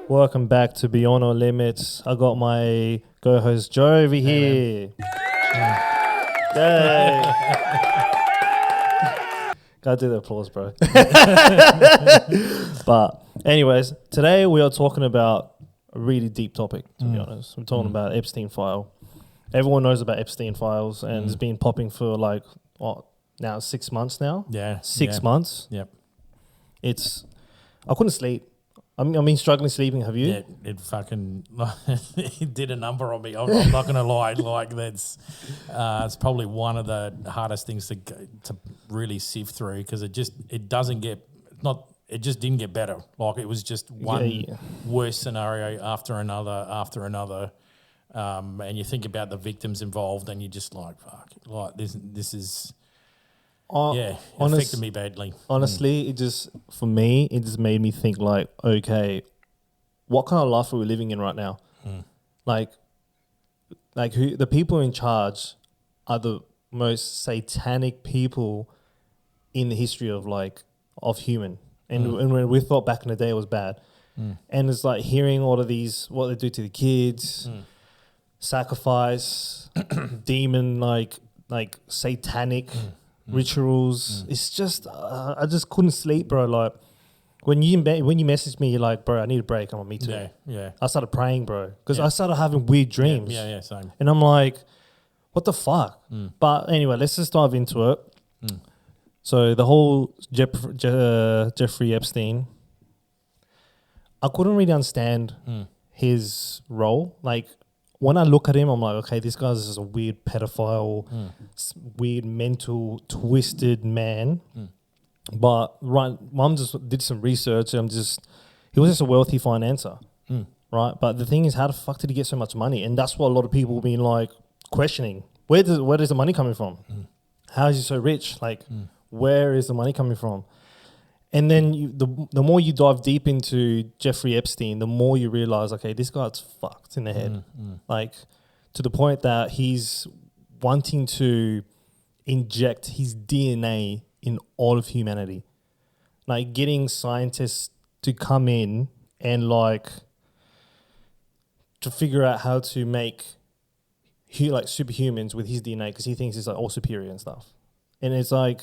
Welcome back to Beyond Our Limits. I got my co-host Joe over here. Hey. Gotta do the applause, bro. But anyways, today we are talking about a really deep topic, to be honest. We're talking about Epstein File. Everyone knows about Epstein Files, and it's been popping for like, now 6 months now? Yeah. 6 months? Yep. I couldn't sleep. I mean, struggling sleeping. Have you? Yeah, it fucking it did a number on me. I'm not gonna lie. Like that's, it's probably one of the hardest things to really sift through because it just didn't get better. Like it was just one worse scenario after another. And you think about the victims involved, and you're just like, fuck, like this is. It affected me badly. Honestly, for me, it just made me think like, okay, what kind of life are we living in right now? Like who the people in charge are the most satanic people in the history of human. And when we thought back in the day it was bad. And it's like hearing all of these, what they do to the kids, sacrifice, demon, like satanic rituals. It's just I just couldn't sleep, bro. Like when you messaged me, you're like, bro, I need a break. I'm like, me too. Yeah. I started praying, bro, because I started having weird dreams. Yeah, same. And I'm like, what the fuck? But anyway, let's just dive into it. So the whole Jeffrey Epstein, I couldn't really understand his role. Like when I look at him, I'm like, okay, this guy's just a weird pedophile, weird mental twisted man. But Mum just did some research. And he was just a wealthy financier, right? But the thing is, how the fuck did he get so much money? And that's what a lot of people have been like questioning. Where does the money coming from? How is he so rich? Like, where is the money coming from? And then the more you dive deep into Jeffrey Epstein, the more you realize, okay, this guy's fucked in the head. Like, to the point that he's wanting to inject his DNA in all of humanity. Like, getting scientists to come in and, like, to figure out how to make, superhumans with his DNA because he thinks he's, like, all superior and stuff. And it's like...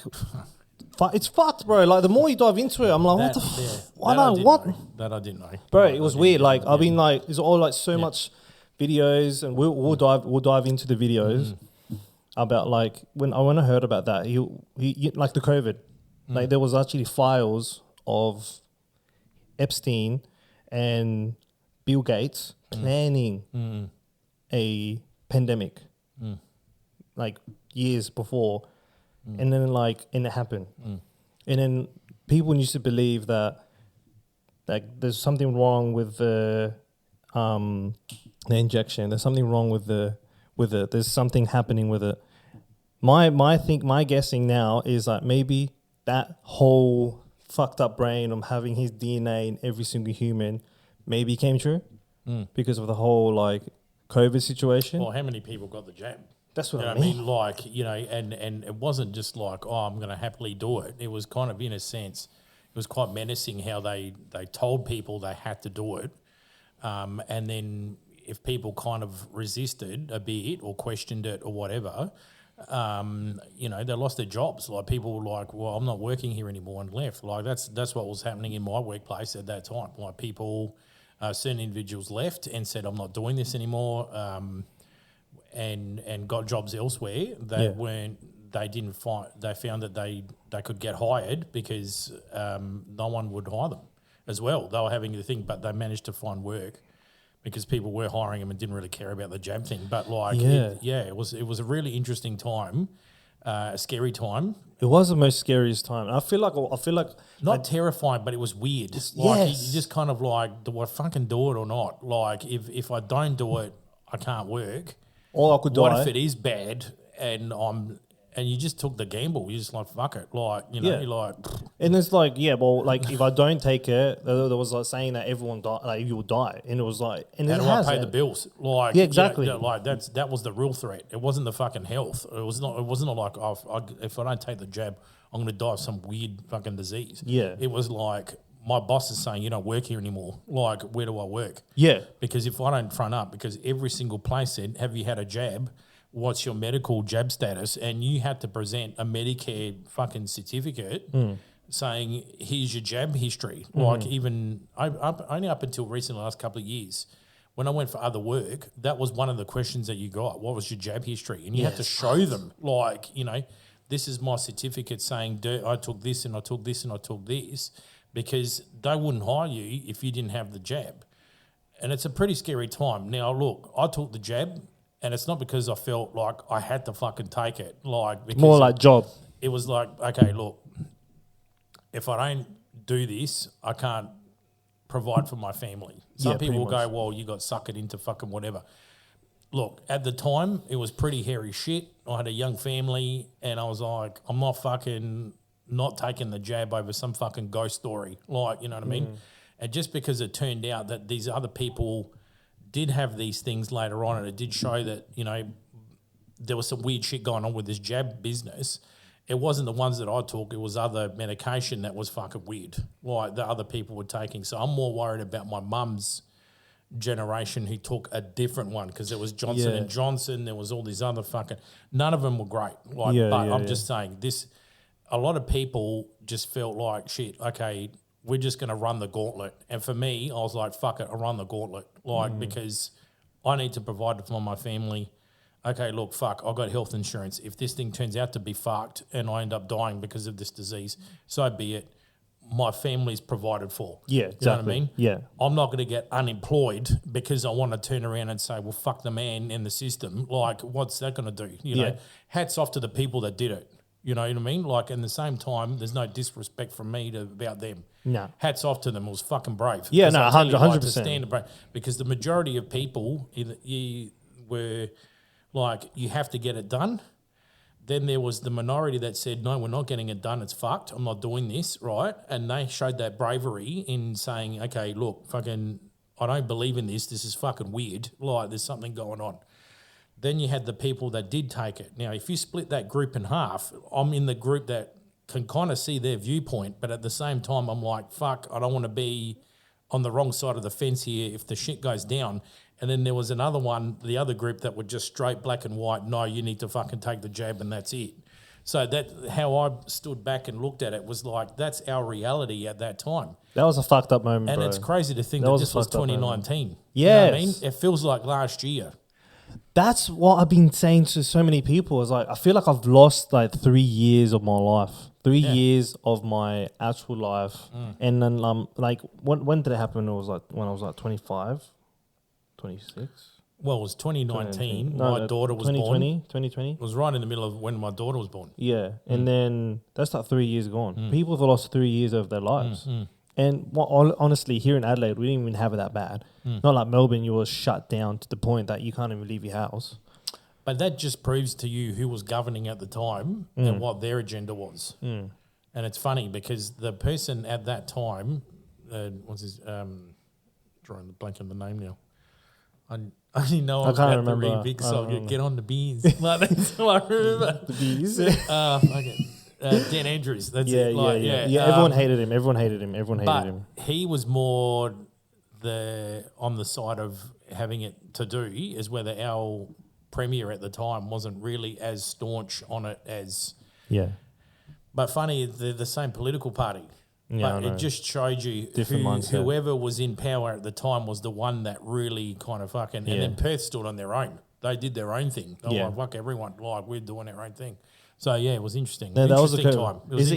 It's fucked, bro. Like, the more you dive into it, I'm like, That I didn't know. Bro, it was weird. Like, I've been like, there's all like so much videos, and we'll dive into the videos about like when I heard about that, he like the COVID, like there was actually files of Epstein and Bill Gates planning a pandemic, like years before. And then it happened. And then people used to believe that there's something wrong with the injection. There's something wrong with it. There's something happening with it. My guessing now is that maybe that whole fucked up brain of having his DNA in every single human maybe came true because of the whole like COVID situation. Well, how many people got the jab? That's what I mean. Like, and it wasn't just like, oh, I'm going to happily do it. It was kind of, in a sense, it was quite menacing how they told people they had to do it. And then if people kind of resisted a bit or questioned it or whatever, they lost their jobs. Like, people were like, well, I'm not working here anymore, and left. Like, that's what was happening in my workplace at that time. Like, people, certain individuals left and said, I'm not doing this anymore. And got jobs elsewhere that they found that they could get hired because no one would hire them as well. They were having the thing, but they managed to find work because people were hiring them and didn't really care about the jab thing. But it was a really interesting time, a scary time. It was the most scariest time. I feel like not terrifying, but it was weird. Like, you just kind of like, do I fucking do it or not? Like, if I don't do it, I can't work. Or I could die. What if it is bad and you just took the gamble? You're just like, fuck it. Like, you're like... And it's like, like if I don't take it, there was like saying that everyone die, like you will die. And it was like... And how do I pay the bills? Like, yeah, exactly. Like that was the real threat. It wasn't the fucking health. It wasn't like, oh, if I don't take the jab, I'm going to die of some weird fucking disease. Yeah. It was like my boss is saying, you don't work here anymore. Like, where do I work? Yeah. Because if I don't front up, because every single place said, have you had a jab? What's your medical jab status? And you had to present a Medicare fucking certificate saying, here's your jab history. Like even, only up until recently, the last couple of years, when I went for other work, that was one of the questions that you got. What was your jab history? And you had to show them, like, you know, this is my certificate saying I took this and I took this and I took this, because they wouldn't hire you if you didn't have the jab. And it's a pretty scary time. Now, look, I took the jab, and it's not because I felt like I had to fucking take it. Like, because More like job. it was like, okay, look, if I don't do this, I can't provide for my family. Some people will go, well, you got suckered into fucking whatever. Look, at the time, it was pretty hairy shit. I had a young family, and I was like, I'm not fucking not taking the jab over some fucking ghost story. Like, you know what I mean? And just because it turned out that these other people did have these things later on, and it did show that, you know, there was some weird shit going on with this jab business. It wasn't the ones that I took. It was other medication that was fucking weird, like the other people were taking. So I'm more worried about my mum's generation who took a different one, because there was Johnson and Johnson. There was all these other fucking. None of them were great. Like, but I'm just saying this. A lot of people just felt like shit. Okay, we're just going to run the gauntlet. And for me, I was like, fuck it, I run the gauntlet. Like, because I need to provide for my family. Okay, look, fuck, I got health insurance. If this thing turns out to be fucked and I end up dying because of this disease, so be it. My family's provided for. Yeah, exactly. You know what I mean? Yeah. I'm not going to get unemployed because I want to turn around and say, well, fuck the man in the system. Like, what's that going to do? You know, hats off to the people that did it. You know what I mean? Like, in the same time, there's no disrespect from me about them. No. Hats off to them. It was fucking brave. Yeah, no, 100%. To stand brave, because the majority of people were like, you have to get it done. Then there was the minority that said, no, we're not getting it done. It's fucked. I'm not doing this, right? And they showed that bravery in saying, okay, look, fucking, I don't believe in this. This is fucking weird. Like, there's something going on. Then you had the people that did take it. Now, if you split that group in half, I'm in the group that can kind of see their viewpoint, but at the same time, I'm like, fuck, I don't want to be on the wrong side of the fence here if the shit goes down. And then there was another one, the other group that were just straight black and white. No, you need to fucking take the jab and that's it. So that how I stood back and looked at it was like, that's our reality at that time. That was a fucked up moment, and bro. It's crazy to think that this was 2019. Yes. You know what I mean? It feels like last year. That's what I've been saying to so many people. Is like, I feel like I've lost like 3 years of my life. 3 years of my actual life. And then like when did it happen? It was like when I was like 25, 26. Well, it was 2019. No, my daughter was 2020, born. 2020. It was right in the middle of when my daughter was born. Yeah. And then that's like 3 years gone. People have lost 3 years of their lives. And honestly, here in Adelaide, we didn't even have it that bad. Not like Melbourne, you were shut down to the point that you can't even leave your house. But that just proves to you who was governing at the time and what their agenda was. And it's funny because the person at that time, what's his, drawing the blank on the name now. I didn't know I was about to read big, so I'll get on the beers. Like, that's what I remember. The bees? Okay. Dan Andrews. That's it. Like, Yeah, everyone hated him. Everyone hated him. He was more on the side of having it to do is whether our premier at the time wasn't really as staunch on it as. Yeah. But funny, they're the same political party. Yeah, but it just showed you whoever was in power at the time was the one that really kind of fucking. And then Perth stood on their own. They did their own thing. They were like, fuck everyone. Like, we're doing our own thing. So yeah, it was interesting. No, that was a time. It was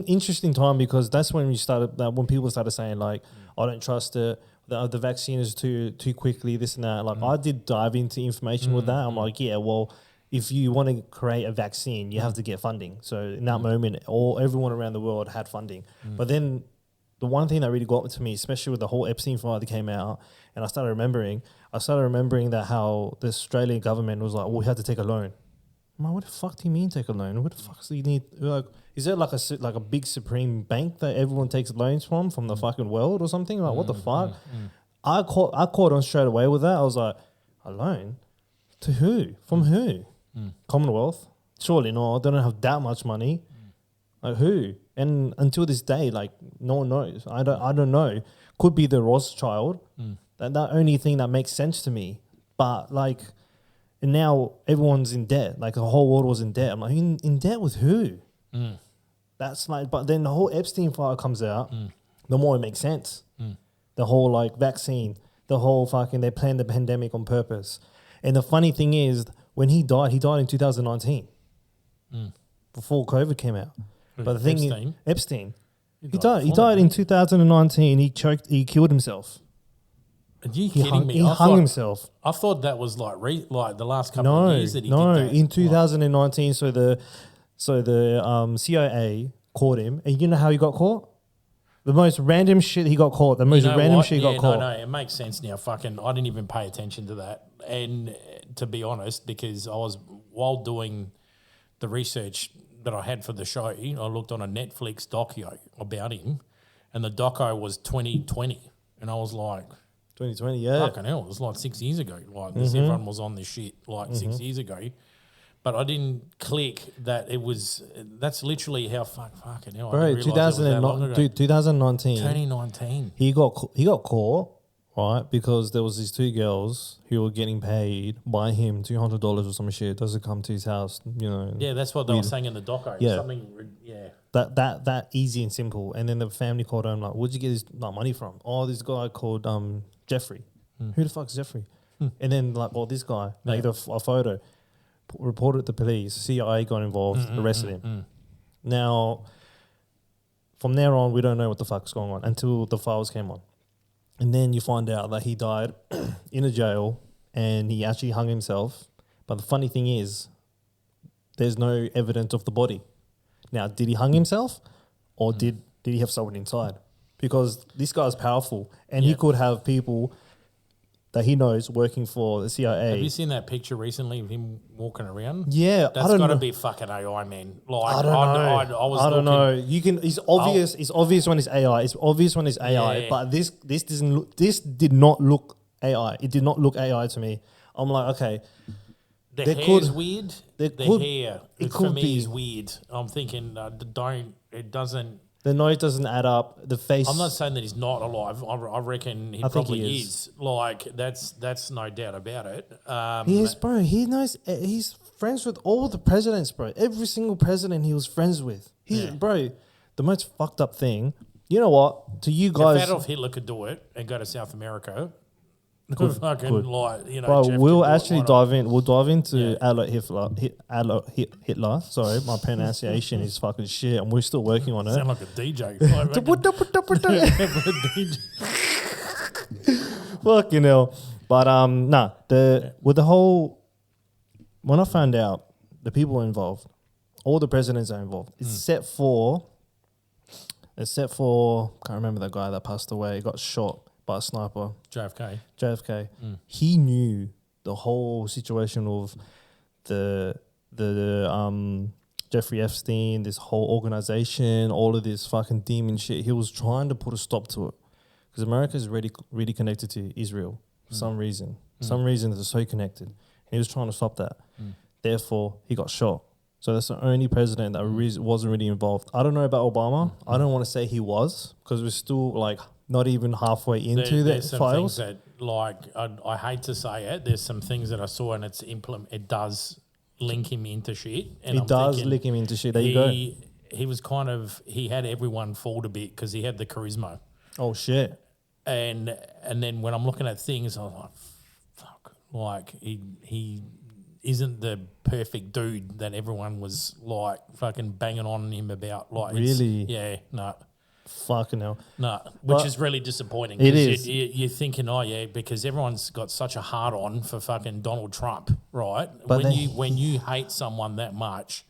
interesting time because that's when we started. When people started saying like, "I don't trust it. The vaccine is too quickly. This and that." Like I did dive into information with that. I'm like, yeah, well, if you want to create a vaccine, you have to get funding. So in that moment, everyone around the world had funding. But then the one thing that really got to me, especially with the whole Epstein File that came out, and I started remembering that how the Australian government was like, "Well, we had to take a loan." I'm like, what the fuck do you mean take a loan? What the fuck do you need? Like, is there like a big supreme bank that everyone takes loans from the fucking world or something? Like, what the fuck? I caught on straight away with that. I was like, a loan? To who? From who? Commonwealth? Surely not. They don't have that much money. Like, who? And until this day, like, No one knows. I don't know. Could be the Rothschild. That only thing that makes sense to me. But like, and now everyone's in debt. Like the whole world was in debt. I'm like, in debt with who? That's like, but then the whole Epstein file comes out. The more it makes sense. The whole like vaccine, the whole fucking, they planned the pandemic on purpose. And the funny thing is, when he died in 2019, before COVID came out. But the thing is, Epstein, he died in 2019. He killed himself. Are you kidding me? He hung himself. I thought that was like the last couple of years that he did that. In 2019. So the CIA caught him, and you know how he got caught? The most random shit he got caught. The most random shit he got caught. No, it makes sense now. Fucking, I didn't even pay attention to that. And to be honest, because while doing the research that I had for the show, I looked on a Netflix doco about him, and the doco was 2020, and I was like, 2020, yeah. Fucking hell, it was like 6 years ago. Like everyone was on this shit like 6 years ago. But I didn't click that it was. That's literally how fucking hell. Bro, 2019. 2019. He got caught, right? Because there was these two girls who were getting paid by him $200 or some shit. Doesn't come to his house, Yeah, that's what they were saying in the doco. Yeah. Yeah. That easy and simple. And then the family called him like, "Where'd you get this money from?" "Oh, this guy called Jeffrey." "Who the fuck's Jeffrey?" And then like, this guy made a photo. Reported to police, CIA got involved, arrested him. Now, from there on, we don't know what the fuck's going on until the files came on. And then you find out that he died in a jail and he actually hung himself. But the funny thing is, there's no evidence of the body. Now, did he hung himself or did he have someone inside? Because this guy's powerful and he could have people that he knows working for the CIA. Have you seen that picture recently of him walking around? Yeah, that's got to be fucking AI, man. Like I don't know. You can. It's obvious. It's obvious when it's AI. It's obvious when it's AI. Yeah. But this doesn't look. This did not look AI. It did not look AI to me. I'm like, okay. The hair's weird. The hair for me is weird. I'm thinking, it doesn't. The nose doesn't add up. The face. I'm not saying that he's not alive. I reckon he probably is. Like that's no doubt about it. He is, bro. He knows. He's friends with all the presidents, bro. Every single president he was friends with. Bro. The most fucked up thing. You know what? To you guys, if Adolf Hitler could do it and go to South America, Good. Bro, we'll actually dive in. We'll dive into Adolf Hitler. Sorry, my pronunciation is fucking shit, and we're still working on it. Sound like a DJ. Fucking hell. But with the whole, when I found out the people involved, all the presidents are involved, except for can't remember the guy that passed away. He got shot by a sniper. JFK. He knew the whole situation of the Jeffrey Epstein, this whole organization, all of this fucking demon shit. He was trying to put a stop to it because America is really connected to Israel for some reason. Some reason they're so connected. And he was trying to stop that. Therefore, he got shot. So that's the only president that wasn't really involved. I don't know about Obama. I don't want to say he was because we're still like not even halfway into the files. Things that, like, I hate to say it, there's some things that I saw and it does link him into shit. And it does link him into shit. There you go. He was he had everyone fooled a bit because he had the charisma. Oh, shit. And then when I'm looking at things, I'm like, fuck, like he isn't the perfect dude that everyone was like fucking banging on him about. Like, really? Yeah, no. Fucking hell. No, which is really disappointing. It is. You're thinking, because everyone's got such a hard on for fucking Donald Trump, right? But when you hate someone that much,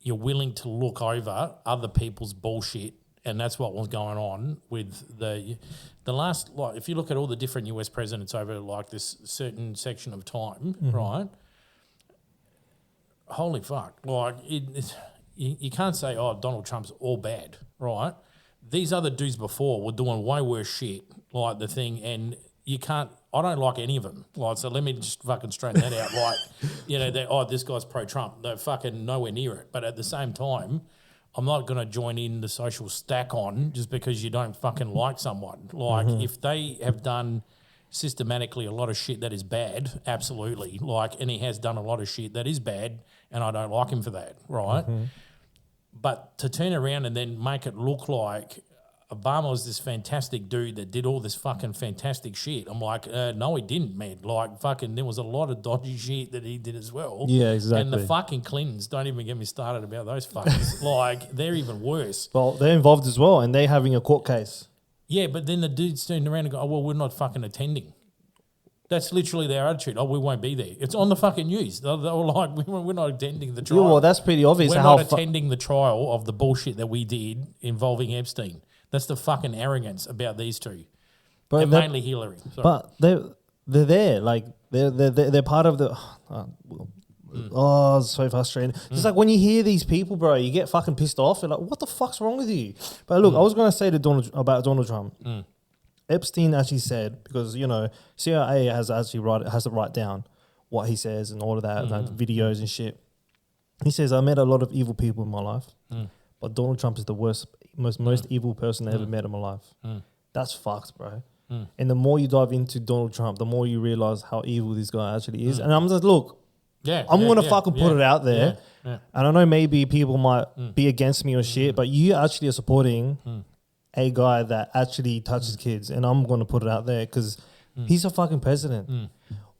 you're willing to look over other people's bullshit, and that's what was going on with the last. Like, if you look at all the different US presidents over like this certain section of time, right? Holy fuck! Like you can't say, Donald Trump's all bad, right? These other dudes before were doing way worse shit, like the thing, and you can't. I don't like any of them. Like, so let me just fucking straighten that out. Like, this guy's pro-Trump. They're fucking nowhere near it. But at the same time, I'm not going to join in the social stack on just because you don't fucking like someone. Like, if they have done systematically a lot of shit that is bad, absolutely. Like, and he has done a lot of shit that is bad, and I don't like him for that, right? But to turn around and then make it look like Obama was this fantastic dude that did all this fucking fantastic shit. I'm like, no, he didn't, man. Like, fucking, there was a lot of dodgy shit that he did as well. Yeah, exactly. And the fucking Clintons, don't even get me started about those fuckers. Like, they're even worse. Well, they're involved as well, and they're having a court case. Yeah, but then the dudes turned around and go, oh, well, we're not fucking attending. That's literally their attitude. Oh, we won't be there. It's on the fucking news. They were like, we're not attending the trial. Yeah, well, that's pretty obvious. We're not attending the trial of the bullshit that we did involving Epstein. That's the fucking arrogance about these two, but and mainly Hillary. Sorry. But they're there, like they're part of the. Oh, it's so frustrating. It's like when you hear these people, bro, you get fucking pissed off. You're like, what the fuck's wrong with you? But look, I was gonna say about Donald Trump. Epstein actually said, because CIA has to write down what he says and all of that, like videos and shit. He says, I met a lot of evil people in my life, but Donald Trump is the most evil person I ever met in my life. That's fucked, bro. And the more you dive into Donald Trump, the more you realize how evil this guy actually is. And I'm just, look, I'm going to fucking put it out there. And I know maybe people might be against me or shit, but you actually are supporting a guy that actually touches kids. And I'm going to put it out there because he's a fucking president.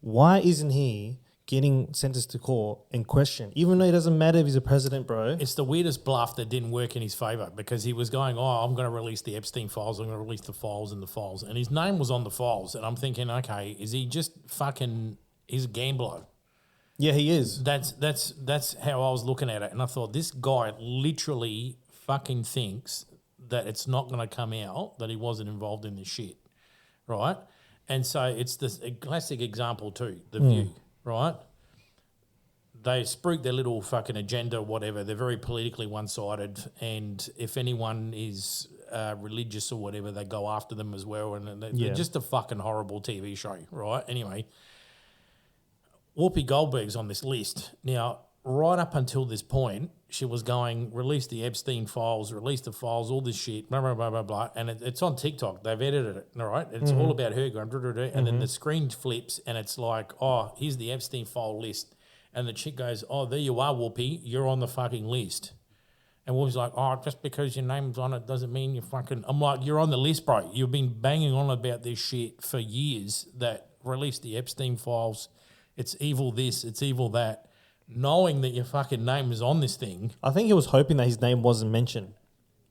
Why isn't he getting sentenced to court and questioned, even though it doesn't matter if he's a president, bro? It's the weirdest bluff that didn't work in his favour, because he was going, oh, I'm going to release the Epstein files, I'm going to release the files and the files. And his name was on the files. And I'm thinking, okay, is he just fucking, he's a gambler. Yeah, he is. That's how I was looking at it. And I thought, this guy literally fucking thinks that it's not going to come out that he wasn't involved in this shit, right? And so it's this a classic example too, The View. Right? They spruik their little fucking agenda, whatever. They're very politically one-sided, and if anyone is religious or whatever, they go after them as well. And they're just a fucking horrible TV show, right? Anyway, Whoopi Goldberg's on this list. Now, right up until this point, she was going, release the Epstein files, release the files, all this shit, blah, blah, blah, blah, blah. And it's on TikTok. They've edited it, all right? It's all about her going, and then the screen flips and it's like, oh, here's the Epstein file list. And the chick goes, oh, there you are, Whoopi. You're on the fucking list. And Whoopi's like, oh, just because your name's on it doesn't mean you're fucking... I'm like, you're on the list, bro. You've been banging on about this shit for years, that release the Epstein files. It's evil this, it's evil that. Knowing that your fucking name is on this thing. I think he was hoping that his name wasn't mentioned.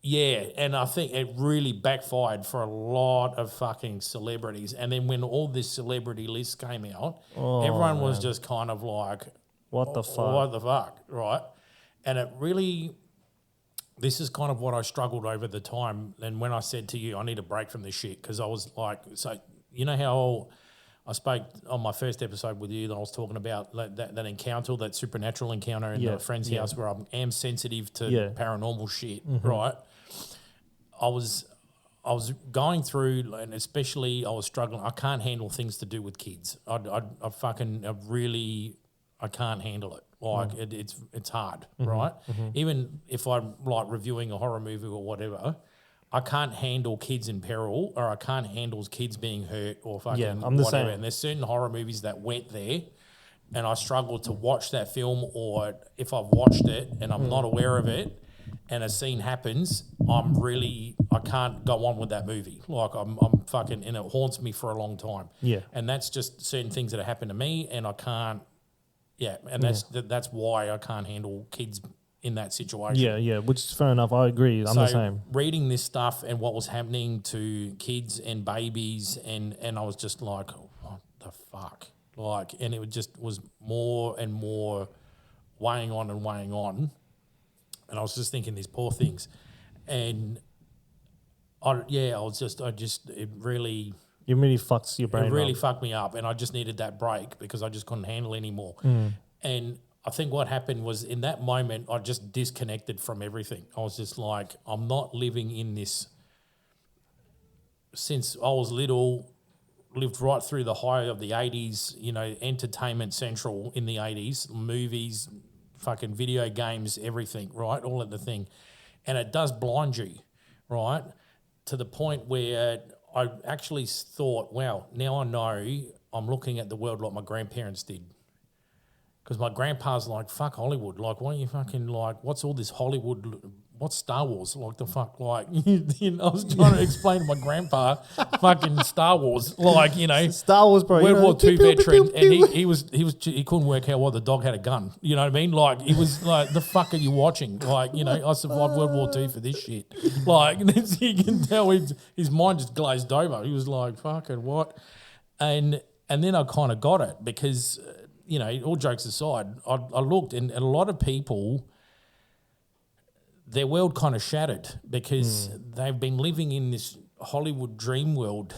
Yeah, and I think it really backfired for a lot of fucking celebrities. And then when all this celebrity list came out, everyone was just kind of like... What the fuck? What the fuck, right? And it really... This is kind of what I struggled over the time. And when I said to you, I need a break from this shit, because I was like... So, you know how... I spoke on my first episode with you that I was talking about that encounter, that supernatural encounter in the friend's house, where I am sensitive to paranormal shit, right? I was going through, and especially I was struggling. I can't handle things to do with kids. I can't handle it. Like it's hard, right? Even if I'm like reviewing a horror movie or whatever, I can't handle kids in peril, or I can't handle kids being hurt or fucking I'm the whatever. same. And there's certain horror movies that went there, and I struggle to watch that film, or if I've watched it and I'm not aware of it and a scene happens, I can't go on with that movie. Like I'm fucking, and it haunts me for a long time. Yeah. And that's just certain things that have happened to me, and I can't, and that's why I can't handle kids in that situation. Yeah, which is fair enough. I agree. I'm the same. Reading this stuff and what was happening to kids and babies, and I was just like, what the fuck? Like, and it was more and more weighing on and weighing on. And I was just thinking, these poor things. And it really... It really fucks your brain up. It really fucked me up, and I just needed that break because I just couldn't handle it anymore. And I think what happened was, in that moment, I just disconnected from everything. I was just like, I'm not living in this. Since I was little, lived right through the high of the 80s, entertainment central in the 80s, movies, fucking video games, everything, right? All of the thing. and it does blind you, right? To the point where I actually thought, wow, now I know I'm looking at the world like my grandparents did. Because my grandpa's like, fuck Hollywood. Like, why don't you fucking, like, what's all this Hollywood, what's Star Wars? Like, the fuck, like, I was trying to explain to my grandpa fucking Star Wars. Like, Star Wars, bro. World War II veteran, and he couldn't work out why the dog had a gun. You know what I mean? Like, he was like, the fuck are you watching? Like, I survived World War II for this shit. Like, you can tell his mind just glazed over. He was like, fucking what? And then I kind of got it because, all jokes aside, I looked and a lot of people, their world kind of shattered because they've been living in this Hollywood dream world.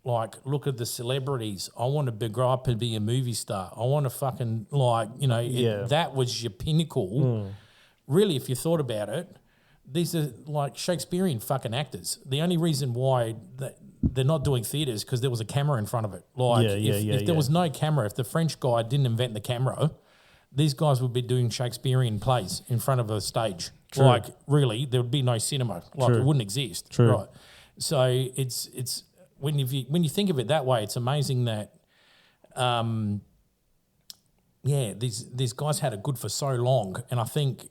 Like, look at the celebrities. I want to grow up and be a movie star. I want to fucking, that was your pinnacle. Really, if you thought about it, these are like Shakespearean fucking actors. The only reason why they're not doing theatres because there was a camera in front of it. Like, if there was no camera, if the French guy didn't invent the camera, these guys would be doing Shakespearean plays in front of a stage. True. Like, really, there would be no cinema. Like, True. It wouldn't exist. True. Right. So it's when you think of it that way, it's amazing that, these guys had it good for so long. And I think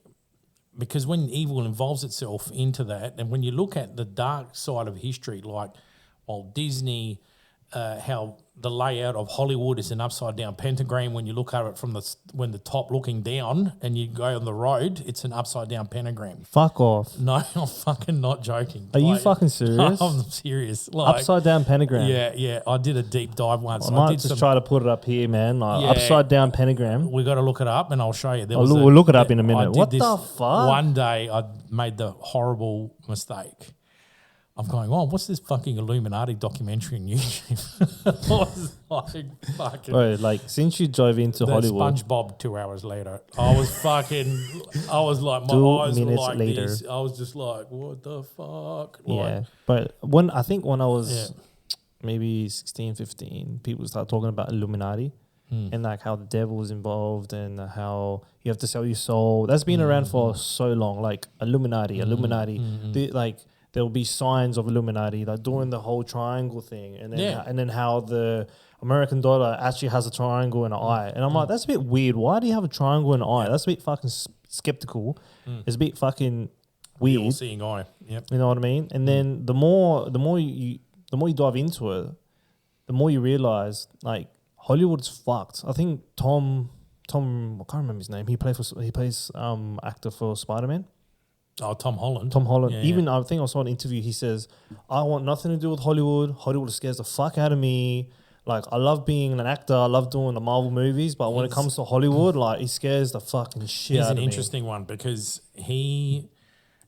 because when evil involves itself into that, and when you look at the dark side of history, like Walt Disney, how the layout of Hollywood is an upside down pentagram. When you look at it from the top looking down and you go on the road, it's an upside down pentagram. Fuck off. No, I'm fucking not joking. Are you fucking serious? I'm serious. Like, upside down pentagram. Yeah. I did a deep dive once. I might just try to put it up here, man. Like, upside down pentagram. We got to look it up and I'll show you. We'll look it up in a minute. What the fuck? One day I made the horrible mistake. I'm going, what's this fucking Illuminati documentary on YouTube? I was like, fucking... Bro, like, since you drove into Hollywood... SpongeBob 2 hours later. I was like, my eyes were like later. This. I was just like, what the fuck? Yeah, but when I was maybe 16, 15, people start talking about Illuminati and like how the devil was involved and how you have to sell your soul. That's been around for so long, like Illuminati. There will be signs of Illuminati, like doing the whole triangle thing, and then how the American dollar actually has a triangle and an eye. And I'm like, that's a bit weird. Why do you have a triangle and an eye? That's a bit fucking skeptical. It's a bit fucking weird. The all-seeing eye. Yep. You know what I mean? And then the more you dive into it, the more you realize like Hollywood's fucked. I think Tom, I can't remember his name. He plays actor for Spider-Man. Oh, Tom Holland. Yeah, even I think I saw an interview. He says, "I want nothing to do with Hollywood. Hollywood scares the fuck out of me. Like, I love being an actor. I love doing the Marvel movies, but when it comes to Hollywood, like, he scares the fucking shit out of me." He's an interesting one because he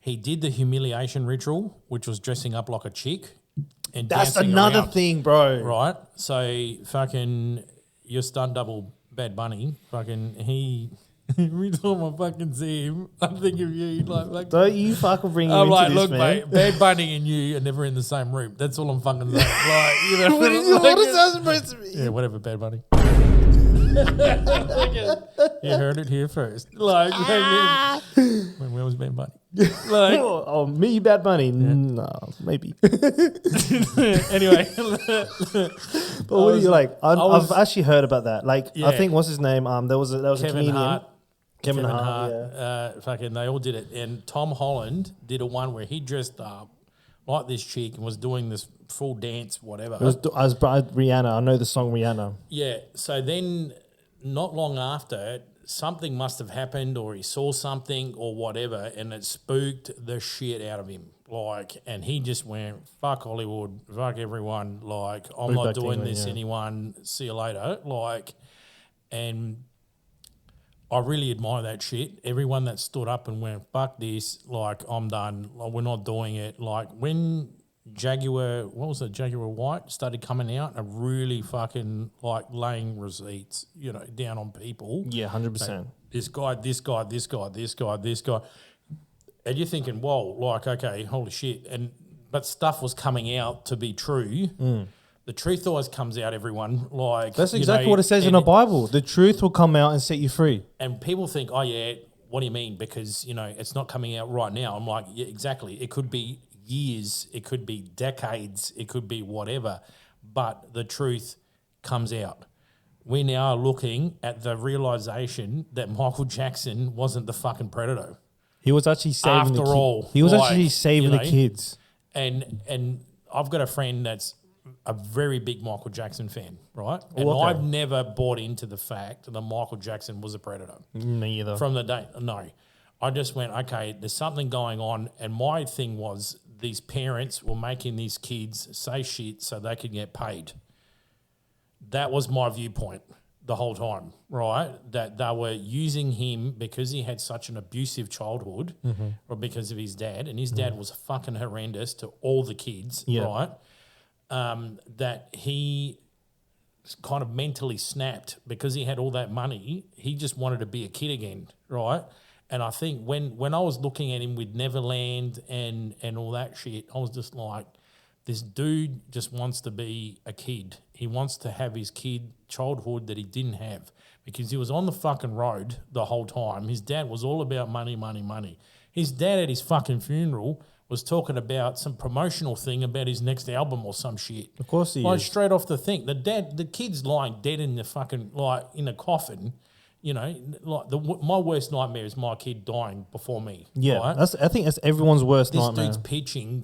did the humiliation ritual, which was dressing up like a chick and that's dancing another around, thing, bro. Right? So fucking your stunt double, Bad Bunny, fucking he. Every time I fucking see him, I think of you. Like don't you fucking bring him I'm into like, this, look, man. mate, Bad Bunny and you are never in the same room. That's all I'm fucking saying. Like, what is that supposed to be? Yeah, whatever, Bad Bunny. You heard it here first. Like, where was Bad Bunny? Like, me, Bad Bunny? Yeah. No, maybe. Anyway. But what do you like? I've actually heard about that. Like, I think, what's his name? There was a comedian. Kevin Hart. Yeah. Fucking, they all did it. And Tom Holland did a one where he dressed up like this chick and was doing this full dance, whatever. It was Rihanna. I know the song Rihanna. Yeah. So then, not long after, something must have happened, or he saw something, or whatever, and it spooked the shit out of him. Like, and he just went, "Fuck Hollywood, fuck everyone. Like, I'm not doing this. Anyone, see you later." Like, and I really admire that shit. Everyone that stood up and went, "Fuck this, like, I'm done. Like, we're not doing it." Like, when Jaguar White started coming out and really fucking, like, laying receipts, down on people. Yeah, 100%. This guy. And you're thinking, whoa, like, okay, holy shit. But stuff was coming out to be true. The truth always comes out, everyone. Like, that's exactly what it says in the Bible. The truth will come out and set you free. And people think, oh, yeah, what do you mean? Because, it's not coming out right now. I'm like, yeah, exactly. It could be years, it could be decades, it could be whatever, but the truth comes out. We now are looking at the realization that Michael Jackson wasn't the fucking predator. He was actually saving He was actually saving the kids. And I've got a friend that's a very big Michael Jackson fan, right? And okay. I've never bought into the fact that Michael Jackson was a predator. Me either. From the day, no. I just went, okay, there's something going on. And my thing was these parents were making these kids say shit so they could get paid. That was my viewpoint the whole time, right? That they were using him because he had such an abusive childhood or because of his dad. And his dad was fucking horrendous to all the kids, right? That he kind of mentally snapped because he had all that money. He just wanted to be a kid again, right? And I think when I was looking at him with Neverland and all that shit, I was just like, this dude just wants to be a kid. He wants to have his childhood that he didn't have because he was on the fucking road the whole time. His dad was all about money, money, money. His dad at his fucking funeral was talking about some promotional thing about his next album or some shit. Of course he is. Straight off the thing. The kid's lying dead in the fucking, in a coffin. My worst nightmare is my kid dying before me. Yeah, right? I think that's everyone's worst nightmare. This dude's pitching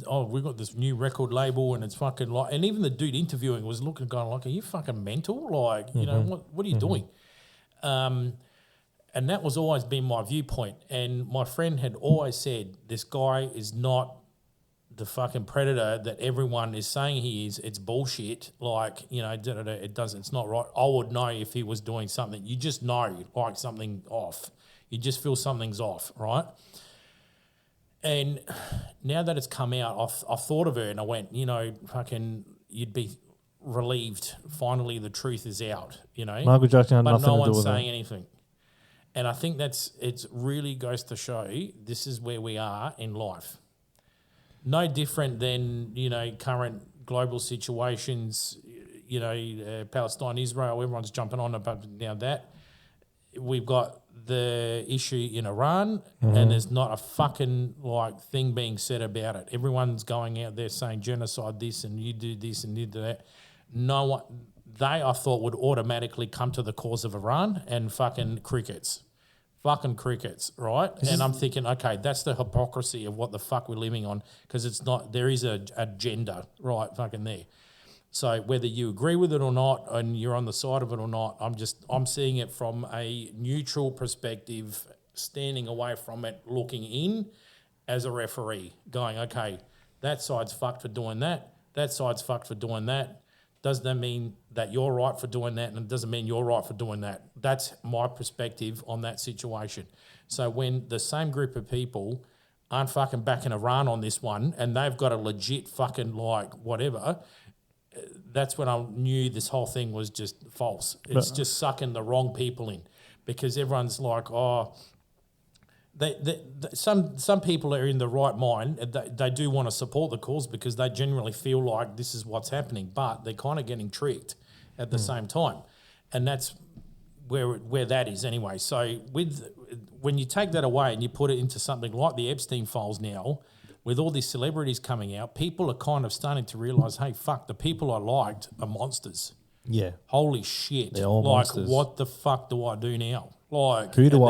we've got this new record label and it's fucking and even the dude interviewing was looking going like, are you fucking mental? What are you doing? And that was always been my viewpoint. And my friend had always said, this guy is not the fucking predator that everyone is saying he is. It's bullshit. It's not right. I would know if he was doing something. You just know something off. You just feel something's off, right? And now that it's come out, I've thought of her and I went, you'd be relieved. Finally, the truth is out, Michael Jackson had but nothing no to do one's with saying it. anything. And I think it really goes to show this is where we are in life. No different than, current global situations, Palestine, Israel, everyone's jumping on about now that. We've got the issue in Iran and there's not a fucking thing being said about it. Everyone's going out there saying genocide this and you do this and you do that. No one, I thought would automatically come to the cause of Iran and fucking crickets. Fucking crickets, right? And I'm thinking, okay, that's the hypocrisy of what the fuck we're living on because it's not, there is a agenda, right, fucking there. So whether you agree with it or not and you're on the side of it or not, I'm seeing it from a neutral perspective, standing away from it, looking in as a referee, going, okay, that side's fucked for doing that, that side's fucked for doing that. Does that mean that you're right for doing that and it doesn't mean you're right for doing that? That's my perspective on that situation. So when the same group of people aren't fucking backing Iran on this one and they've got a legit fucking whatever, that's when I knew this whole thing was just false. It's just sucking the wrong people in because everyone's like, some people are in the right mind. They do want to support the cause because they genuinely feel like this is what's happening, but they're kind of getting tricked at the same time. And that's where that is anyway. So when you take that away and you put it into something like the Epstein Files now, with all these celebrities coming out, people are kind of starting to realise, hey, fuck, the people I liked are monsters. Yeah. Holy shit. They're all monsters. What the fuck do I do now? They're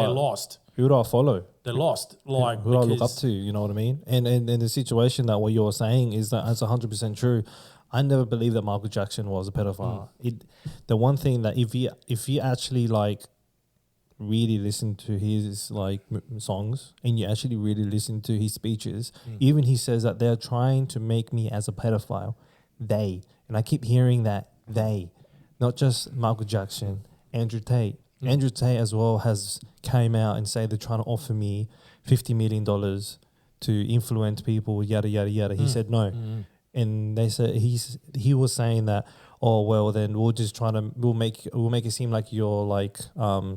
lost. Who do I follow? They're lost. Who do I look up to? You know what I mean? And the situation that what you're saying is that's 100% true. I never believed that Michael Jackson was a pedophile. The one thing that if you actually really listen to his songs and you actually really listen to his speeches, even he says that they're trying to make me as a pedophile. And I keep hearing that not just Michael Jackson, Andrew Tate. Andrew Tate as well has came out and say they're trying to offer me $50 million to influence people, yada yada yada. He said no. And they said he was saying that, oh well, then we'll make it seem like you're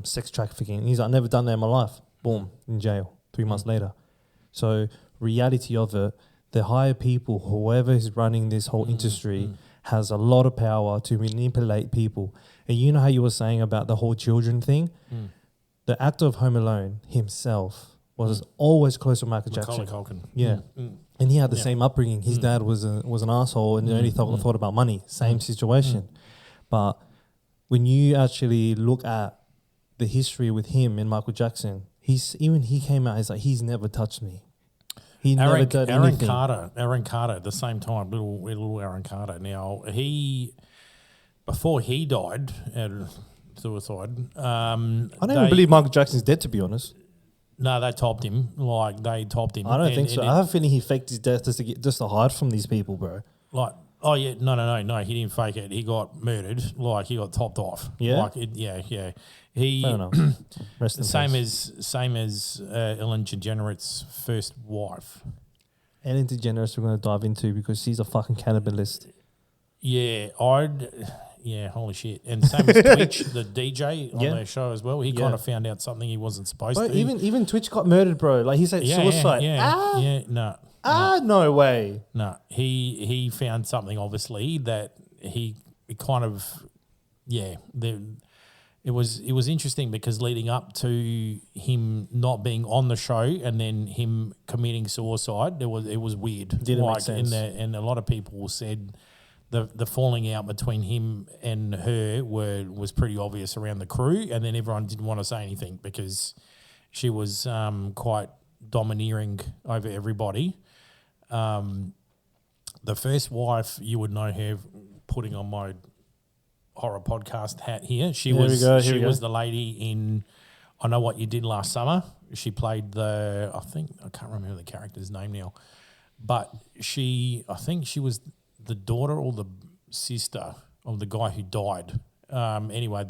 sex trafficking. He's like, I've never done that in my life. Boom, in jail 3 months later. So reality of it, the higher people, whoever is running this whole industry, has a lot of power to manipulate people. And you know how you were saying about the whole children thing? the actor of Home Alone himself was always close to Michael Jackson. Culkin. Yeah. And he had the same upbringing. His dad was an asshole and only thought about money. Same situation. But when you actually look at the history with him and Michael Jackson, he came out, he's like, he's never touched me. He never did anything. Aaron Carter at the same time, little Aaron Carter. Now, before he died out of suicide. I don't even believe Michael Jackson's dead, to be honest. No, they topped him. They topped him. I don't think so. I have a feeling he faked his death just to hide from these people, bro. No, he didn't fake it. He got murdered. He got topped off. Yeah, yeah. Fair enough. Same as Ellen DeGeneres' first wife. Ellen DeGeneres we're going to dive into because she's a fucking cannibalist. Yeah, holy shit. And same as Twitch, the DJ on their show as well. He kind of found out something he wasn't supposed to. Even Twitch got murdered, bro. Like, he said suicide. No way. No, he found something, obviously, that he kind of, it was interesting because leading up to him not being on the show and then him committing suicide, it was weird. Didn't make sense. And a lot of people said the falling out between him and her was pretty obvious around the crew, and then everyone didn't want to say anything because she was quite domineering over everybody. The first wife, you would know her, putting on my horror podcast hat here. She was the lady in I Know What You Did Last Summer. She played I can't remember the character's name now, but I think she was the daughter or the sister of the guy who died. Anyway,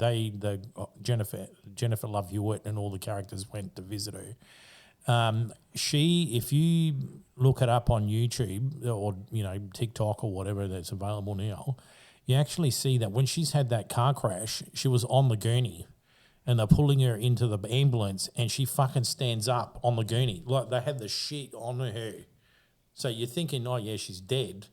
Jennifer Love Hewitt and all the characters went to visit her. If you look it up on YouTube or TikTok or whatever that's available now, you actually see that when she's had that car crash, she was on the gurney, and they're pulling her into the ambulance, and she fucking stands up on the gurney. Like, they had the shit on her, so you're thinking, oh yeah, she's dead.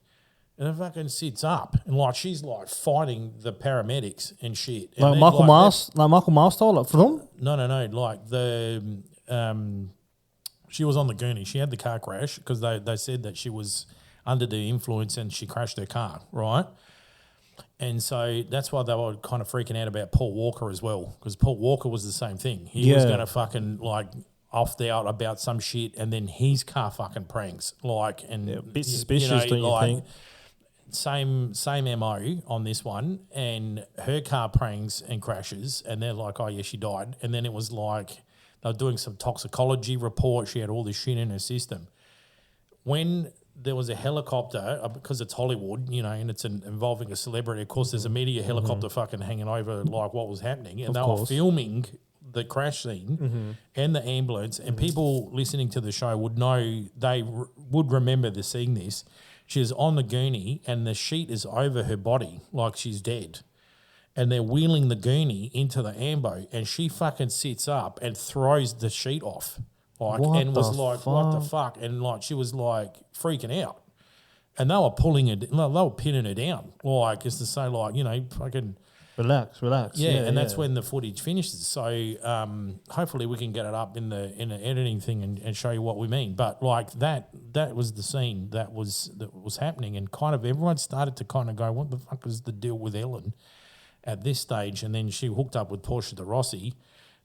And it fucking sits up and she's fighting the paramedics and shit. And like Michael Myers, style, like from? No. She was on the gurney. She had the car crash because they said that she was under the influence and she crashed her car, right? And so that's why they were kind of freaking out about Paul Walker as well, because Paul Walker was the same thing. He was going to fucking off the out about some shit, and then his car fucking pranks a bit suspicious, don't you think? Same MO on this one, and her car pranks and crashes, and they're like, oh yeah, she died. And then it was like they were doing some toxicology report. She had all this shit in her system. When there was a helicopter, because it's Hollywood, and it's involving a celebrity, of course there's a media helicopter fucking hanging over what was happening, and they were filming the crash scene and the ambulance, and people listening to the show would know, would remember seeing this. She's on the gurney and the sheet is over her body like she's dead. And they're wheeling the gurney into the ambo, and she fucking sits up and throws the sheet off. What the fuck? And she was freaking out. And they were pulling her, they were pinning her down. Just to say fucking... Relax. Yeah, that's when the footage finishes. So hopefully we can get it up in the editing thing and show you what we mean. But that was the scene that was happening, and kind of everyone started to kind of go, what the fuck is the deal with Ellen at this stage? And then she hooked up with Portia de Rossi,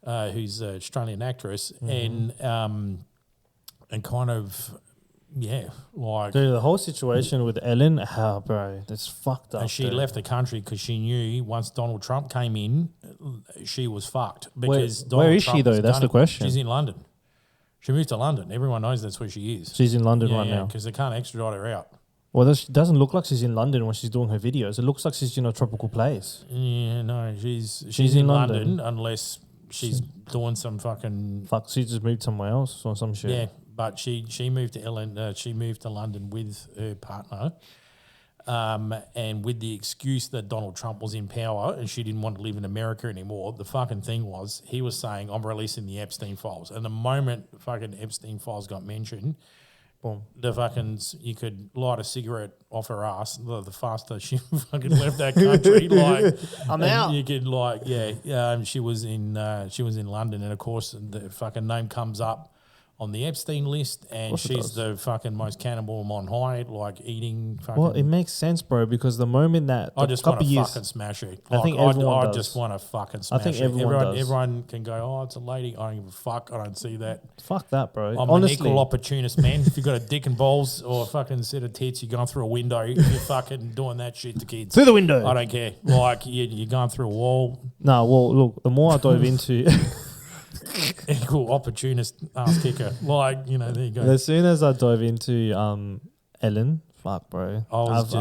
who's an Australian actress, and kind of. Yeah, Dude, the whole situation with Ellen, bro, that's fucked up. And she left the country because she knew once Donald Trump came in, she was fucked. Because where is she though? That's the question. She's in London. She moved to London. Everyone knows that's where she is. She's in London right now because they can't extradite her out. Well, it doesn't look like she's in London when she's doing her videos. It looks like she's in a tropical place. Yeah, no, she's in London unless she's doing some fucking. Fuck, she just moved somewhere else or some shit. Yeah. But she moved to she moved to London with her partner, and with the excuse that Donald Trump was in power and she didn't want to live in America anymore. The fucking thing was, he was saying, I'm releasing the Epstein Files. And the moment fucking Epstein Files got mentioned, Boom. you could light a cigarette off her ass. The faster she fucking left that country, like I'm out. You could she was in London, and of course the fucking name comes up on the Epstein list, and she's the fucking most cannibal on high, like eating fucking. Well, it makes sense, bro, because the moment that I just want to fucking smash it. Like, I think everyone I does. just want to fucking smash I think it. everyone does. Everyone can go, oh, it's a lady. I don't give a fuck. I don't see that. Fuck that, bro. I'm Honestly, an equal opportunist, man. If you've got a dick and balls or a fucking set of tits, you're going through a window. You're fucking doing that shit to kids. through the window. I don't care. Like, you're going through a wall. No, well, look, the more I dove into... Equal opportunist ass kicker. Like, there you go. As soon as I dove into Ellen, fuck, bro. I was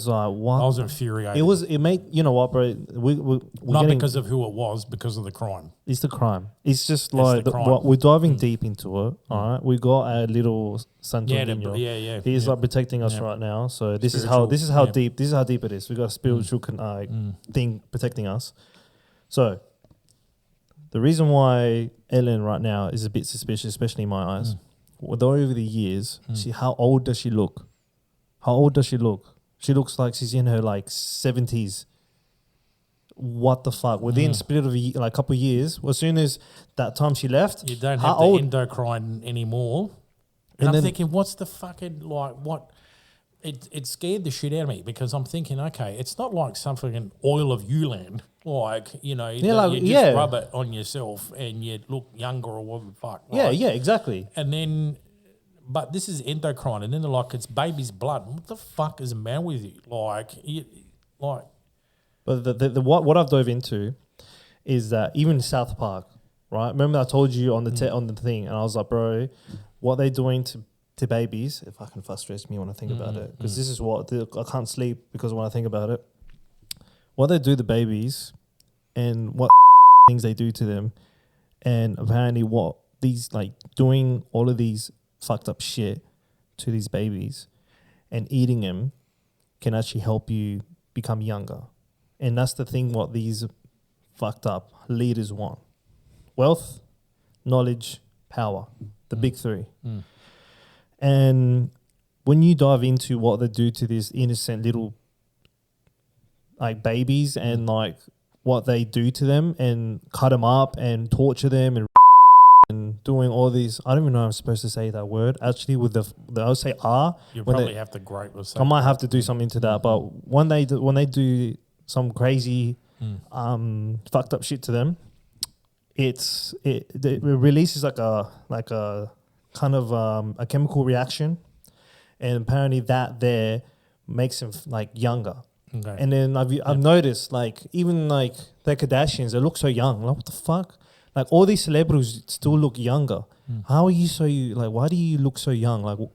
like, what? I was infuriated. It made, you know what, bro? We're not because of who it was, because of the crime. It's the crime. It's just like, crime. we're diving deep into it, all right? We got a little Santo Niño. Yeah. He's like protecting us right now. So this is how deep it is. We got a spiritual thing protecting us. So the reason why Ellen right now is a bit suspicious, especially in my eyes, although over the years, how old does she look? How old does she look? She looks like she's in her 70s. What the fuck? Within a split of a couple of years, as soon as that time she left, you don't have the endocrine anymore. And I'm thinking, what's the fucking what? It scared the shit out of me, because I'm thinking, okay, it's not like some fucking oil of Ulan. You just rub it on yourself and you look younger or what the fuck. Right? Yeah, exactly. And then, but this is endocrine, and then they're like, it's baby's blood. What the fuck is the matter with you? But what I've dove into is that even South Park, right? Remember I told you on the on the thing, and I was like, bro, what they're doing to babies, it fucking frustrates me when I think about it, because this is what I can't sleep because when I think about it. What they do to babies and what things they do to them, and apparently what these doing all of these fucked up shit to these babies and eating them can actually help you become younger. And that's the thing what these fucked up leaders want. Wealth, knowledge, power. The big three. And when you dive into what they do to these innocent little babies and what they do to them and cut them up and torture them and doing all these, I don't even know if I'm supposed to say that word actually with I'll say R. You probably have to grate with I might have to do something to that, but when they do some crazy fucked up shit to them, it releases like a kind of a chemical reaction, and apparently that there makes them younger. Okay. And then I've noticed even the Kardashians, they look so young. What the fuck? All these celebrities still look younger. How are you why do you look so young?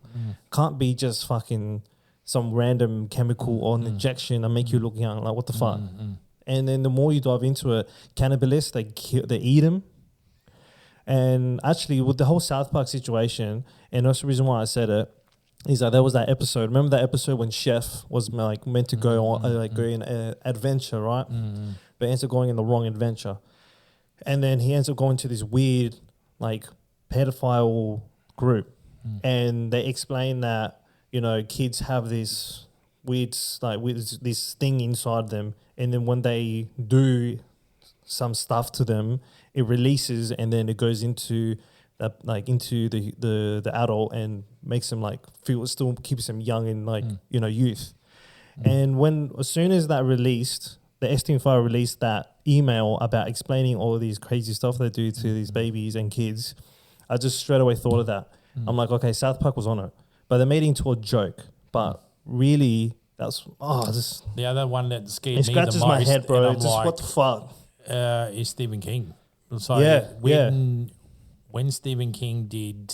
Can't be just fucking some random chemical or an injection and make you look young. What the fuck? And then the more you dive into it, cannibalists, they eat them. And actually with the whole South Park situation, and that's the reason why I said it, is that there was that episode. Remember that episode when Chef was meant to go on go in an adventure, right? But ends up going in the wrong adventure, and then he ends up going to this weird pedophile group, and they explain that kids have this weird this thing inside them, and then when they do some stuff to them, it releases, and then it goes into into the adult and makes them feel, still keeps them young and youth. And as soon as that released, the Epstein File released that email about explaining all of these crazy stuff they do to these babies and kids, I just straight away thought of that. I'm like, okay, South Park was on it, but they made it into a joke. But really, that's the other one that scared me the most. It scratches my head, bro. Just what the fuck? Is Stephen King. So when Stephen King did,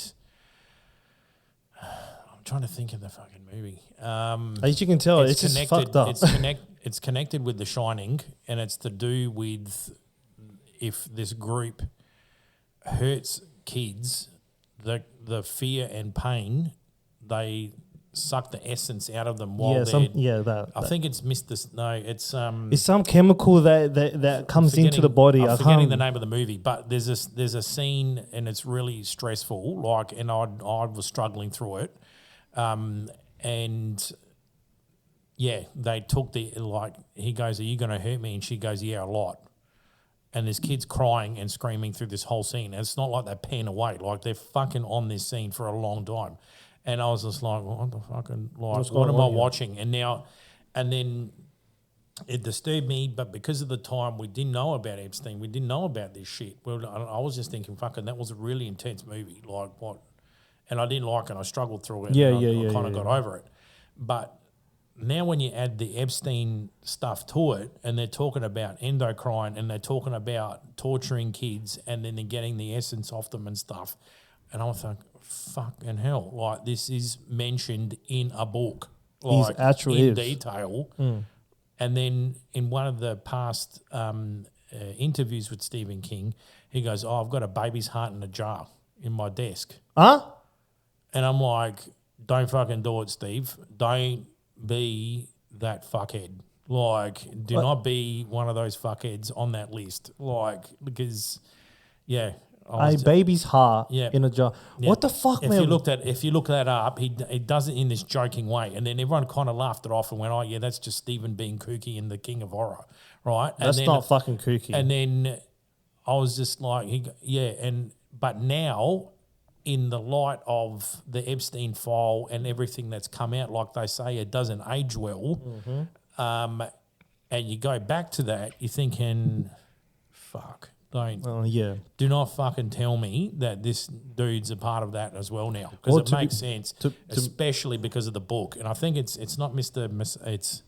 I'm trying to think of the fucking movie. As you can tell, it's just fucked up. It's connected with The Shining, and it's to do with if this group hurts kids, the fear and pain, they suck the essence out of them while I think it's it's some chemical that comes into the body. I'm forgetting the name of the movie, but there's a scene and it's really stressful. And I was struggling through it, And yeah, they took he goes, "Are you going to hurt me?" And she goes, "Yeah, a lot." And there's kids crying and screaming through this whole scene. And it's not like they pan away. Like, they're fucking on this scene for a long time. And I was just like, what the fucking, like, what am I watching? And then it disturbed me, but because of the time we didn't know about Epstein, we didn't know about this shit. Well, I was just thinking, fucking, that was a really intense movie. Like, what? And I didn't like it. I struggled through it. I kind of got over it. But now when you add the Epstein stuff to it, and they're talking about endocrine, and they're talking about torturing kids, and then they're getting the essence off them and stuff, and I was like, fucking hell, like, this is mentioned in a book, like, in detail. And then in one of the past interviews with Stephen King, he goes, "Oh, I've got a baby's heart in a jar in my desk." Huh? And I'm like, don't fucking do it, Steve. Don't be that fuckhead. Like, do not be one of those fuckheads on that list. Like, because, yeah. A baby's heart in a jar. Yeah. What the fuck, man? If you look that up, he does it in this joking way. And then everyone kind of laughed it off and went, "Oh, yeah, that's just Stephen being kooky and the king of horror." Right? That's not fucking kooky. And then I was just like, but now, in the light of the Epstein file and everything that's come out, like they say, it doesn't age well. Mm-hmm. And you go back to that, you're thinking, fuck, do not fucking tell me that this dude's a part of that as well now, because it makes sense, especially because of the book. And I think it's not it's.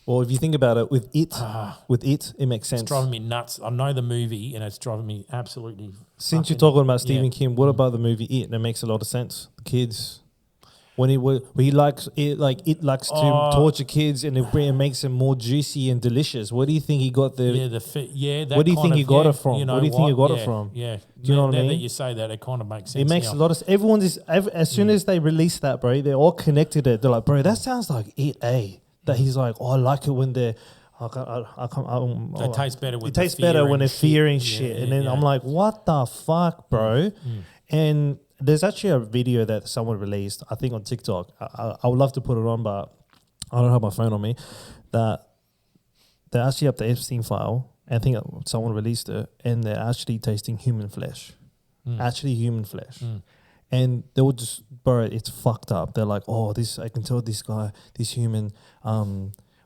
Well, if you think about it, with it, it makes sense. It's driving me nuts. I know the movie, and it's driving me absolutely. Since you're talking about Stephen King, what about the movie It? That makes a lot of sense. The kids, when he likes it, like it likes to torture kids, and it makes them more juicy and delicious. What do you think he got the? What do you think he got it from? What do you think he got it from? Yeah, do you know what I mean? Now that you say that, it kind of makes sense. It makes a lot of. Everyone is as soon as they release that, bro, they're all connected. They're like, bro, that sounds like It, That he's like, I like it when they're. It tastes better. It tastes better when they're fearing shit, and then I'm like, what the fuck, bro? And there's actually a video that someone released, I think on TikTok. I would love to put it on, but I don't have my phone on me. That they're actually up the Epstein file. I think someone released it, and they're actually tasting human flesh, actually human flesh. And they would just, bro, it's fucked up. They're like, oh, I can tell this guy, this human,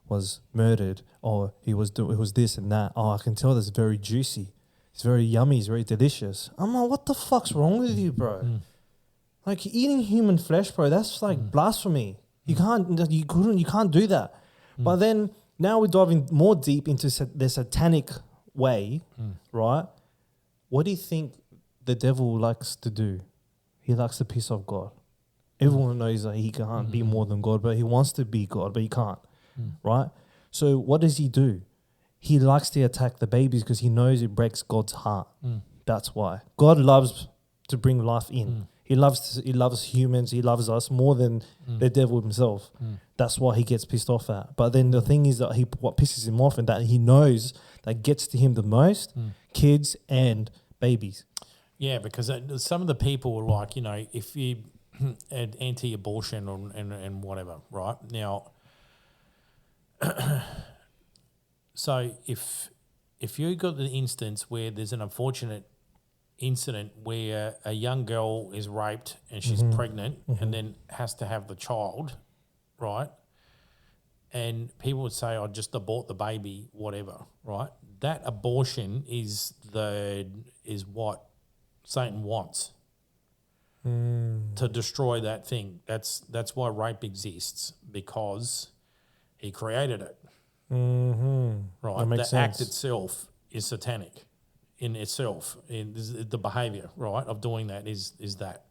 was murdered, or it was this and that. Oh, I can tell that's very juicy. It's very yummy. It's very delicious. I'm like, what the fuck's wrong with you, bro? Like, eating human flesh, bro, that's like blasphemy. You can't do that. But then now we're diving more deep into the satanic way, right? What do you think the devil likes to do? He likes to piss off God. Everyone knows that he can't be more than God, but he wants to be God, but he can't, right? So what does he do? He likes to attack the babies because he knows it breaks God's heart. That's why. God loves to bring life in. He loves humans. He loves us more than the devil himself. That's why he gets pissed off at. But then the thing is that what pisses him off and that he knows that gets to him the most, kids and babies. Yeah, because some of the people were like, if you anti-abortion and whatever, right? Now, so if you got the instance where there's an unfortunate incident where a young girl is raped and she's pregnant and then has to have the child, right? And people would say, "I just abort the baby," whatever, right? That abortion is what Satan wants to destroy that thing. That's why rape exists, because he created it. Right, that makes the sense. act itself is satanic in itself. In the behavior, right, of doing that is that.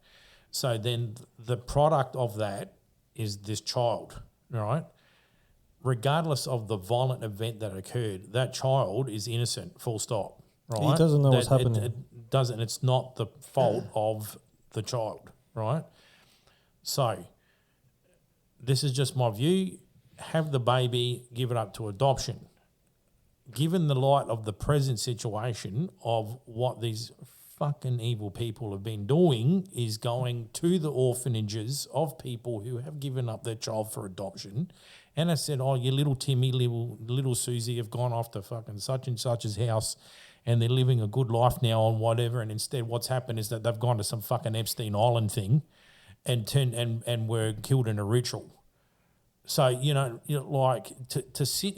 So then the product of that is this child, right? Regardless of the violent event that occurred, that child is innocent. Full stop. Right? He doesn't know what's happening. It doesn't. It's not the fault of the child, right? So this is just my view. Have the baby, give it up to adoption. Given the light of the present situation of what these fucking evil people have been doing is going to the orphanages of people who have given up their child for adoption. And I said, oh, your little Timmy, little Susie have gone off to fucking such and such's house and they're living a good life now on whatever. And instead what's happened is that they've gone to some fucking Epstein Island thing and were killed in a ritual. So, like to sit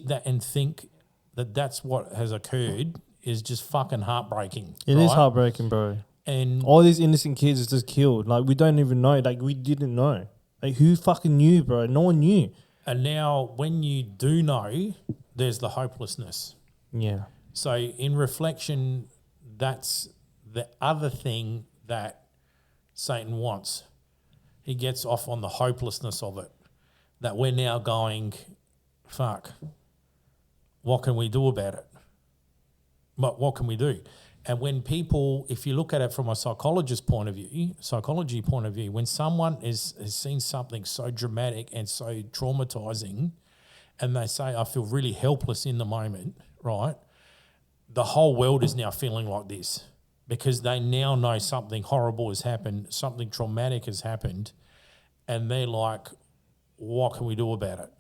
that and think that that's what has occurred is just fucking heartbreaking. It is heartbreaking, bro. And all these innocent kids is just killed. Like, we don't even know. Like, we didn't know. Like, who fucking knew, bro? No one knew. And now when you do know, there's the hopelessness. Yeah. So in reflection, that's the other thing that Satan wants. He gets off on the hopelessness of it. That we're now going, fuck, what can we do about it? What can we do? And when people, if you look at it from a psychology point of view, when someone has seen something so dramatic and so traumatizing and they say, I feel really helpless in the moment, right? The whole world is now feeling like this because they now know something horrible has happened, something traumatic has happened, and they're like, what can we do about it?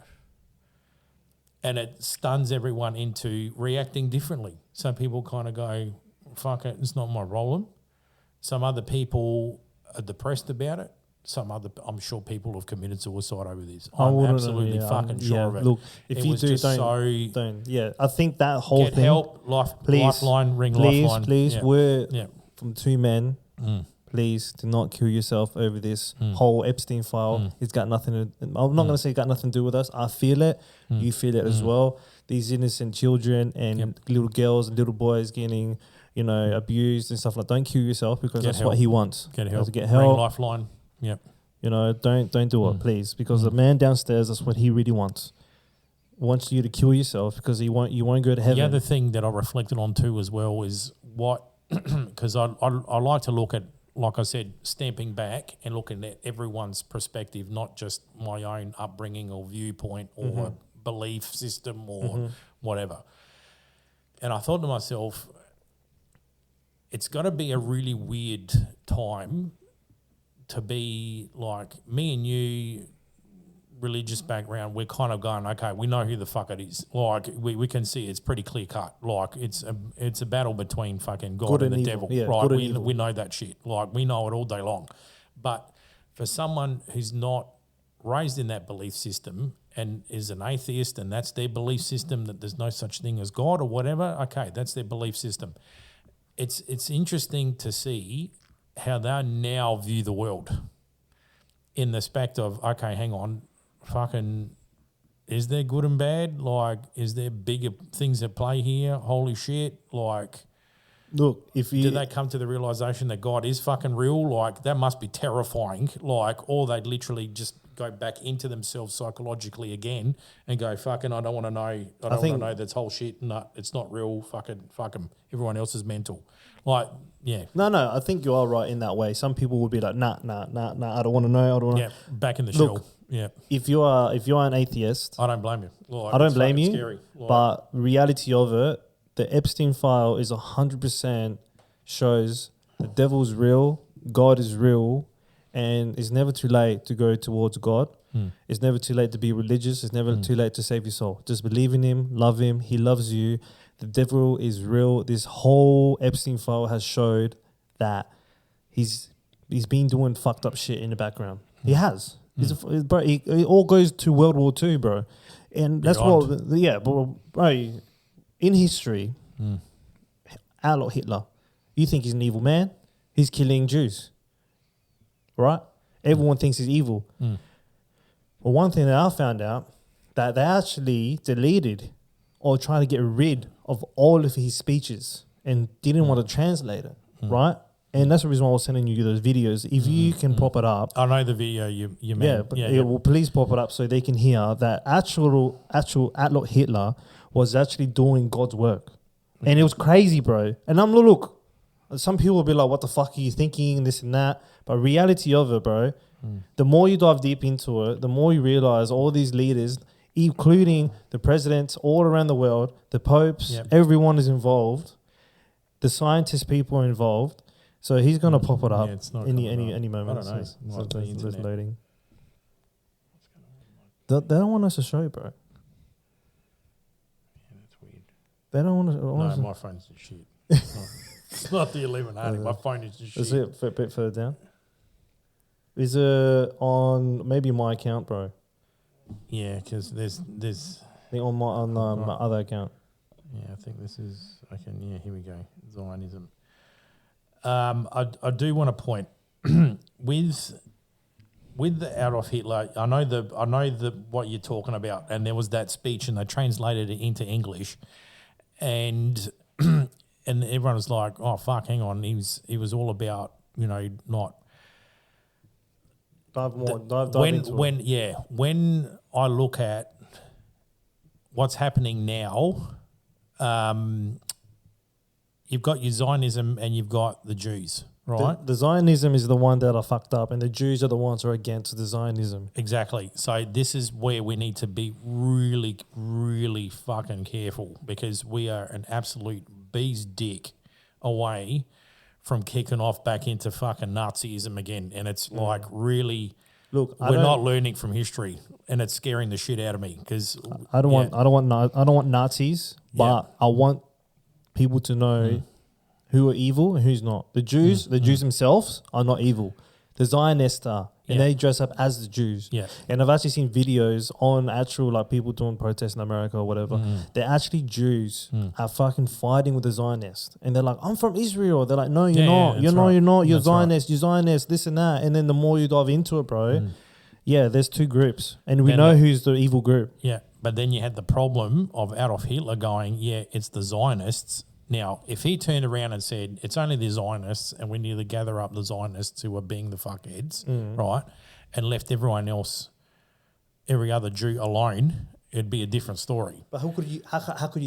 And it stuns everyone into reacting differently. Some people kind of go, fuck it, it's not my problem. Some other people are depressed about it. I'm sure people have committed suicide over this. I'm absolutely fucking sure of it. Look, if it you was do, just don't. Yeah, I think that whole get thing. Help, Lifeline, ring Lifeline. Please, yeah. we're from two men. Please do not kill yourself over this whole Epstein file. It's got nothing to, I'm not going to say it got nothing to do with us. I feel it. You feel it as well. These innocent children and little girls and little boys getting, abused and stuff like that. Don't kill yourself because that's what he wants. Get help. Get help. Ring Lifeline. Yep. Don't do it, please. Because the man downstairs, that's what he really wants. Wants you to kill yourself because you won't go to heaven. The other thing that I reflected on too as well is what, because I like to look at, like I said, stamping back and looking at everyone's perspective, not just my own upbringing or viewpoint or belief system or whatever. And I thought to myself, it's got to be a really weird time to be like me and you, religious background, we're kind of going, okay, we know who the fuck it is. Like we can see it's pretty clear cut. Like it's a battle between fucking God and the devil, right? We know that shit. Like we know it all day long. But for someone who's not raised in that belief system and is an atheist and that's their belief system that there's no such thing as God or whatever, okay, that's their belief system. It's interesting to see how they now view the world in the aspect of, okay, hang on, fucking, is there good and bad? Like, is there bigger things at play here? Holy shit. Like, look, do they come to the realization that God is fucking real? Like, that must be terrifying. Like, or they'd literally just go back into themselves psychologically again and go, fucking, I don't want to know. I don't want to know that's whole shit. No, it's not real. Fucking, fuck 'em. Everyone else is mental. Like, yeah. No, I think you are right in that way. Some people would be like, nah, I don't want to know. I don't want to. Yeah, back in the shell. Yeah. If you are an atheist, I don't blame you. Like, I don't blame you. Scary. Like, but reality of it, the Epstein file is 100% shows the devil's real, God is real, and it's never too late to go towards God. It's never too late to be religious. It's never too late to save your soul. Just believe in him, love him. He loves you. The devil is real. This whole Epstein file has showed that he's been doing fucked up shit in the background. He has. Bro, it all goes to World War II, bro. And that's bro, in history, Adolf Hitler, you think he's an evil man? He's killing Jews, right? Everyone thinks he's evil. Well, one thing that I found out, that they actually deleted or tried to get rid of all of his speeches and didn't want to translate it, right? And that's the reason why I was sending you those videos. If you can pop it up. I know the video you meant. Well, please pop it up so they can hear that actual Adolf Hitler was actually doing God's work. And it was crazy, bro. And I'm look, some people will be like, what the fuck are you thinking, this and that. But reality of it, bro, the more you dive deep into it, the more you realize all these leaders, including the presidents all around the world, the popes, everyone is involved. the scientist people are involved. So he's gonna pop it up it's not any coming up. moment. I don't know. So Might be there's internet. loading. They don't want us to show, bro. Yeah, that's weird. They don't want to. No, my phone's just shit. It's not the 1180. My phone is just shit. Is it a bit further down? Is it on maybe my account, bro? Yeah, because there's. I think on my other account. Yeah, I think this is. Yeah, here we go. Zionism. I do want to point with the Adolf Hitler. I know the what you're talking about, and there was that speech, and they translated it into English, and and everyone was like, "Oh fuck, hang on." He was all about not Dive into it. When I look at what's happening now, you've got your Zionism and you've got the Jews, right? The Zionism is the one that are fucked up, and the Jews are the ones who are against the Zionism. Exactly. So this is where we need to be really, really fucking careful, because we are an absolute bee's dick away from kicking off back into fucking Nazism again. And it's like really, look, we're not learning from history, and it's scaring the shit out of me because I don't want Nazis, but I want people to know who are evil and who's not. The Jews themselves are not evil. The Zionists are, and they dress up as the Jews. Yeah. And I've actually seen videos on actual like people doing protests in America or whatever. They're actually Jews are fucking fighting with the Zionists, and they're like, "I'm from Israel." They're like, "No, you're not. You're not. You're Zionist. You're Zionist. This and that." And then the more you dive into it, bro, there's two groups, and we know who's the evil group. Yeah, but then you had the problem of Adolf Hitler going, it's the Zionists. Now, if he turned around and said, it's only the Zionists and we need to gather up the Zionists who are being the fuckheads, right, and left everyone else, every other Jew alone, it'd be a different story. But how could you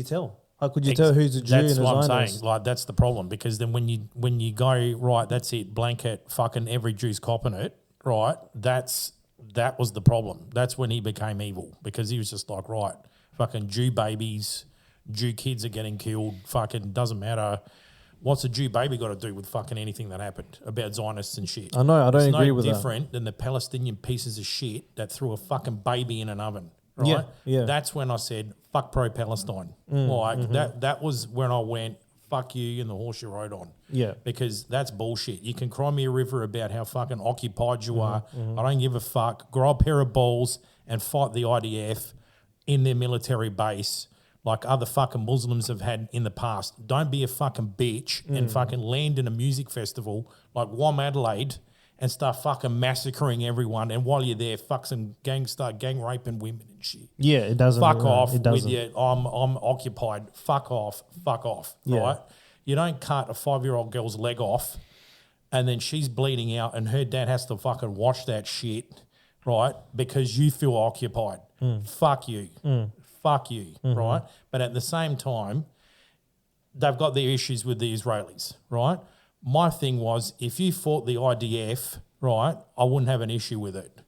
tell? How could you tell who's a Jew and a Zionist? That's what I'm saying. Like, that's the problem, because then when you go, right, that's it, blanket, fucking every Jew's copping it, right, that was the problem. That's when he became evil, because he was just like, right, fucking Jew babies, Jew kids are getting killed, fucking doesn't matter. What's a Jew baby got to do with fucking anything that happened about Zionists and shit? I know, I don't agree with that. It's no different than the Palestinian pieces of shit that threw a fucking baby in an oven, right? Yeah. That's when I said, fuck pro-Palestine. That was when I went, fuck you and the horse you rode on. Yeah. Because that's bullshit. You can cry me a river about how fucking occupied you are. I don't give a fuck. Grow a pair of balls and fight the IDF in their military base like other fucking Muslims have had in the past. Don't be a fucking bitch and fucking land in a music festival like Wom Adelaide and start fucking massacring everyone. And while you're there, start gang raping women and shit. Yeah, it doesn't. Fuck off it doesn't. with you. I'm occupied. Fuck off. Yeah. Right? You don't cut a 5-year-old girl's leg off and then she's bleeding out and her dad has to fucking wash that shit, right? Because you feel occupied. Fuck you. Fuck you, right? But at the same time, they've got their issues with the Israelis, right? My thing was, if you fought the IDF, right, I wouldn't have an issue with it.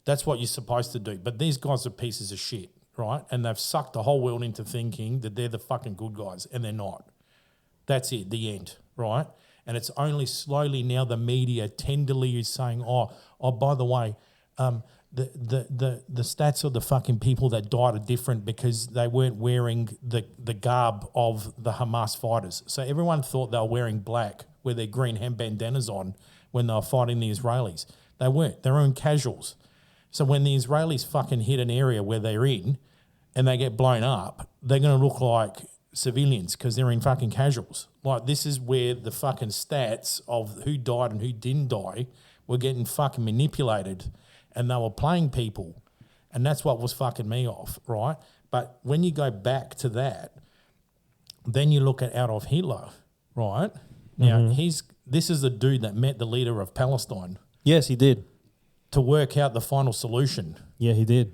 That's what you're supposed to do. But these guys are pieces of shit, right? And they've sucked the whole world into thinking that they're the fucking good guys, and they're not. That's it, the end, right? And it's only slowly now the media tenderly is saying, oh, by the way, the stats of the fucking people that died are different because they weren't wearing the garb of the Hamas fighters. So everyone thought they were wearing black with their green hand bandanas on when they were fighting the Israelis. They weren't. They were in casuals. So when the Israelis fucking hit an area where they're in and they get blown up, they're going to look like civilians because they're in fucking casuals. Like, this is where the fucking stats of who died and who didn't die were getting fucking manipulated, and they were playing people, and that's what was fucking me off, right? But when you go back to that, then you look at Adolf Hitler, right? Now, this is the dude that met the leader of Palestine. Yes, he did. To work out the final solution. Yeah, he did.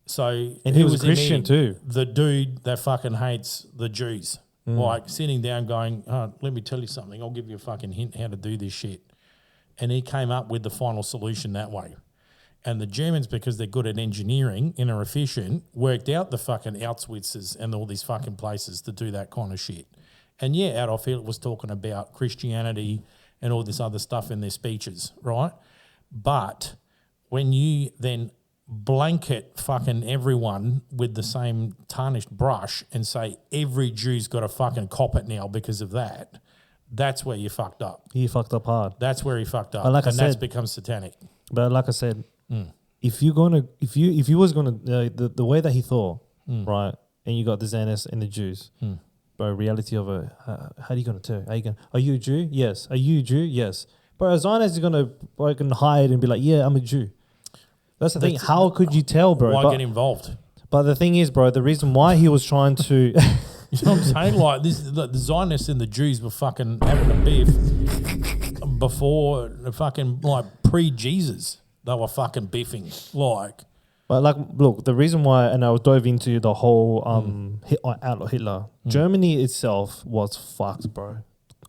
So and he was a Christian too. The dude that fucking hates the Jews. Like sitting down going, let me tell you something. I'll give you a fucking hint how to do this shit. And he came up with the final solution that way. And the Germans, because they're good at engineering and are efficient, worked out the fucking Auschwitzes and all these fucking places to do that kind of shit. And yeah, Adolf Hitler was talking about Christianity and all this other stuff in their speeches, right? But when you then blanket fucking everyone with the same tarnished brush and say every Jew's got to fucking cop it now because of that, that's where you fucked up. He fucked up hard. That's where he fucked up. But like I and that's said- become satanic. But like I said, if you was gonna the way that he thought, right, and you got the Zionists and the Jews, bro, reality of it, how are you gonna tell? Are you a Jew? Yes. Are you a Jew? Yes. Bro, a Zionist is gonna fucking hide and be like, yeah, I'm a Jew. That's the thing. How could you tell, bro? Why get involved? But the thing is, bro, the reason why he was trying to, You know what I'm saying? Like the Zionists and the Jews were fucking having a beef before the fucking like pre-Jesus. They were fucking beefing like. but like, look, the reason why, and I was dove into the whole outlaw Hitler. Germany itself was fucked, bro.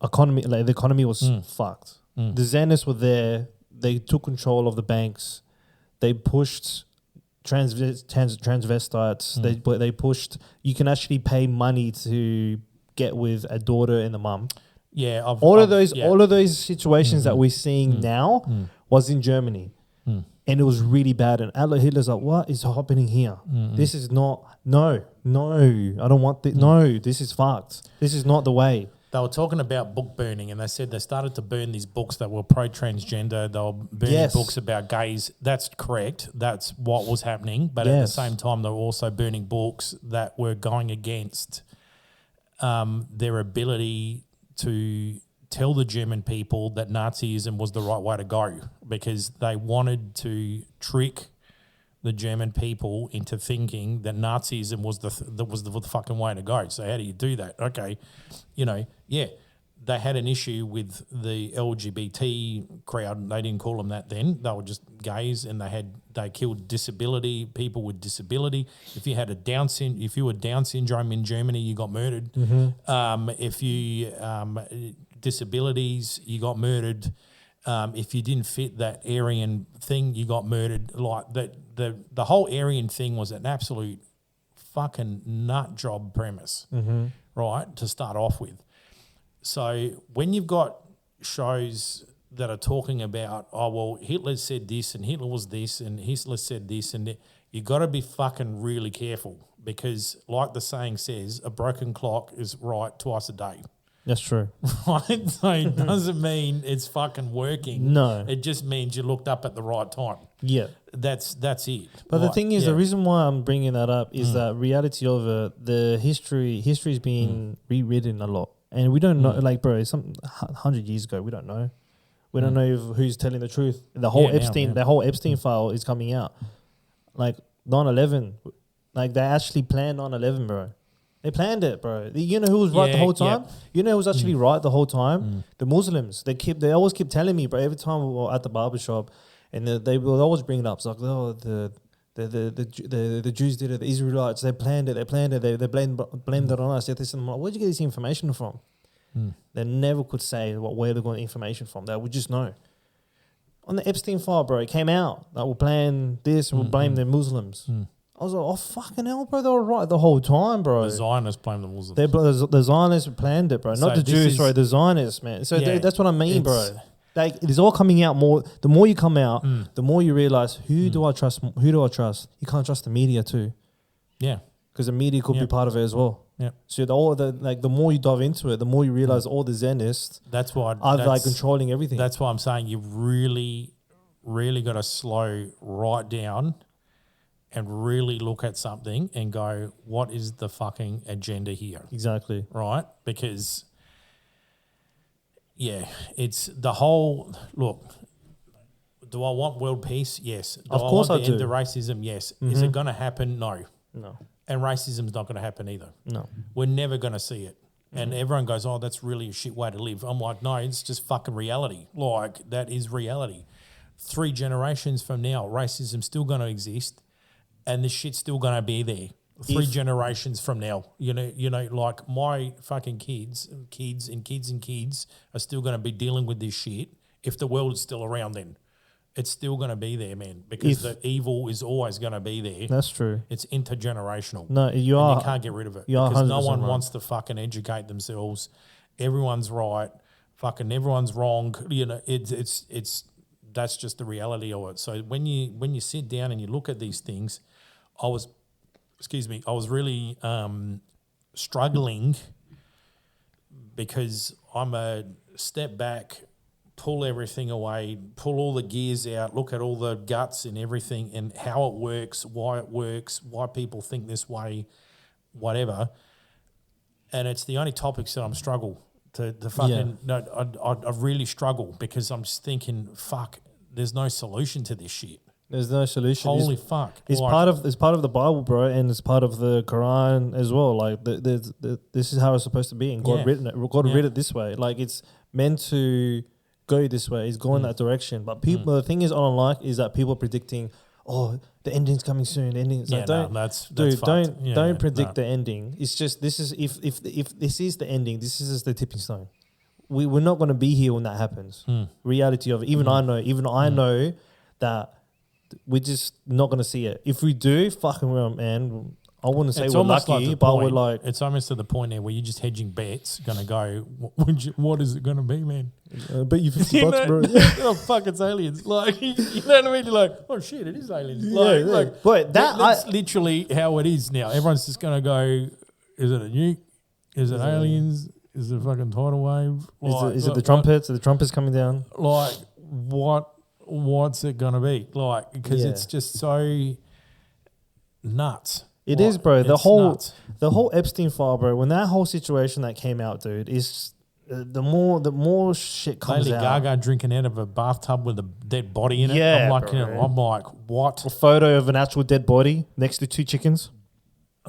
The economy was fucked. The Zionists were there. They took control of the banks. They pushed transvestites. They pushed. You can actually pay money to get with a daughter and a mum. Yeah, All of those situations that we're seeing now was in Germany, and it was really bad. And Adolf Hitler's like, "What is happening here? This is not. No, I don't want this. No, this is fucked. This is not the way." They were talking about book burning, and they said they started to burn these books that were pro-transgender. They were burning books about gays. That's correct. That's what was happening. But at the same time, they were also burning books that were going against their ability to tell the German people that Nazism was the right way to go, because they wanted to trick the German people into thinking that Nazism was the fucking way to go. So how do you do that? Okay, they had an issue with the LGBT crowd. They didn't call them that then. They were just gays, and they killed people with disability. If you had if you were Down syndrome in Germany, you got murdered. If you disabilities, you got murdered. If you didn't fit that Aryan thing, you got murdered. Like the whole Aryan thing was an absolute fucking nut job premise, right, to start off with. So when you've got shows that are talking about, oh, well, Hitler said this and Hitler was this and Hitler said this, and you got to be fucking really careful, because like the saying says, a broken clock is right twice a day. That's true. Right? So it doesn't mean it's fucking working. No. It just means you looked up at the right time. Yeah. That's it. But the thing is, the reason why I'm bringing that up is that reality of the history is being rewritten a lot. And we don't know, like, bro, 100 years ago, we don't know. We don't know who's telling the truth. The whole Epstein file is coming out. Like 9/11, like they actually planned 9/11, bro. They planned it, bro. You know who was right the whole time? Yeah. You know who was actually right the whole time? The Muslims. They always keep telling me, bro. Every time we were at the barbershop, and they will always bring it up. It's like, oh, the Jews did it. The Israelites, they planned it. They blamed it on us. This and that. Where'd you get this information from? They never could say where they got the information from. They would just know. On the Epstein file, bro, it came out that we'll plan this and we'll blame the Muslims. I was like, oh, fucking hell, bro. They were right the whole time, bro. The Zionists blame the Muslims. The Zionists planned it, bro. So Not the Jews, sorry, the Zionists, man. So Yeah, that's what I mean, bro. Like, it is all coming out more. The more you come out, the more you realize, who do I trust? Who do I trust? You can't trust the media too. Yeah. Because the media could be part of it as well. Yeah. So the more you dive into it, the more you realize all the Zionists are like controlling everything. That's why I'm saying you really, really got to slow right down and really look at something and go, what is the fucking agenda here? Exactly. Right? Because, yeah, it's the whole, look, do I want world peace? Yes. Of course I do. End the racism? Yes. Is it going to happen? No. No. And racism's not going to happen either. No. We're never going to see it. And everyone goes, oh, that's really a shit way to live. I'm like, no, it's just fucking reality. Like, that is reality. 3 generations from now, racism's still going to exist, and this shit's still going to be there. 3 generations from now, you know, like my fucking kids are still going to be dealing with this shit if the world is still around then. it's still going to be there, man, because the evil is always going to be there. That's true. It's intergenerational. No, you are. You can't get rid of it You are because no 100% one right. wants to fucking educate themselves. Everyone's right. Fucking everyone's wrong. You know, it's that's just the reality of it. So when you sit down and you look at these things, I was really struggling because I'm a step back, pull everything away, pull all the gears out, look at all the guts and everything and how it works, why people think this way, whatever. And it's the only topics that I'm struggle to fucking I really struggle because I'm just thinking, fuck, there's no solution to this shit. There's no solution. Holy fuck! It's part of the Bible, bro, and it's part of the Quran as well. Like this is how it's supposed to be, and God written it. God wrote it this way. Like it's meant to go this way. It's going that direction. But people, the thing is, I don't like is that people are predicting, oh, the ending's coming soon. The ending. Like, don't predict the ending. It's just this is if this is the ending, this is just the tipping stone. We're not going to be here when that happens. Reality of it. Even I know that. We're just not going to see it. If we do, fucking well, man, I wouldn't say we're lucky, but we're like... It's almost to the point now where you're just hedging bets, going to go, what is it going to be, man? Bet you $50, bro. Oh, fuck, it's aliens. Like, you know what I mean? You're like, oh, shit, it is aliens. Like, but that's literally how it is now. Everyone's just going to go, is it a nuke? Is it aliens? Is it a fucking tidal wave? Like, is it the trumpets? Are the trumpets coming down? Like, what's it gonna be like? Because it's just so nuts. It is, bro. The whole Epstein file, bro. When that whole situation that came out, dude, is the more shit comes Lady out. Gaga drinking out of a bathtub with a dead body in it. Yeah, I'm like, bro. I'm like, what? A photo of an actual dead body next to 2 chickens,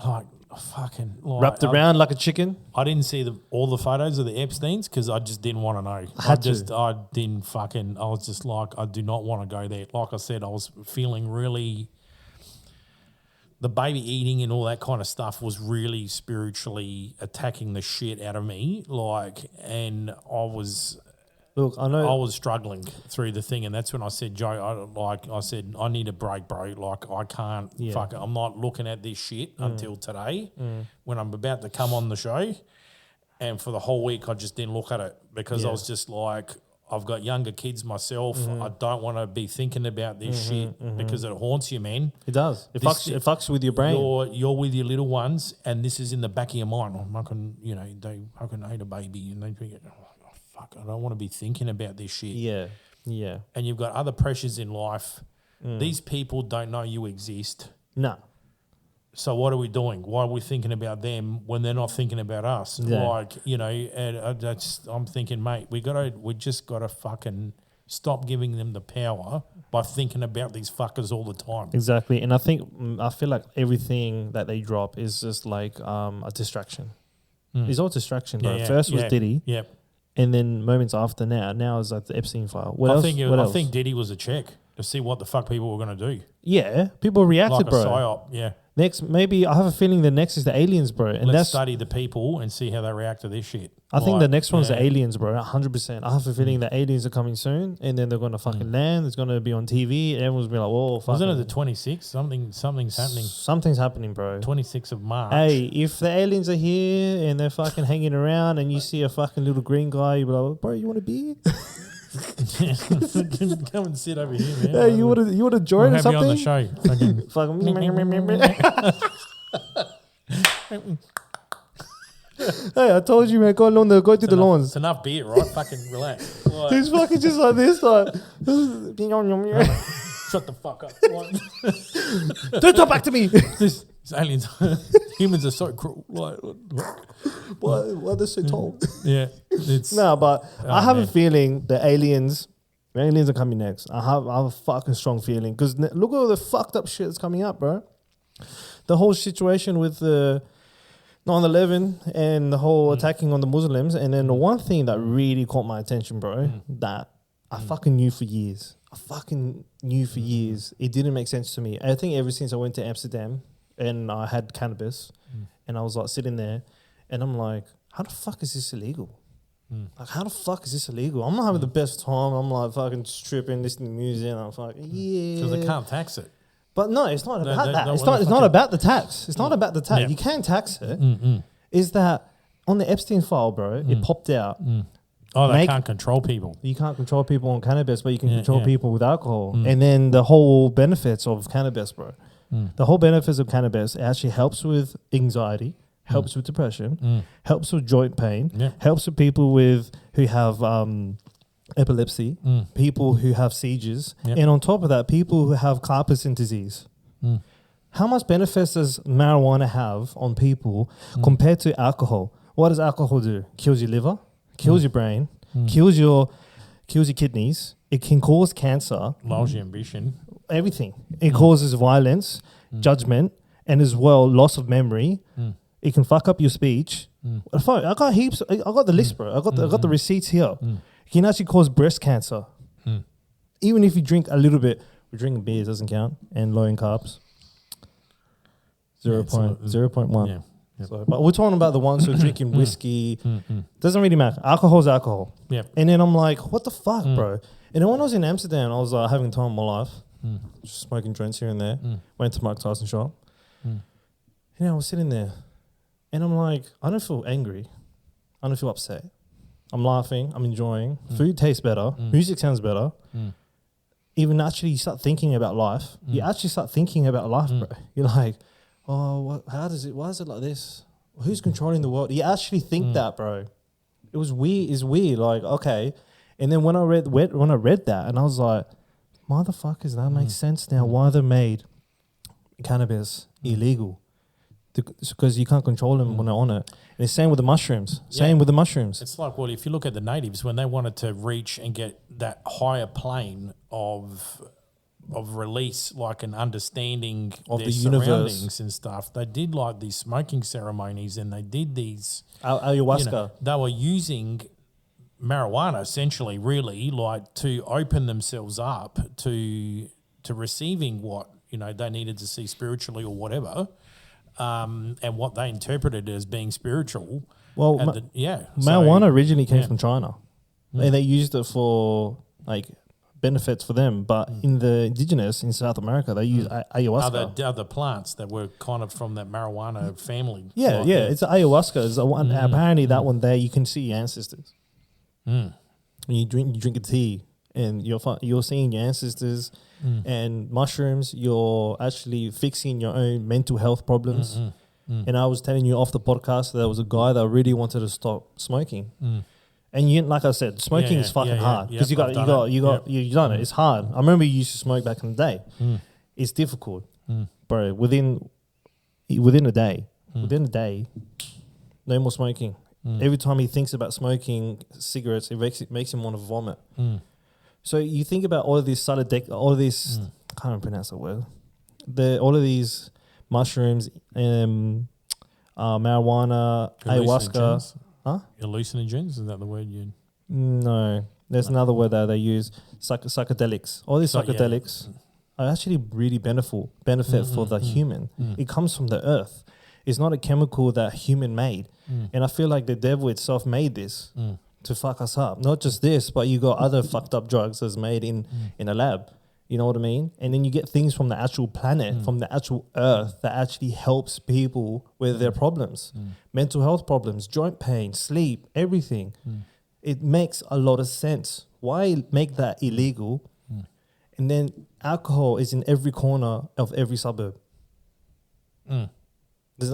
Like, fucking wrapped around like a chicken. I didn't see all the photos of the Epsteins because I just didn't want to know. I was just like, I do not want to go there. Like I said, I was feeling really, the baby eating and all that kind of stuff was really spiritually attacking the shit out of me. Like, and Look, I know I was struggling through the thing, and that's when I said, Joe, I said, I need a break, bro. Like, I can't, fuck it. I'm not looking at this shit until today when I'm about to come on the show. And for the whole week, I just didn't look at it because I was just like, I've got younger kids myself. I don't want to be thinking about this shit because it haunts you, man. it does. It fucks with your brain. You're with your little ones, and this is in the back of your mind. I'm not going, they fucking ate a baby, and they think, fuck, I don't want to be thinking about this shit. Yeah. And you've got other pressures in life. These people don't know you exist. No. So what are we doing? Why are we thinking about them when they're not thinking about us? Yeah. Like, and I'm thinking, mate, we just got to fucking stop giving them the power by thinking about these fuckers all the time. Exactly. And I feel like everything that they drop is just like a distraction. It's all distraction, bro. First was Diddy. Yep. And then moments after now is like the Epstein file. I think Diddy was a check to see what the fuck people were going to do. Yeah, people reacted, like bro. A psyop, yeah. Next, maybe I have a feeling the next is the aliens, bro. And Let's study the people and see how they react to this shit. I think the next one's the aliens, bro. 100%. I have a feeling the aliens are coming soon, and then they're going to fucking land. It's going to be on TV. And everyone's be like, "Whoa, fuck!" Wasn't it the 26th? Something's happening. Something's happening, bro. 26th of March. Hey, if the aliens are here and they're fucking hanging around, and you see a fucking little green guy, you be like, "Bro, you want a beer?" Come and sit over here, man. Hey, you want to join or something? Have you on the show. Fucking. Hey, I told you, man. Go to the lawns. It's enough beer, right? Fucking relax. Like, he's fucking just like this, like. Shut the fuck up. Don't talk back to me. These aliens, humans are so cruel. Like, why are they so tall? Yeah, it's but I have a feeling the aliens are coming next. I have a fucking strong feeling because look at all the fucked up shit that's coming up, bro. The whole situation with the 9/11 and the whole attacking on the Muslims, and then the one thing that really caught my attention, bro, that I fucking knew for years. It didn't make sense to me. I think ever since I went to Amsterdam and I had cannabis and I was like sitting there and I'm like, how the fuck is this illegal? Like, how the fuck is this illegal? I'm not having the best time. I'm like fucking stripping, listening to music, and I'm fucking Because they can't tax it. But no, it's not about they that. don't It's wanna not about the tax. It's not about the tax. Yeah. You can tax it. Is that on the Epstein file, bro? It popped out. Oh, they can't control people. You can't control people on cannabis, but you can control people with alcohol. And then the whole benefits of cannabis, bro. The whole benefits of cannabis, it actually helps with anxiety, helps with depression, helps with joint pain, helps with people who have epilepsy, people who have seizures, and on top of that, people who have Parkinson's disease. How much benefits does marijuana have on people compared to alcohol? What does alcohol do? Kills your liver, kills your brain, kills your kidneys. It can cause cancer. Lulls your ambition. Everything. It causes violence, judgment, and as well loss of memory. It can fuck up your speech. I got heaps. I got the list, bro. I got the receipts here. It can actually cause breast cancer. Even if you drink a little bit. We're drinking beer, doesn't count, and low in carbs. 0.1. Yeah. Yep. So, but we're talking about the ones who are drinking whiskey. Doesn't really matter. Alcohol's alcohol. Yep. And then I'm like, what the fuck, bro? And then when I was in Amsterdam, I was having time of my life, just smoking joints here and there. Went to Mike Tyson shop. And I was sitting there, and I'm like, I don't feel angry. I don't feel upset. I'm laughing. I'm enjoying. Food tastes better. Music sounds better. Even actually, you start thinking about life. You actually start thinking about life, bro. You're like, oh, why is it like this? Who's controlling the world? You actually think that, bro. It was weird. It's weird. Like, okay. And then when I read that, and I was like, motherfuckers, that makes sense now. Why they made cannabis illegal? Because you can't control them when they're on it. And it's same with the mushrooms. It's like, well, if you look at the natives, when they wanted to reach and get that higher plane of release, like an understanding of their the universe surroundings and stuff, they did like these smoking ceremonies, and they did these ayahuasca. They were using marijuana essentially, really, like to open themselves up to receiving what they needed to see spiritually or whatever. And what they interpreted as being spiritual. Well, marijuana originally came from China, and they used it for like benefits for them. But in the indigenous in South America, they use ayahuasca. Other plants that were kind of from that marijuana family. It's ayahuasca. It's one. Apparently, that one there you can see your ancestors. When you drink a tea, and you're seeing your ancestors. And mushrooms, you're actually fixing your own mental health problems. And I was telling you off the podcast, there was a guy that really wanted to stop smoking. And like I said, smoking is fucking hard because you've done it. It's hard. I remember you used to smoke back in the day. It's difficult, bro. Within a day, no more smoking. Every time he thinks about smoking cigarettes, it makes him want to vomit. So you think about all of these I can't pronounce that word. All of these mushrooms, marijuana, ayahuasca. Huh? Hallucinogens, is that the word you? No, there's another word that they use. Psychedelics. All these psychedelics are actually really benefit for the human. It comes from the earth. It's not a chemical that human made. And I feel like the devil itself made this. To fuck us up. Not just this, but you got other fucked up drugs that's made in a lab. You know what I mean? And then you get things from the actual planet, from the actual earth that actually helps people with their problems. Mental health problems, joint pain, sleep, everything. It makes a lot of sense. Why make that illegal? And then alcohol is in every corner of every suburb. Does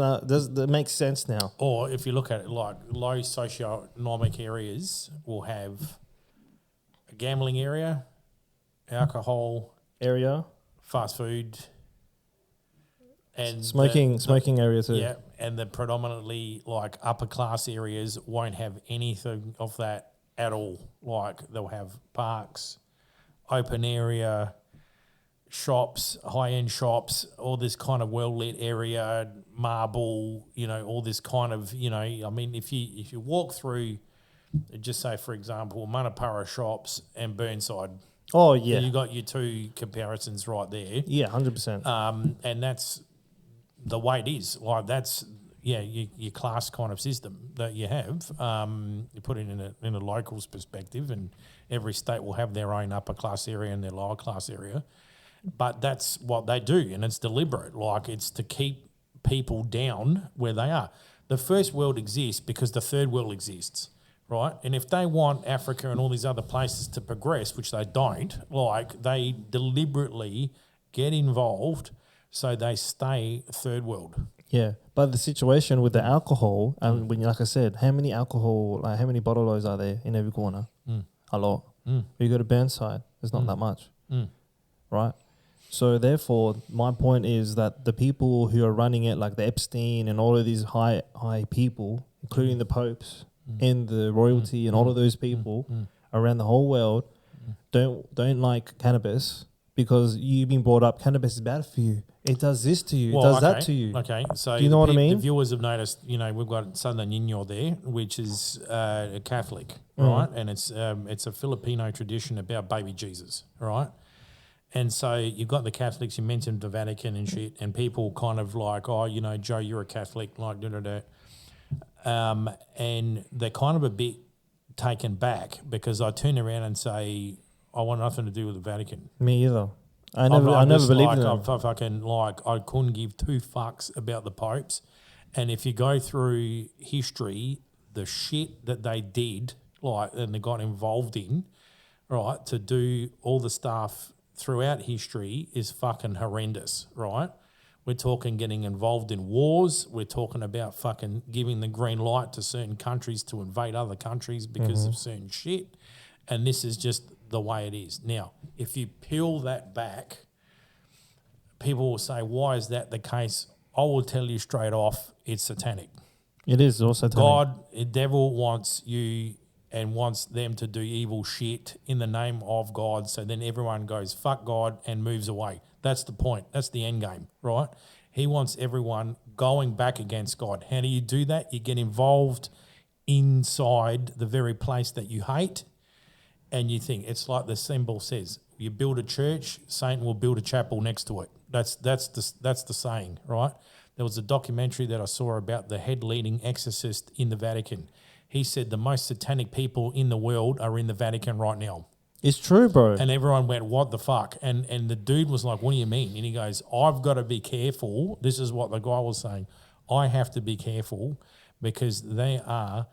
that make sense now? Or if you look at it like low socioeconomic areas will have a gambling area, alcohol area, fast food, and smoking area too. Yeah, and the predominantly like upper class areas won't have anything of that at all. Like they'll have parks, open area, shops, high-end shops, all this kind of well-lit area, marble, all this kind of, I mean, if you walk through, just say, for example, Manapara shops and Burnside. Oh, yeah. You got your two comparisons right there. Yeah, 100%. And that's the way it is. Like, that's, your class kind of system that you have. You put it in a locals perspective, and every state will have their own upper class area and their lower class area. But that's what they do, and it's deliberate. Like, it's to keep people down where they are. The first world exists because the third world exists, right? And if they want Africa and all these other places to progress, which they don't, like, they deliberately get involved so they stay third world. Yeah, but the situation with the alcohol, when like I said, how many bottle-os are there in every corner? A lot. You go to Burnside, there's not that much, right? So therefore, my point is that the people who are running it, like the Epstein and all of these high people, including the popes and the royalty and all of those people around the whole world, don't like cannabis because you've been brought up cannabis is bad for you. It does this to you. It does that to you. Okay, so do you know what I mean? The viewers have noticed, we've got Santa Niño there, which is a Catholic, right? And it's a Filipino tradition about baby Jesus, right? And so you've got the Catholics, you mentioned the Vatican and shit, and people kind of like, oh, Joe, you're a Catholic, like, da-da-da. And they're kind of a bit taken back because I turn around and say, I want nothing to do with the Vatican. Me either. I never believed in them. I couldn't give two fucks about the popes. And if you go through history, the shit that they did, and they got involved in, right, to do all the stuff throughout history is fucking horrendous, right? We're talking getting involved in wars. We're talking about fucking giving the green light to certain countries to invade other countries because of certain shit. And this is just the way it is. Now, if you peel that back, people will say, why is that the case? I will tell you straight off, it's satanic. It is also satanic. God, the devil wants you and wants them to do evil shit in the name of God, so then everyone goes, fuck God, and moves away. That's the point. That's the end game, right? He wants everyone going back against God. How do you do that? You get involved inside the very place that you hate, and you think, it's like the symbol says, you build a church, Satan will build a chapel next to it. That's the saying, right? There was a documentary that I saw about the head leading exorcist in the Vatican. He said the most satanic people in the world are in the Vatican right now. It's true, bro. And everyone went, what the fuck? And the dude was like, what do you mean? And he goes, I've got to be careful. This is what the guy was saying. I have to be careful because there are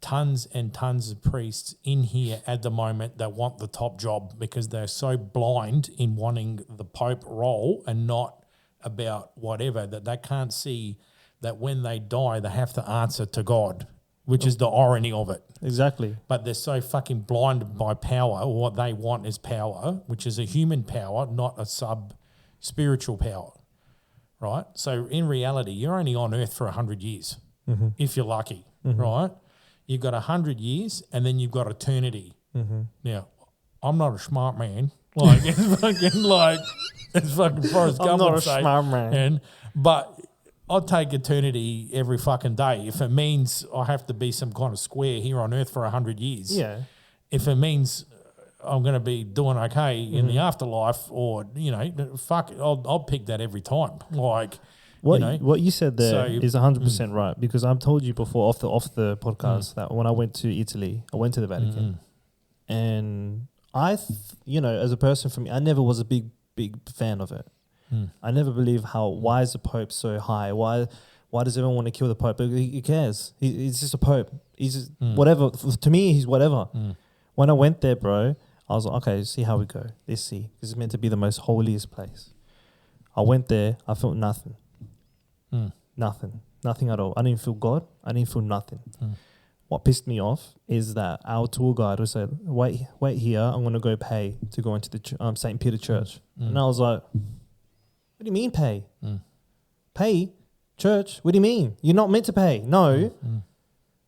tons and tons of priests in here at the moment that want the top job because they're so blind in wanting the Pope role and not about whatever, that they can't see that when they die, they have to answer to God, which is the irony of it. Exactly. But they're so fucking blinded by power. What they want is power, which is a human power, not a sub-spiritual power, right? So in reality, you're only on earth for 100 years, if you're lucky, right? You've got 100 years and then you've got eternity. Now, I'm not a smart man. Like, it's fucking Forrest Gump. I'm not a smart man. But I'll take eternity every fucking day. If it means I have to be some kind of square here on earth for 100 years. Yeah. If it means I'm going to be doing okay in the afterlife, or, fuck it, I'll pick that every time. Like, what you said there is 100% right, because I've told you before off the podcast that when I went to Italy, I went to the Vatican, and as a person from, I never was a big fan of it. I never believe why is the Pope so high? Why does everyone want to kill the Pope? But he cares. He's just a Pope. He's just whatever. To me, he's whatever. When I went there, bro, I was like, okay, see how we go. Let's see. This is meant to be the most holiest place. I went there. I felt nothing. Nothing at all. I didn't feel God. I didn't feel nothing. What pissed me off is that our tour guide was said, wait here. I'm going to go pay to go into the St. Peter Church. And I was like, what do you mean pay? Pay? Church? What do you mean? You're not meant to pay. No.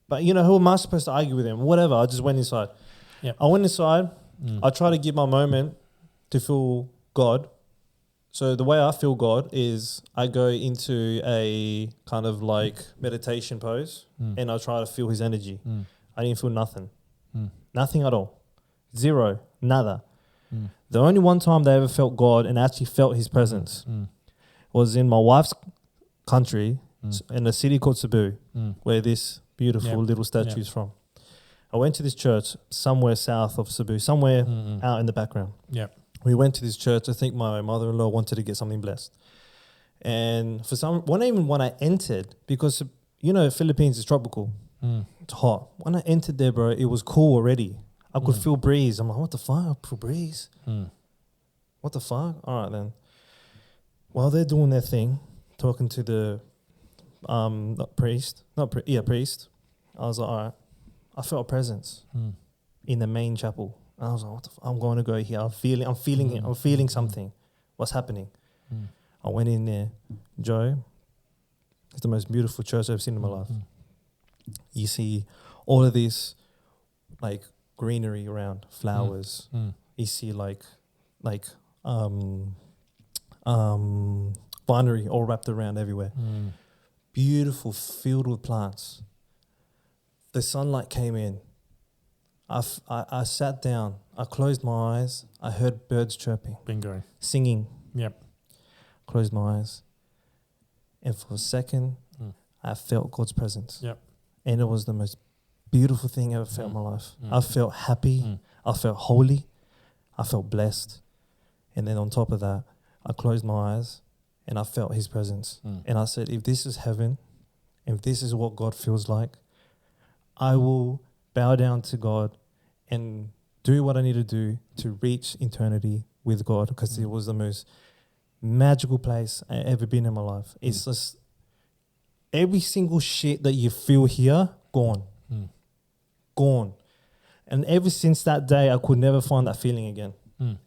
But who am I supposed to argue with him? Whatever. I just went inside. Yep. I went inside. I tried to give my moment to feel God. So the way I feel God is I go into a kind of like meditation pose and I try to feel his energy. I didn't feel nothing. Nothing at all. Zero. Nada. The only one time they ever felt God and actually felt his presence was in my wife's country in a city called Cebu, where this beautiful little statue is from. I went to this church somewhere south of Cebu, somewhere out in the background. Yep. We went to this church. I think my mother-in-law wanted to get something blessed. And for when I entered, because, Philippines is tropical. It's hot. When I entered there, bro, it was cool already. I could feel breeze. I'm like, what the fuck? I feel breeze. What the fuck? All right, then. While they're doing their thing, talking to the priest. I was like, all right. I felt a presence in the main chapel. And I was like, what the I'm going to go here. I'm feeling it. I'm feeling something. What's happening? I went in there. Joe, it's the most beautiful church I've seen in my life. You see all of this, like, greenery around, flowers. You see, like vinery all wrapped around everywhere. Beautiful, filled with plants. The sunlight came in. I sat down. I closed my eyes. I heard birds chirping. Bingo. Singing. Yep. Closed my eyes. And for a second, I felt God's presence. Yep. And it was the most beautiful thing I ever felt in my life. I felt happy. I felt holy. I felt blessed. And then on top of that, I closed my eyes and I felt his presence. And I said, if this is heaven, if this is what God feels like, I will bow down to God and do what I need to do to reach eternity with God, because it was the most magical place I ever been in my life. It's just every single shit that you feel here, gone. Gone. And ever since that day, I could never find that feeling again.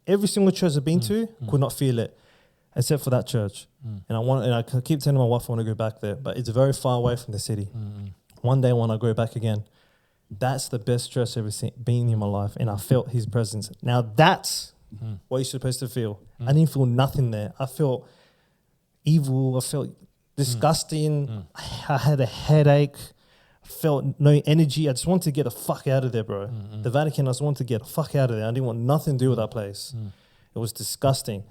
Every single church I've been to, could not feel it, except for that church. And I keep telling my wife I want to go back there, but it's very far away from the city. One day when I go back again, that's the best church I've ever been in my life, and I felt his presence. Now that's what you're supposed to feel. I didn't feel nothing there. I felt evil. I felt disgusting. I had a headache. I felt no energy. I just wanted to get the fuck out of there, bro. The Vatican, I just wanted to get the fuck out of there. I didn't want nothing to do with that place. It was disgusting.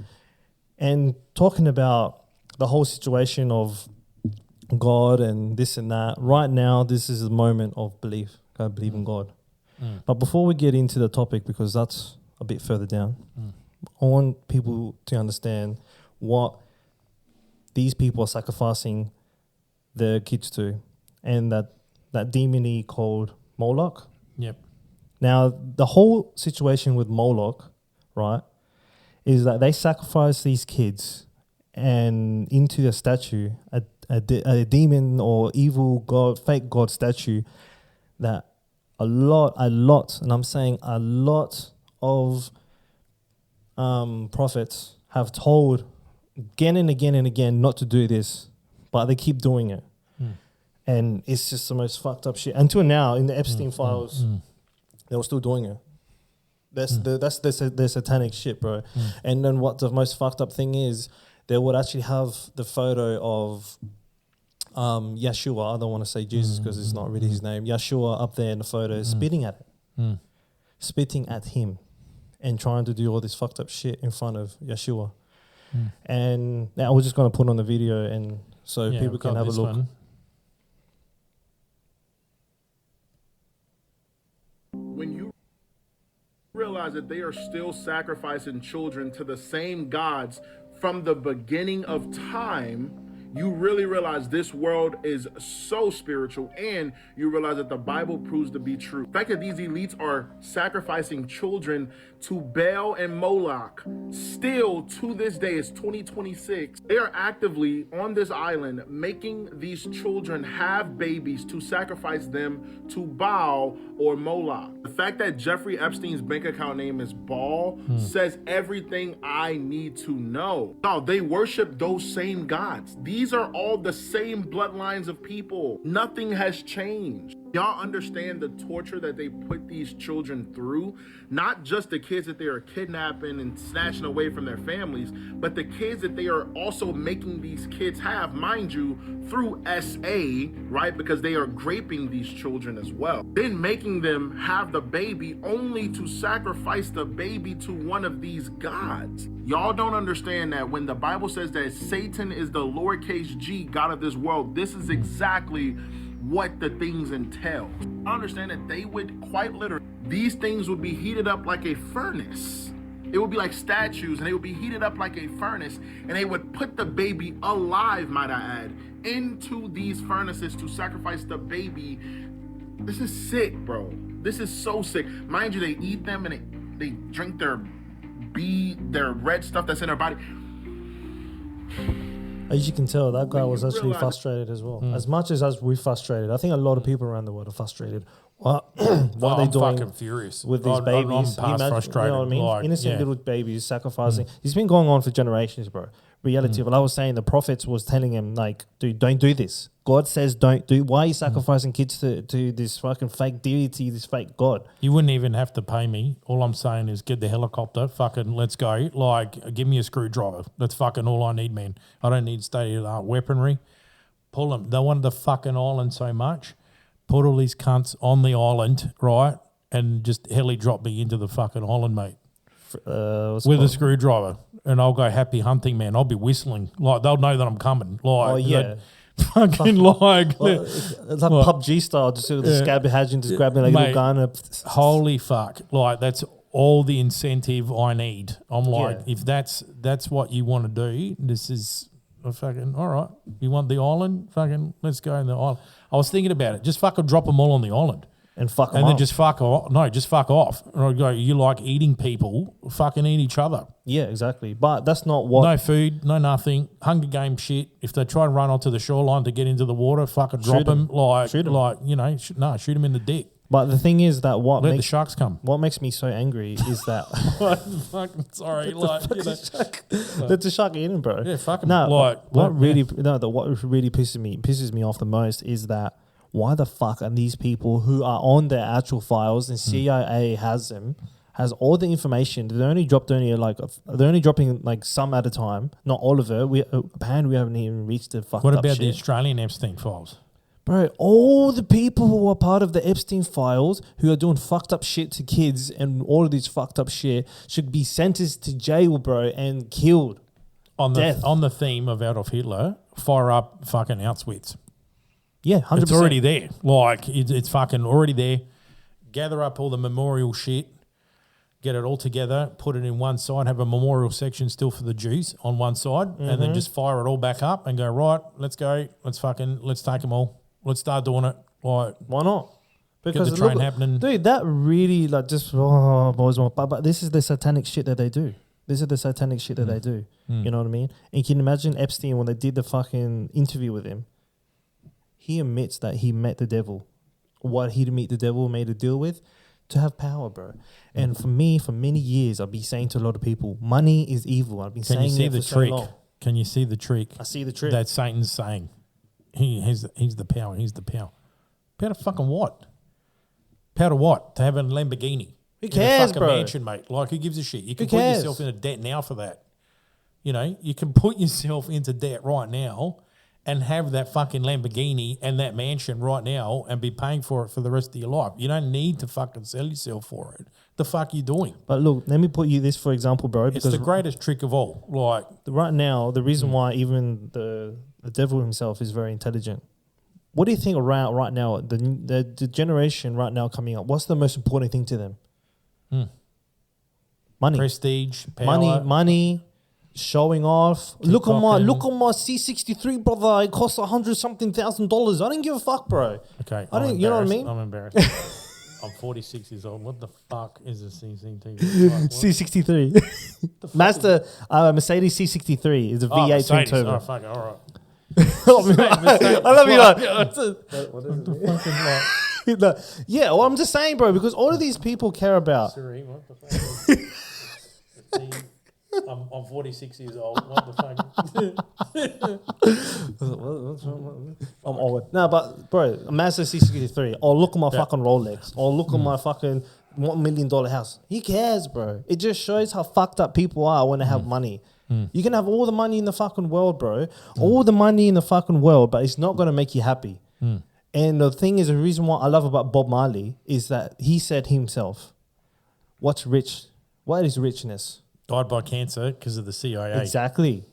And talking about the whole situation of God and this and that, right now, this is a moment of belief. I believe in God. But before we get into the topic, because that's a bit further down, I want people to understand what these people are sacrificing their kids to, and that demon called Moloch. Yep. Now, the whole situation with Moloch, right, is that they sacrifice these kids and into a statue, a demon or evil god, fake god statue that a lot, and I'm saying a lot of prophets have told again and again and again not to do this, but they keep doing it. And it's just the most fucked up shit. Until now, in the Epstein Files, they were still doing it. That's the satanic shit, bro. And then what the most fucked up thing is, they would actually have the photo of Yeshua. I don't want to say Jesus because it's not really his name. Yeshua up there in the photo, spitting at it, spitting at him, and trying to do all this fucked up shit in front of Yeshua. And now we're just going to put on the video, and so people can have a look. When you realize that they are still sacrificing children to the same gods from the beginning of time, you really realize this world is so spiritual, and you realize that the Bible proves to be true. The fact that these elites are sacrificing children to Baal and Moloch, still to this day, it's 2026, they are actively on this island making these children have babies to sacrifice them to Baal or Moloch. The fact that Jeffrey Epstein's bank account name is Baal says everything I need to know. No, they worship those same gods. These are all the same bloodlines of people. Nothing has changed. Y'all understand the torture that they put these children through? Not just the kids that they are kidnapping and snatching away from their families, but the kids that they are also making these kids have, mind you, through SA, right? Because they are raping these children as well. Then making them have the baby only to sacrifice the baby to one of these gods. Y'all don't understand that when the Bible says that Satan is the lowercase g God of this world, this is exactly what the things entail. I understand that they would quite literally, these things would be heated up like a furnace. It would be like statues, and they would be heated up like a furnace, and they would put the baby alive, might I add, into these furnaces to sacrifice the baby. This is sick, bro. This is so sick. Mind you, they eat them and they drink their red stuff that's in their body. As you can tell, that guy was actually frustrated as well. As much as we're frustrated, I think a lot of people around the world are frustrated. What are they doing fucking furious with these babies? I'm past frustrated. You know what I mean? Like, Innocent little babies sacrificing. It's been going on for generations, bro. Reality. Well, I was saying the prophets was telling him, like, dude, don't do this. God says don't do. Why are you sacrificing kids to this fucking fake deity, this fake God? You wouldn't even have to pay me. All I'm saying is get the helicopter, fucking let's go. Like, give me a screwdriver. That's fucking all I need, man. I don't need state-of-the-art weaponry. Pull them. They wanted the fucking island so much. Put all these cunts on the island, right, and just heli drop me into the fucking island, mate, with a screwdriver. And I'll go happy hunting, man. I'll be whistling. Like, they'll know that I'm coming. Like, oh, yeah. Fucking like... Well, it's like PUBG style. Just the scab hedge and just grabbing like a little gun. Holy fuck. Like, that's all the incentive I need. I'm like, if that's what you want to do, this is... fucking, all right. You want the island? Fucking, let's go in the island. I was thinking about it. Just fucking drop them all on the island. And fuck them And then up. just fuck off. No, just fuck off. And I go, you like eating people, fucking eat each other. Yeah, exactly. But that's not what... No food, no nothing. Hunger game shit. If they try and run onto the shoreline to get into the water, fucking drop them. Shoot them in the dick. But the thing is that Let the sharks come. What makes me so angry is that... Sorry. Let the shark eat him, bro. Yeah, fucking... No, what really pisses me off the most is that why the fuck are these people who are on their actual files and CIA has all the information? They're only dropping like some at a time, not all of it. Apparently we haven't even reached the fucked What up about shit. the Australian Epstein Files? Bro, all the people who are part of the Epstein Files who are doing fucked up shit to kids and all of this fucked up shit should be sentenced to jail, bro, and killed. On the theme of Adolf Hitler, fire up fucking Auschwitz. Yeah, 100%. It's already there. Like, it's fucking already there. Gather up all the memorial shit, get it all together, put it in one side, have a memorial section still for the Jews on one side, and then just fire it all back up and go, right, let's go. Let's take them all. Let's start doing it. Like, why not? Because get the train happening. Dude, that really, like, just, boys, but this is the satanic shit that they do. This is the satanic shit that they do. You know what I mean? And can you imagine Epstein when they did the fucking interview with him? He admits that he met the devil. What he to meet the devil made a deal with? To have power, bro. And for me, for many years, I've been saying to a lot of people, money is evil. I've been saying it for so long. Can you see the trick? I see the trick. That Satan's saying. He's the power. He's the power. Power to fucking what? Power to what? To have a Lamborghini. Who cares, in a fucking bro? mansion, mate. Like, who gives a shit? You can put yourself into debt now for that. You know, you can put yourself into debt right now and have that fucking Lamborghini and that mansion right now and be paying for it for the rest of your life. You don't need to fucking sell yourself for it. The fuck you doing? But look, let me put you this for example, bro. It's the greatest trick of all. Like, right now, the reason why even the devil himself is very intelligent. What do you think around right now, the generation right now coming up, what's the most important thing to them? Money. Prestige, power. Money, showing off. Look on my C63, brother. It costs $100,000. I didn't give a fuck, bro. Okay. I didn't. You know what I mean? I'm embarrassed. I'm 46 years old. What the fuck is a CCTV? Like, C63. Master Mercedes C63 is a V8 twin turbo. Oh, fuck it. All right. I love you. Like, what is it? Yeah, well, I'm just saying, bro, because all of these people care about. Siri, what the fuck? I'm 46 years old. What the fuck? What's wrong? I'm old. No, but bro, a Mazda 663. Oh, look at my fucking Rolex. Oh, look at my fucking $1 million house. He cares, bro. It just shows how fucked up people are when they have money. You can have all the money in the fucking world, bro. All the money in the fucking world, but it's not going to make you happy. And the thing is, the reason why I love about Bob Marley is that he said himself, what's rich? What is richness? Died by cancer because of the CIA. Exactly.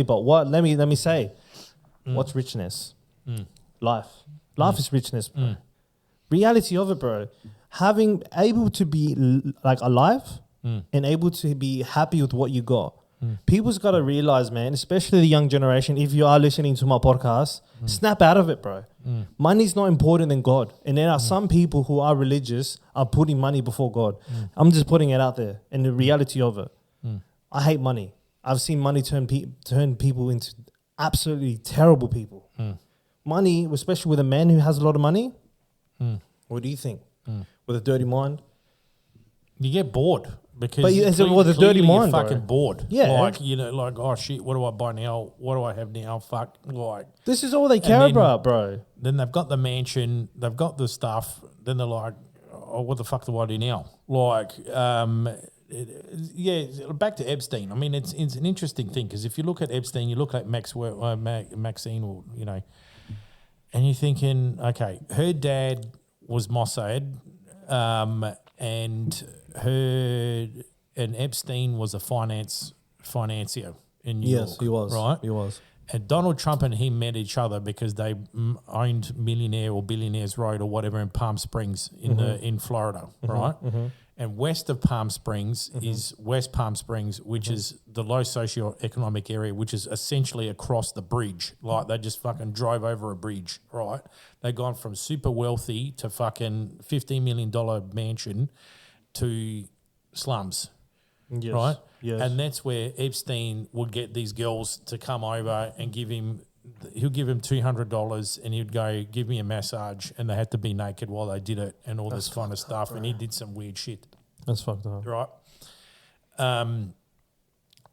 But what? Let me say, what's richness? Life. Life is richness, bro. Reality of it, bro. Having able to be like alive and able to be happy with what you got. People's got to realize, man, especially the young generation, if you are listening to my podcast, snap out of it, bro. Money's not important than God. And there are some people who are religious are putting money before God. I'm just putting it out there and the reality of it. I hate money. I've seen money turn people into absolutely terrible people. Money, especially with a man who has a lot of money, what do you think? With a dirty mind? You get bored because with a dirty mind, you're fucking bro. bored. Yeah. Like, like, oh shit, what do I buy now? What do I have now? Fuck, like. This is all they care about, bro. Then they've got the mansion, they've got the stuff. Then they're like, oh, what the fuck do I do now? Like, back to Epstein. I mean, it's an interesting thing because if you look at Epstein, you look at Maxine, or and you're thinking, okay, her dad was Mossad, and Epstein was a financier in New York. Yes, he was. Right? He was. And Donald Trump and him met each other because they owned Millionaire or Billionaires Road or whatever in Palm Springs in Florida, right? And west of Palm Springs is West Palm Springs, which is the low socioeconomic area, which is essentially across the bridge. Like they just fucking drove over a bridge, right? They gone from super wealthy to fucking $15 million mansion to slums, right? Yes. And that's where Epstein would get these girls to come over and he'll give him $200 and he'd go, give me a massage, and they had to be naked while they did it and all this kind of stuff. And he did some weird shit. That's fucked up. Right.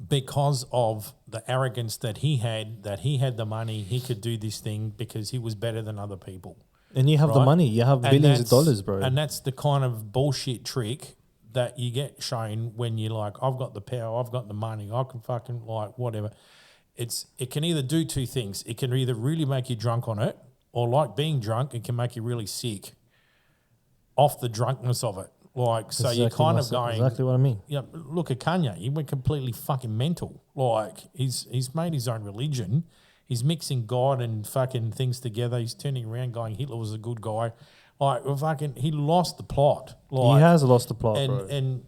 Because of the arrogance that he had the money, he could do this thing because he was better than other people. And you have the money. You have billions of dollars, bro. And that's the kind of bullshit trick that you get shown when you're like, I've got the power, I've got the money, I can fucking like whatever. It can either do two things. It can either really make you drunk on it, or like being drunk, it can make you really sick off the drunkenness of it. Like, so you're kind of going... Exactly what I mean. Yeah, look at Kanye. He went completely fucking mental. Like, he's made his own religion. He's mixing God and fucking things together. He's turning around going, Hitler was a good guy. Like, he lost the plot. Like, he has lost the plot, bro. And,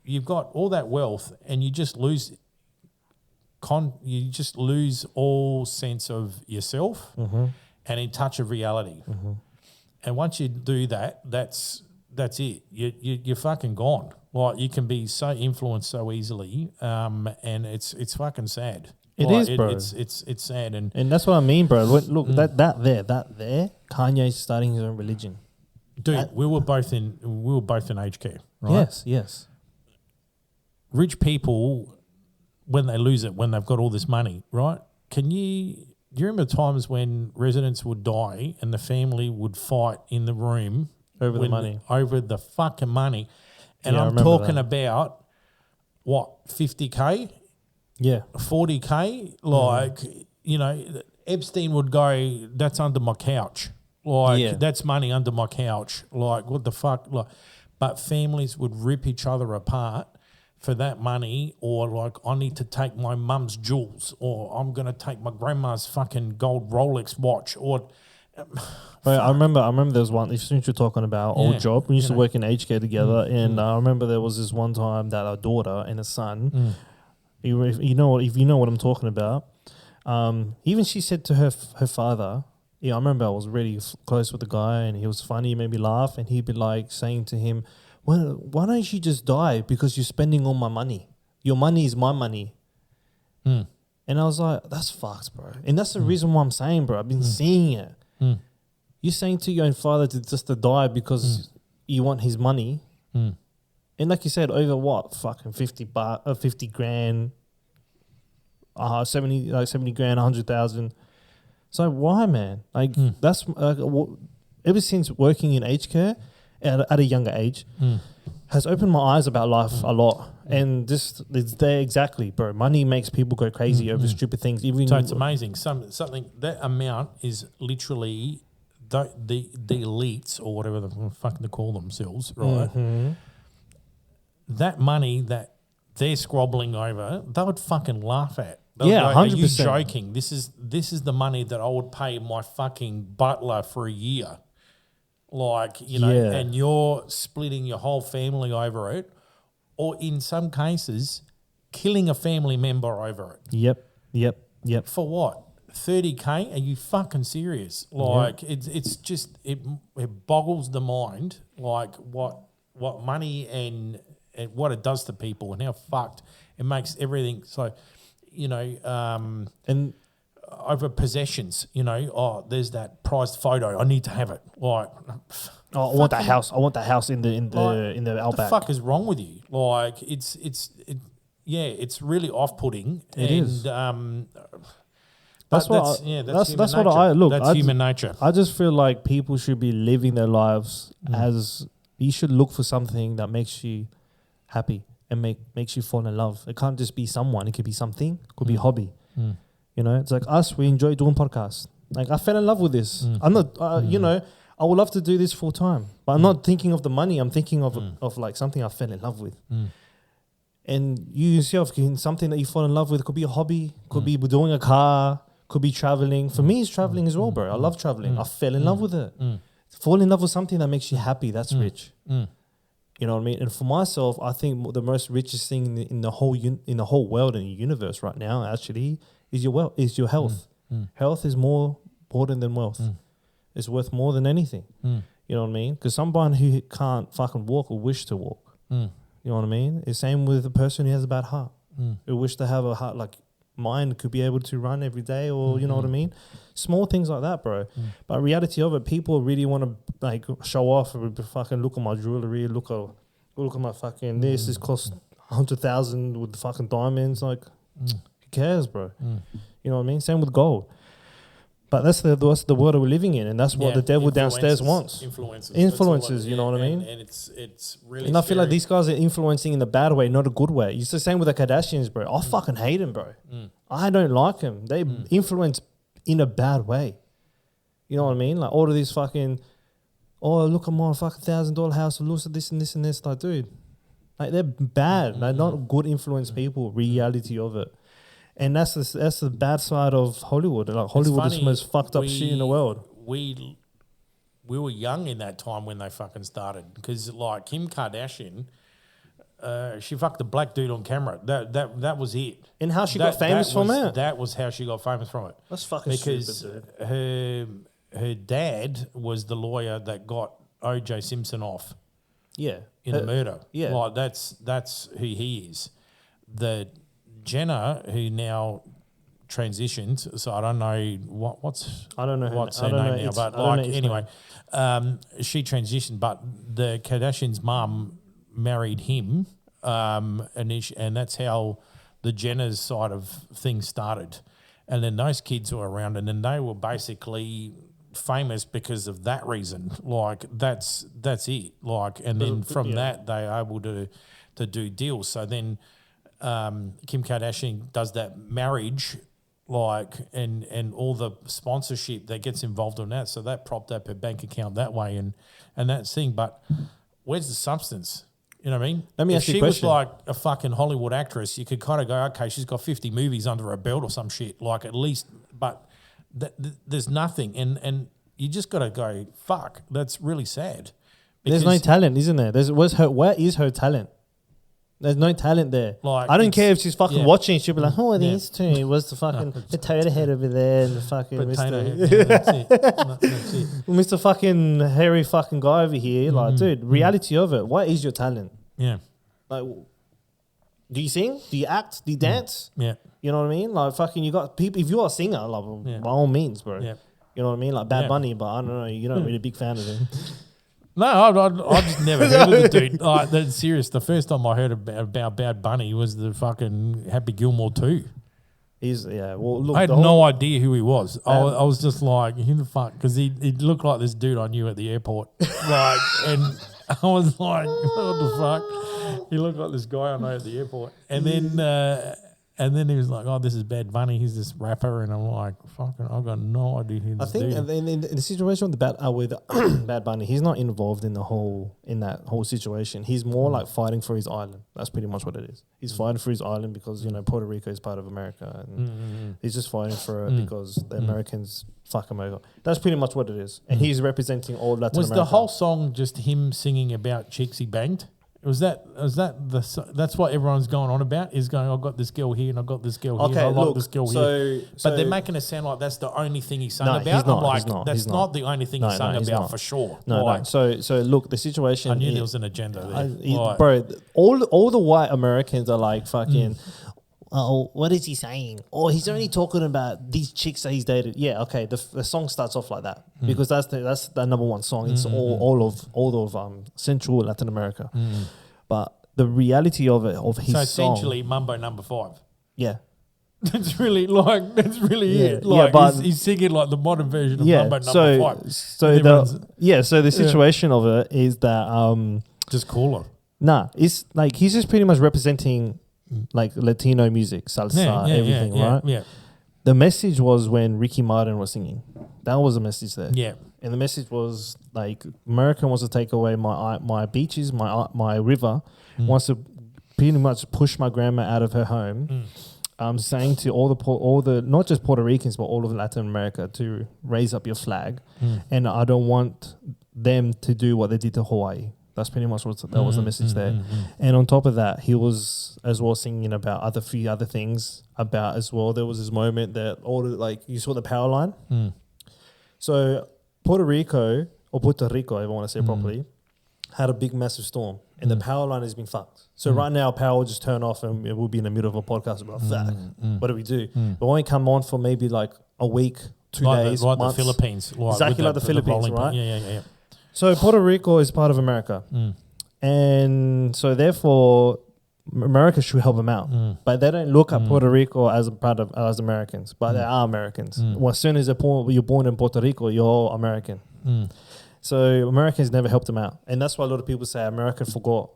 you've got all that wealth and you just lose... you just lose all sense of yourself and in touch of reality. And once you do that, that's it. You're fucking gone. Like, you can be so influenced so easily, and it's fucking sad. It is, bro. It's sad, and that's what I mean, bro. Look, that there, Kanye's starting his own religion. Dude, we were both in aged care, right? Yes. Rich people, when they lose it, when they've got all this money, right? Do you remember times when residents would die and the family would fight in the room over the money? Over the fucking money. And Yeah, I'm talking about, what, 50K? Yeah. 40K? Like, Epstein would go, that's under my couch. Like, that's money under my couch. Like, what the fuck? Like, but families would rip each other apart for that money, or like, I need to take my mum's jewels, or I'm going to take my grandma's fucking gold Rolex watch, or... Right, I remember there was one, since you're talking about old job, we used to work in aged care together, and I remember there was this one time that our daughter and a son, if you know what I'm talking about, even she said to her father, I remember I was really close with the guy and he was funny, he made me laugh, and he'd be like saying to him, well, why don't you just die because you're spending all my money? Your money is my money. And I was like, that's fucked, bro. And that's the reason why I'm saying, bro, I've been seeing it. You're saying to your own father to die because you want his money. And like you said, over what? Fucking 50 grand, 70 grand, 100,000. So why, man? Like that's ever since working in aged care at a younger age, has opened my eyes about life a lot. And this is there exactly, bro. Money makes people go crazy over stupid things. Even So it's amazing. Something that amount is literally the elites or whatever the fuck they call themselves, right? That money that they're squabbling over, they would fucking laugh at. They'll Yeah, go, 100%. Are you joking? This is the money that I would pay my fucking butler for a year. Like, you know, Yeah. and you're splitting your whole family over it, or in some cases, killing a family member over it. Yep. For what? 30K? Are you fucking serious? Like, it's just it boggles the mind. Like what money and what it does to people and how fucked it makes everything. So, you know, And over possessions, you know, there's that prized photo. I need to have it. Like, I want that house. I want that house in the like, Outback. what the fuck is wrong with you? Like, it's really off-putting. It is. That's what human That's human nature. I just feel like people should be living their lives as you should look for something that makes you happy and makes you fall in love. It can't just be someone. It could be something. It could be a hobby. You know, it's like us. We enjoy doing podcasts. Like I fell in love with this. I'm not. You know, I would love to do this full time, but I'm not thinking of the money. I'm thinking of like something I fell in love with. And you yourself, something that you fall in love with could be a hobby, could be doing a car, could be traveling. For me, it's traveling as well, bro. I love traveling. I fell in love with it. Fall in love with something that makes you happy. That's rich. You know what I mean? And for myself, I think the most richest thing in the whole world and the universe right now, actually, is your health. Health is more important than wealth. It's worth more than anything. You know what I mean? Because someone who can't fucking walk will wish to walk. You know what I mean? It's same with the person who has a bad heart. Who wish to have a heart like mine could be able to run every day, or you know what I mean? Small things like that, bro. But reality of it, people really want to like show off and fucking look at my jewelry, look at my fucking this cost 100,000 with the fucking diamonds. Like, who cares, bro? You know what I mean? Same with gold. But that's the world that we're living in, and that's what the devil downstairs wants. Influences, you know what I mean? And it's really. And I feel like these guys are influencing in the bad way, not a good way. It's the same with the Kardashians, bro. I fucking hate them, bro. I don't like them. They influence in a bad way. You know what I mean? Like all of these fucking, look at my fucking $1,000 house, look at this and this and this. Like, dude, like they're bad. They're not good influence people. Reality of it. And that's the bad side of Hollywood. Like Hollywood is the most fucked up shit in the world. We were young in that time when they fucking started, because like Kim Kardashian, she fucked a black dude on camera. That was it. And how she got famous from it? That was how she got famous from it. That's fucking because stupid, dude. her dad was the lawyer that got O.J. Simpson off. Yeah, in the murder. Yeah, like that's who he is. The Jenner, who now transitioned, so I don't know what's her name now, but like anyway, she transitioned, but the Kardashians' mum married him, and that's how the Jenner's side of things started, and then those kids were around, and then they were basically famous because of that reason. Like that's it. Like, and then from that they are able to do deals. So then. Kim Kardashian does that marriage, like, and all the sponsorship that gets involved in that. So that propped up her bank account that way, and that's thing. But where's the substance? You know what I mean? Let me ask you a question. If she was like a fucking Hollywood actress, you could kind of go, okay, she's got 50 movies under her belt or some shit, like at least. But there's nothing, and you just got to go, fuck. That's really sad. There's no talent, isn't there? Where is her talent? There's no talent there. Like, I don't care if she's fucking watching. She'll be like, "Oh, these two was the fucking potato head over there, and the fucking that's it. Mr. fucking hairy fucking guy over here." Like, dude, reality of it. What is your talent? Yeah. Like, do you sing? Do you act? Do you dance? Yeah. You know what I mean? Like, fucking, you got people. If you're a singer, like, by all means, bro. Yeah. You know what I mean? Like Bad Bunny, but I don't know. You're not really a big fan of him. No, I just never heard of the dude. Like, that's serious. The first time I heard about Bad Bunny was the fucking Happy Gilmore 2. Well, look, I had no idea who he was. I was just like, who the fuck? Because he looked like this dude I knew at the airport. Like, and I was like, what the fuck? He looked like this guy I know at the airport. And then he was like, oh, this is Bad Bunny. He's this rapper. And I'm like, fucking, I've got no idea who this dude is. I think in the situation with Bad Bunny, he's not involved in that whole situation. He's more like fighting for his island. That's pretty much what it is. He's fighting for his island because, Puerto Rico is part of America. And he's just fighting for it because the Americans fuck him over. That's pretty much what it is. And he's representing all Latin America. Was the whole song just him singing about chicks he banged? That's what everyone's going on about, is going, I've got this girl here and I've got this girl here and I like this girl here. But they're making it sound like that's the only thing he sung about. He's not, I'm like, he's not, that's he's not not the only thing he sung about for sure. No. So look, the situation... I knew there was an agenda there. Bro, all the white Americans are like fucking... Oh, what is he saying? Oh, he's only talking about these chicks that he's dated. Yeah, okay. The song starts off like that because that's the number one song. It's all of Central Latin America. But the reality of his song. So essentially, Mambo number 5. Yeah. That's really it. Like, but he's singing like the modern version of Mambo number 5. So the situation of it is that just cooler. Nah, it's like he's just pretty much representing like Latino music, salsa, everything, right? Yeah. The message was when Ricky Martin was singing. That was the message there. Yeah. And the message was like, America wants to take away my beaches, my river, wants to pretty much push my grandma out of her home. I'm saying to all the not just Puerto Ricans but all of Latin America to raise up your flag, and I don't want them to do what they did to Hawaii. That's pretty much that was the message there. And on top of that, he was as well singing about few other things about as well. There was this moment that you saw the power line. So Puerto Rico, if I want to say properly, had a big massive storm and the power line has been fucked. So right now power will just turn off and we'll be in the middle of a podcast about that. What do we do? But when we come on for maybe like a week, 2 days, like months, the Philippines. Exactly like the Philippines, right? Yeah. So Puerto Rico is part of America. And so therefore America should help them out. But they don't look at Puerto Rico as a part of as Americans, but they are Americans. Well, as soon as you're born in Puerto Rico, you're American. So Americans never helped them out. And that's why a lot of people say America forgot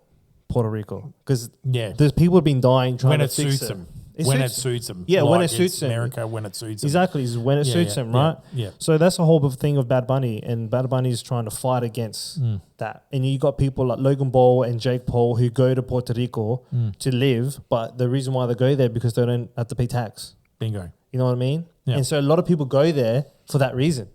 Puerto Rico. Because there's people have been dying trying to fix it. Them. When it suits them. Yeah, like when it suits them. America, when it suits them. Exactly, is when it suits them, right? Yeah. So that's the whole thing of Bad Bunny, and Bad Bunny is trying to fight against that. And you got people like Logan Paul and Jake Paul who go to Puerto Rico to live, but the reason why they go there because they don't have to pay tax. Bingo. You know what I mean? Yeah. And so a lot of people go there for that reason.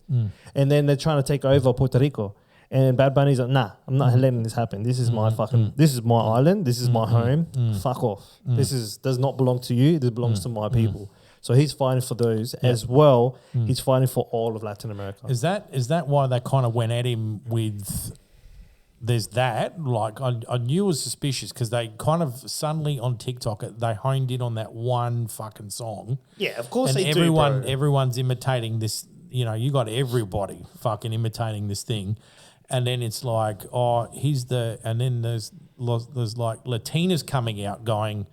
And then they're trying to take over Puerto Rico. And Bad Bunny's like, nah, I'm not letting this happen. This is my this is my island. This is my home. Fuck off. This does not belong to you. This belongs to my people. So he's fighting for those as well. He's fighting for all of Latin America. Is that why they kind of went at him with? There's that. Like I knew it was suspicious because they kind of suddenly on TikTok they honed in on that one fucking song. Yeah, of course and they do, bro. everyone's imitating this. You got everybody fucking imitating this thing. And then it's like, oh, and then there's like Latinas coming out going,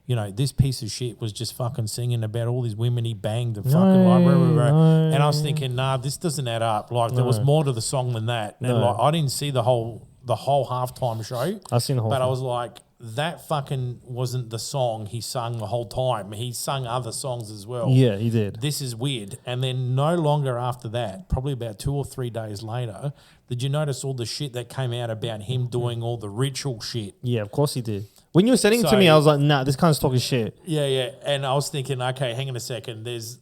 this piece of shit was just fucking singing about all these women he banged and and I was thinking, nah, this doesn't add up. Like there was more to the song than that. And like I didn't see the whole halftime show. I've seen the whole But thing. I was like, that fucking wasn't the song he sung the whole time. He sung other songs as well. Yeah, he did. This is weird. And then no longer after that, probably about 2 or 3 days later, did you notice all the shit that came out about him doing all the ritual shit? Yeah, of course he did. When you were sending it to me, I was like, nah, this guy's talking shit. Yeah. And I was thinking, okay, hang on a second. There's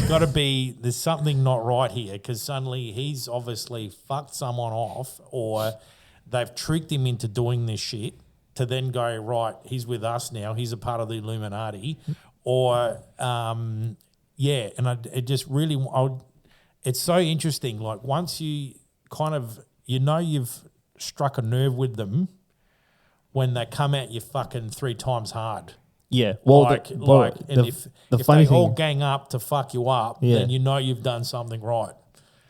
got to be, there's something not right here because suddenly he's obviously fucked someone off or they've tricked him into doing this shit to then go, right, he's with us now. He's a part of the Illuminati. Or, and it just really, it's so interesting. Like once you kind of, you've struck a nerve with them when they come at you fucking 3 times hard. Yeah. Well, if they all gang up to fuck you up, then you've done something right.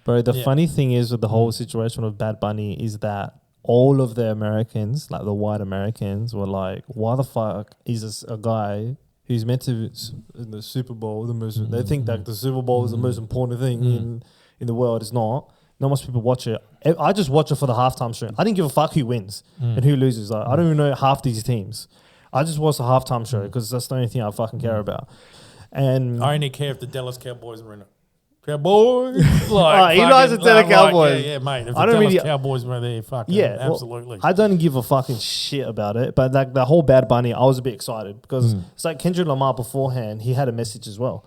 Bro, the funny thing is with the whole situation of Bad Bunny is that all of the Americans, like the white Americans, were like, "Why the fuck is this a guy who's meant to in the Super Bowl? The most they think that the Super Bowl is the most important thing in the world. It's not. Not much people watch it. I just watch it for the halftime show. I didn't give a fuck who wins and who loses. Like, I don't even know half these teams. I just watch the halftime show because that's the only thing I fucking care about. And I only care if the Dallas Cowboys are in it. Cowboys, he knows it's the Cowboys. Yeah, mate. If I the don't Dallas really- Cowboys were there, fucking absolutely. I don't give a fucking shit about it. But like the whole Bad Bunny, I was a bit excited because it's like Kendrick Lamar beforehand. He had a message as well.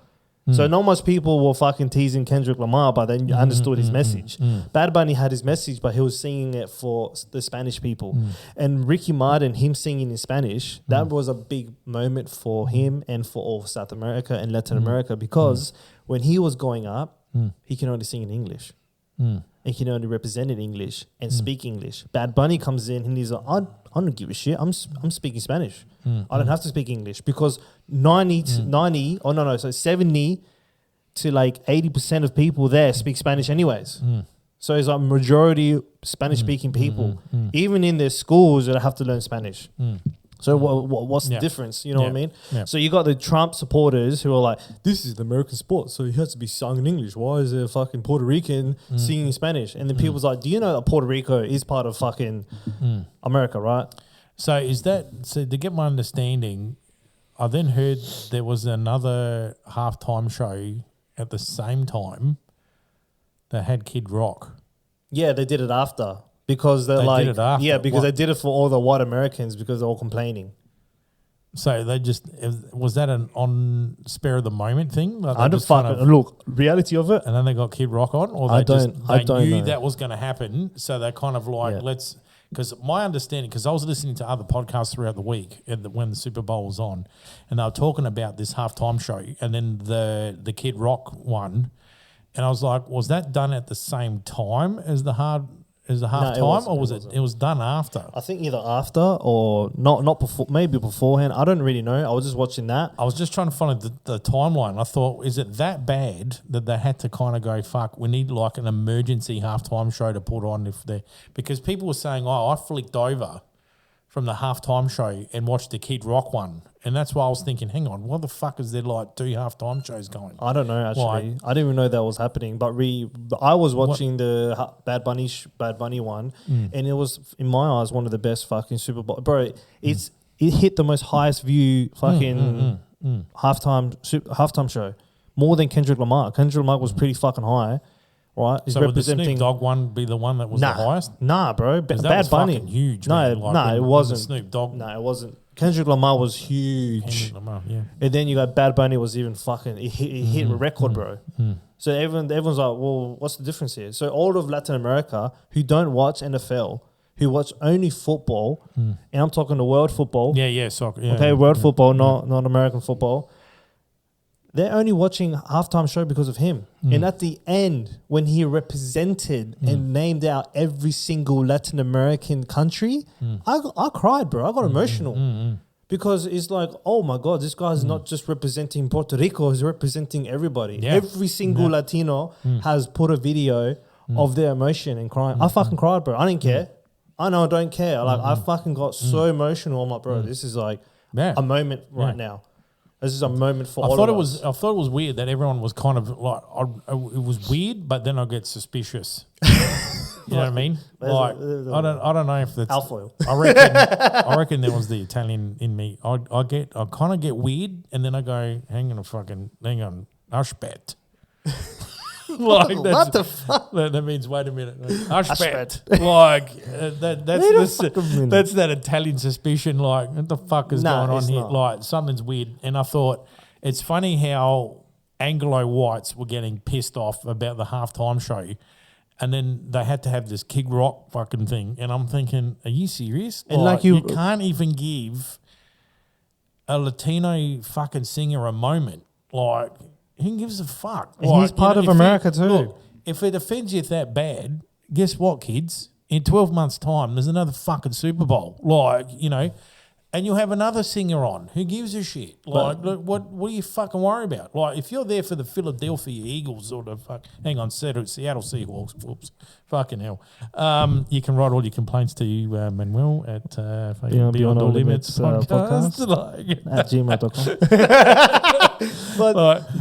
So not much people were fucking teasing Kendrick Lamar, but then you understood his message. Bad Bunny had his message, but he was singing it for the Spanish people. And Ricky Martin, him singing in Spanish, that was a big moment for him and for all South America and Latin America because when he was going up, he can only sing in English. He can only represent in English and speak English. Bad Bunny comes in and he's like, I don't give a shit. I'm speaking Spanish. I don't have to speak English because 70 to like 80% of people there speak Spanish anyways. So it's like majority Spanish speaking people, even in their schools that have to learn Spanish. So what's the difference? You know what I mean? Yeah. So you got the Trump supporters who are like, this is the American sport, so it has to be sung in English. Why is there a fucking Puerto Rican singing in Spanish? And then people's like, do you know that Puerto Rico is part of fucking America, right? So to get my understanding, I then heard there was another halftime show at the same time that had Kid Rock. Yeah, they did it after. Because they're They like, did it after. yeah, because What? they did it for all the white Americans because they're all complaining. So was that an on spare of the moment thing? Like I they don't just kind fucking of- look. Reality of it, and then they got Kid Rock on, or I they don't knew know. that was going to happen, so they kind of like Yeah. because my understanding, because I was listening to other podcasts throughout the week when the Super Bowl was on, and they were talking about this halftime show, and then the Kid Rock one, and I was like, was that done at the same time as the halftime, wasn't, or was it wasn't. it was done after? I think either after or not before, maybe beforehand. I don't really know. I was just watching that. I was just trying to find the timeline. I thought, is it that bad that they had to kind of go, fuck, we need like an emergency halftime show to put on because people were saying, oh, I flicked over from the halftime show and watched the Kid Rock one. And that's why I was thinking, hang on, what the fuck is there like 2 halftime shows going? I don't know actually. Why? I didn't even know that was happening. But I was watching the Bad Bunny one, and it was in my eyes one of the best fucking Super Bowl. Bro, it hit the most highest view fucking halftime show, more than Kendrick Lamar. Kendrick Lamar was pretty fucking high, right? He's So would the Snoop Dogg one be the one that was the highest? Nah, bro. That Bad was Bunny, fucking huge. No, man. Like it when wasn't. the Snoop Dogg. No, it wasn't. Kendrick Lamar was huge. Kendrick Lamar, yeah. And then you got Bad Bunny was even fucking, it hit a record, bro. So everyone's like, well, what's the difference here? So all of Latin America who don't watch NFL, who watch only football, and I'm talking the world football. Yeah, soccer. Yeah, Okay, world football, not American football. They're only watching halftime show because of him. And at the end, when he represented and named out every single Latin American country, I cried, bro. I got emotional. Because it's like, oh my God, this guy's not just representing Puerto Rico, he's representing everybody. Yeah. Every single Latino has put a video of their emotion and crying. I fucking cried, bro. I didn't care. I know I don't care. Like I fucking got so emotional. I'm like, bro, this is like a moment right now. This is a moment for all of us. I thought it was weird that everyone was kind of like, it was weird, but then I get suspicious. You know what I mean? Like, I don't know if that's Alfoil. I reckon there was the Italian in me. I kind of get weird, and then I go, hang on, Ashbet. Like What the fuck? That means wait a minute. Ashbet. Like Wait a fucking minute. that's that Italian suspicion. Like what the fuck is Nah, going on it's here? not. Like something's weird. And I thought it's funny how Anglo whites were getting pissed off about the halftime show. And then they had to have this Kid Rock fucking thing. And I'm thinking, are you serious? And Like, like you you- can't even give a Latino fucking singer a moment. Like, who gives a fuck? And Like, he's part of if America too. Look, if it offends you that bad, guess what, kids? In 12 months' time, there's another fucking Super Bowl. Like, and you'll have another singer on. Who gives a shit? Like, look, what do you fucking worry about? Like, if you're there for the Philadelphia Eagles or the Seattle Seahawks, whoops, fucking hell, you can write all your complaints to Manuel at Beyond All Limits podcast. At gmail.com.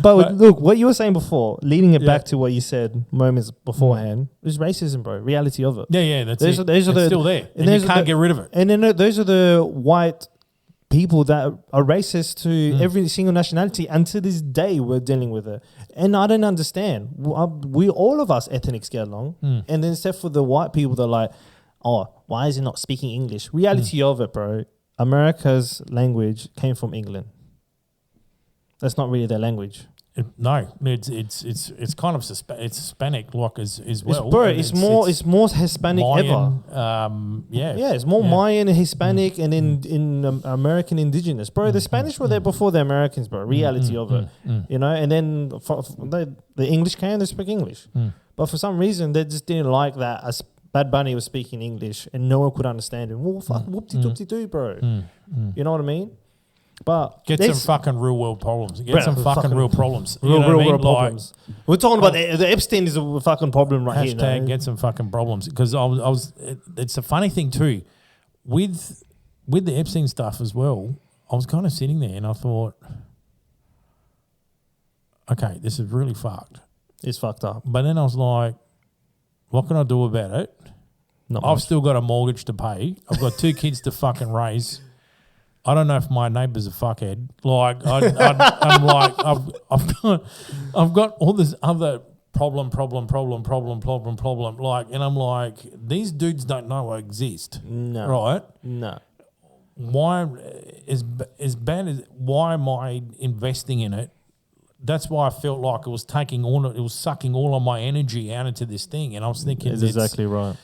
But look, what you were saying before, leading it back to what you said moments beforehand, is racism, bro. Reality of it. Yeah, that's those it. It's still there, and you can't get rid of it. And then those are the white people that are racist to every single nationality, and to this day we're dealing with it. And I don't understand. We all of us ethnics get along, and then except for the white people that are like, oh, why is he not speaking English? Reality of it, bro. America's language came from England. That's not really their language. No, it's kind of it's Hispanic like as well. It's more Hispanic Mayan, ever. It's more Mayan and Hispanic, and in American indigenous, bro. The Spanish were there before the Americans, bro. Reality of it, you know. And then the English came, they speak English, but for some reason they just didn't like that. As Bad Bunny was speaking English, and no one could understand him. Well, fuck, whoopty-doopty-doo, bro. You know what I mean? But get some fucking real world problems. Get some fucking real problems. Real world problems. We're talking about the Epstein is a fucking problem right here. Hashtag get some fucking problems. Because I was it's a funny thing too, with the Epstein stuff as well. I was kind of sitting there and I thought, okay, this is really fucked. It's fucked up. But then I was like, what can I do about it? I've still got a mortgage to pay. I've got 2 kids to fucking raise. I don't know if my neighbour's a fuckhead. Like I'm like I've got all this other problem. Like, and I'm like, these dudes don't know I exist. No. Right? No. Why as bad as why am I investing in it? That's why I felt like it was sucking all of my energy out into this thing, and I was thinking, that's exactly right.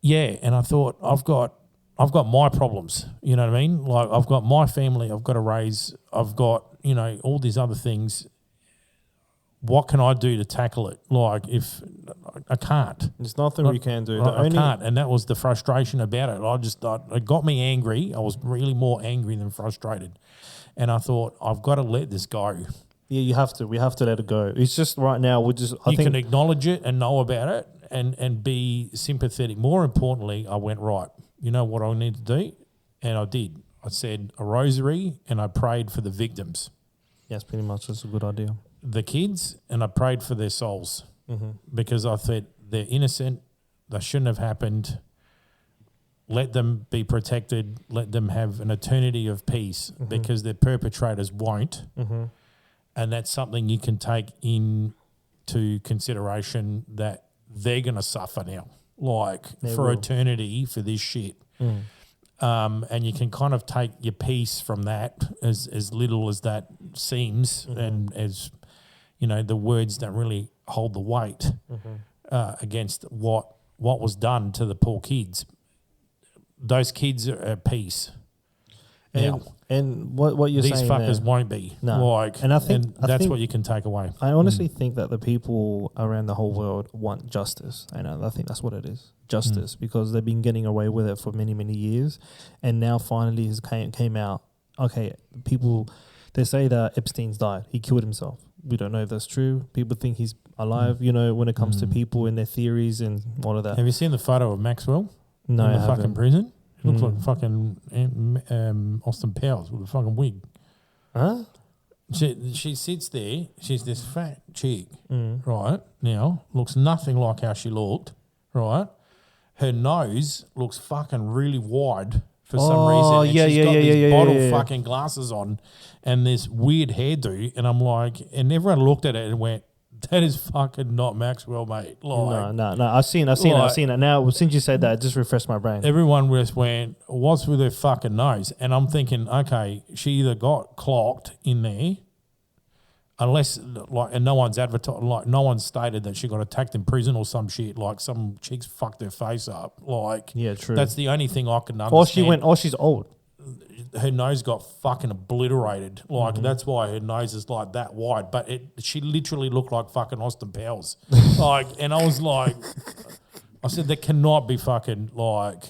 Yeah, and I thought I've got my problems, you know what I mean? Like, I've got my family I've got to raise. I've got, you know, all these other things. What can I do to tackle it? Like, if I can't. There's nothing we can do. I can't, and that was the frustration about it. It got me angry. I was really more angry than frustrated. And I thought, I've got to let this go. Yeah, you have to. We have to let it go. It's just right now, you can acknowledge it and know about it and be sympathetic. More importantly, I went, right, you know what I need to do? And I did. I said a rosary and I prayed for the victims. Yes, pretty much. That's a good idea. The kids, and I prayed for their souls because I thought they're innocent. They shouldn't have happened. Let them be protected. Let them have an eternity of peace because their perpetrators won't. And that's something you can take into consideration, that they're going to suffer now, like for eternity for this shit. And you can kind of take your peace from that, as little as that seems, and as, you know, the words don't really hold the weight against what was done to the poor kids. Those kids are at peace. And what you're these saying, fuckers there, won't be. No. Like, and I think that's what you can take away. I honestly think that the people around the whole world want justice, and I think that's what it is, justice, because they've been getting away with it for many, many years, and now finally it came out. Okay, people, they say that Epstein's died. He killed himself. We don't know if that's true. People think he's alive. You know, when it comes to people and their theories and all of that. Have you seen the photo of Maxwell? No, in the I fucking haven't. prison? He looks like fucking Austin Powers with a fucking wig. Huh? She sits there. She's this fat chick, right? Now, looks nothing like how she looked, right? Her nose looks fucking really wide for some reason. And she's got these bottle fucking glasses on and this weird hairdo. And I'm like, and everyone looked at it and went, that is fucking not Maxwell, mate. Like, No. I've seen it. Now, since you said that, it just refreshed my brain. Everyone just went, what's with her fucking nose? And I'm thinking, okay, she either got clocked in there, unless, like, and no one's advertised, like, no one stated that she got attacked in prison or some shit, like some chicks fucked her face up. Like, yeah, true. That's the only thing I can understand. She's old. Her nose got fucking obliterated. Like, that's why her nose is like that wide. But she literally looked like fucking Austin Powers. Like, and I was like, I said, that cannot be fucking like,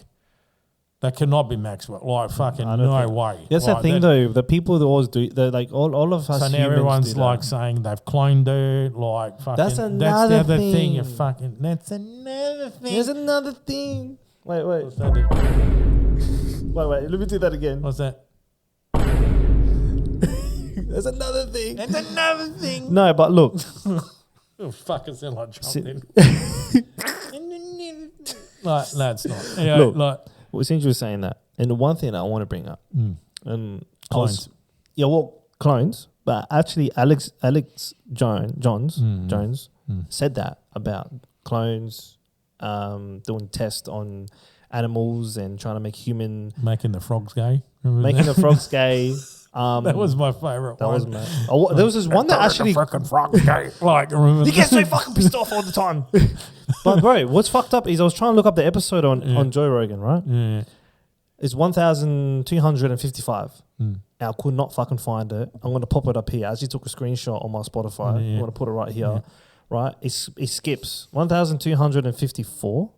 That cannot be Maxwell. Like, fucking no way. That's like, the thing, though. The people that always do, they're like, all of us so now humans everyone's do like that. saying they've cloned it. Like, fucking. That's That's another the other thing. thing. You fucking. That's another thing. There's another thing. Wait. What's that? Wait. Let me do that again. What's that? There's another thing. That's another thing. No, but look. Oh, fuck, it sound like Trump then. Like, no, it's not. Yeah, Look, like, well, since you were saying that, and the one thing that I want to bring up, and Clones. Clones, but actually Alex Jones said that about clones doing tests on animals and trying to make human, making the frogs gay. Remember making that? the frogs gay. That was my favourite That one. was mad. There was this one that actually Fucking frogs gay. Like, remember he gets so fucking pissed off all the time. But bro, what's fucked up is I was trying to look up the episode on Joe Rogan, right? Yeah. It's 1,255. And I could not fucking find it. I'm going to pop it up here. I actually took a screenshot on my Spotify. I'm going to put it right here. Right? It skips 1,254.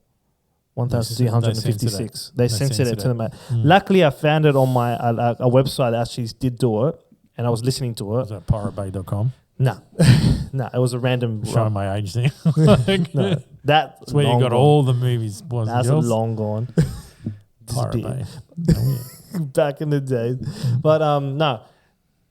1,256. They censored it to the mat. Luckily, I found it on my a website that actually did do it, and I was listening to it. Was that piratebay.com? Nah, it was a random. Showing my age there. No, that's where you got all the movies, boys and That's girls. long gone. Pirate Disappeared. Bay. Oh, yeah. Back in the day, but no,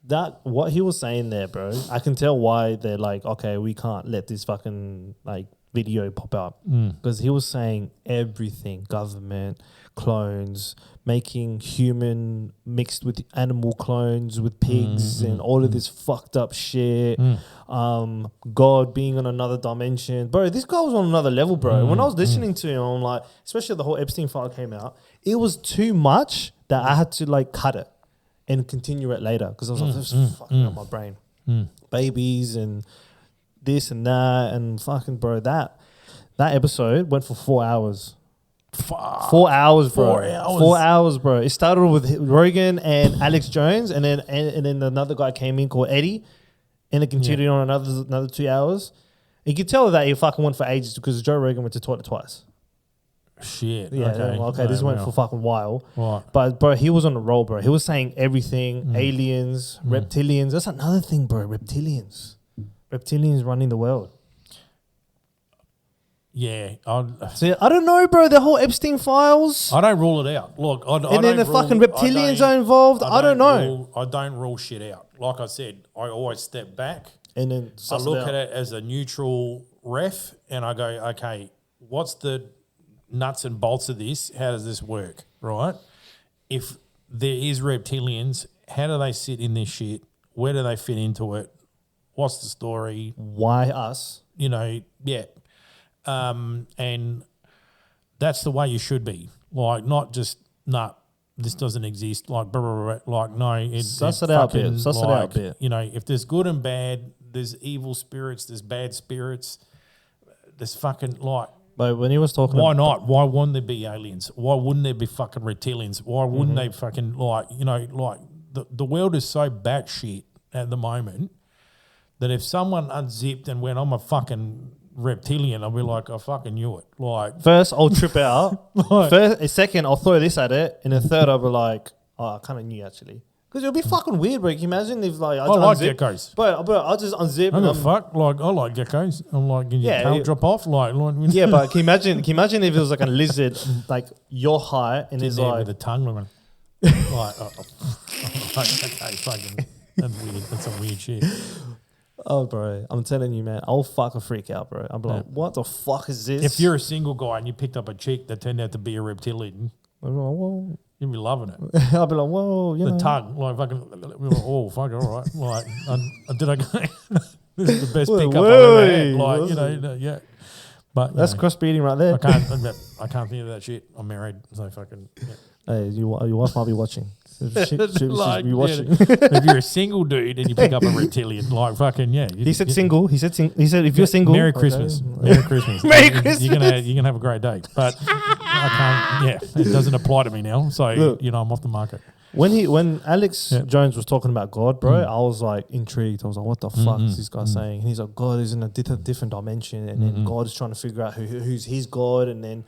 that what he was saying there, bro. I can tell why they're like, okay, we can't let this fucking like video pop up because he was saying everything: government, clones, making human mixed with animal clones with pigs, and all of this fucked up shit. God being on another dimension, bro. This guy was on another level, bro. When I was listening to him, I'm like, especially the whole Epstein file came out, it was too much that I had to like cut it and continue it later because I was like, this is fucking up my brain. Babies and this and that and fucking bro, that episode went for 4 hours. Fuck. 4 hours, bro. 4 hours. 4 hours, bro. It started with Rogan and Alex Jones, and then another guy came in called Eddie, and it continued on another 2 hours. You could tell that he fucking went for ages because Joe Rogan went to toilet twice. Shit. Yeah, okay, this went for fucking while. Right. But bro, he was on the roll, bro. He was saying everything: aliens, reptilians. That's another thing, bro. Reptilians running the world. Yeah. See, I don't know, bro. The whole Epstein Files. I don't rule it out. Look, I And then the fucking reptilians are involved. I don't know. I don't rule shit out. Like I said, I always step back. And then I look at it as a neutral ref, and I go, okay, what's the nuts and bolts of this? How does this work, right? If there is reptilians, how do they sit in this shit? Where do they fit into it? What's the story? Why us? You know, yeah. And that's the way you should be. Like, not just, this doesn't exist. Like, blah, blah, blah, like no. Suss it out, bit. Suss it out, bit. You know, if there's good and bad, there's evil spirits, there's bad spirits, there's fucking like. But when he was talking, why not? Why wouldn't there be aliens? Why wouldn't there be fucking reptilians? Why wouldn't they fucking like, you know, like the world is so batshit at the moment that if someone unzipped and went, I'm a fucking reptilian, I'll be like, I fucking knew it. Like, first, I'll trip out. Second, I'll throw this at it, and the third, I'll be like, oh, I kind of knew actually. Because it would be fucking weird, bro. Can you imagine if like I like geckos. But I'll just unzip. I don't fuck. Like, I like geckos. I'm like, can your tail drop off? Like yeah, but can you imagine if it was like a lizard, like your height, and it's like with a tongue, like, okay, fucking, that's weird. That's some weird shit. Oh, bro, I'm telling you, man, I'll fucking freak out, bro. I'm like, what the fuck is this? If you're a single guy and you picked up a chick that turned out to be a reptilian, I'm like, whoa. You'd be loving it. I'll be like, whoa, you know. The tongue, like fucking, oh, fuck, all right. Like, did I go? This is the best pickup I've ever had. Like, you know, yeah. But that's crossbreeding right there. I can't think of that shit. I'm married, so fucking. Yeah. Hey, your wife might be watching. She like, be watching. If you're a single dude and you pick up a reptilian, like fucking yeah. He said single. He said if you're single, Merry Christmas. Merry Christmas. Merry Christmas. You're gonna have a great day. But I can't. Yeah, it doesn't apply to me now. So look, you know, I'm off the market. When Alex Jones was talking about God, bro, I was like intrigued. I was like, what the fuck is this guy saying? And he's like, God is in a different dimension, and then God is trying to figure out who's his God, and then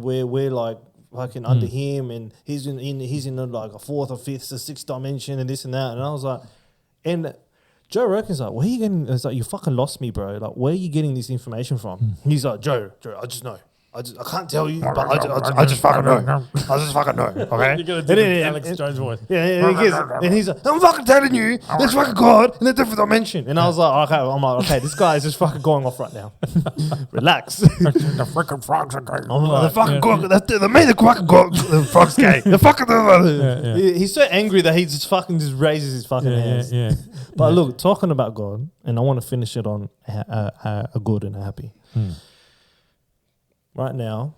we're like fucking under him, and he's in like a fourth or fifth or sixth dimension and this and that. And I was like, and Joe Rogan's like, where are you getting? It's like, you fucking lost me, bro. Like, where are you getting this information from? He's like, Joe, I just know. I can't tell you, but I just fucking know. I just fucking know. Okay. You're gonna do the Alex Jones voice. Yeah, and he's like, I'm fucking telling you, there's fucking God in a different dimension. And I was like, okay, this guy is just fucking going off right now. Relax. The freaking frogs are gay. The fucking God, they made the fucking God, the frogs gay. The fucking. He's so angry that he just raises his fucking hands. Yeah. But look, talking about God, and I want to finish it on a good and a happy. Right now,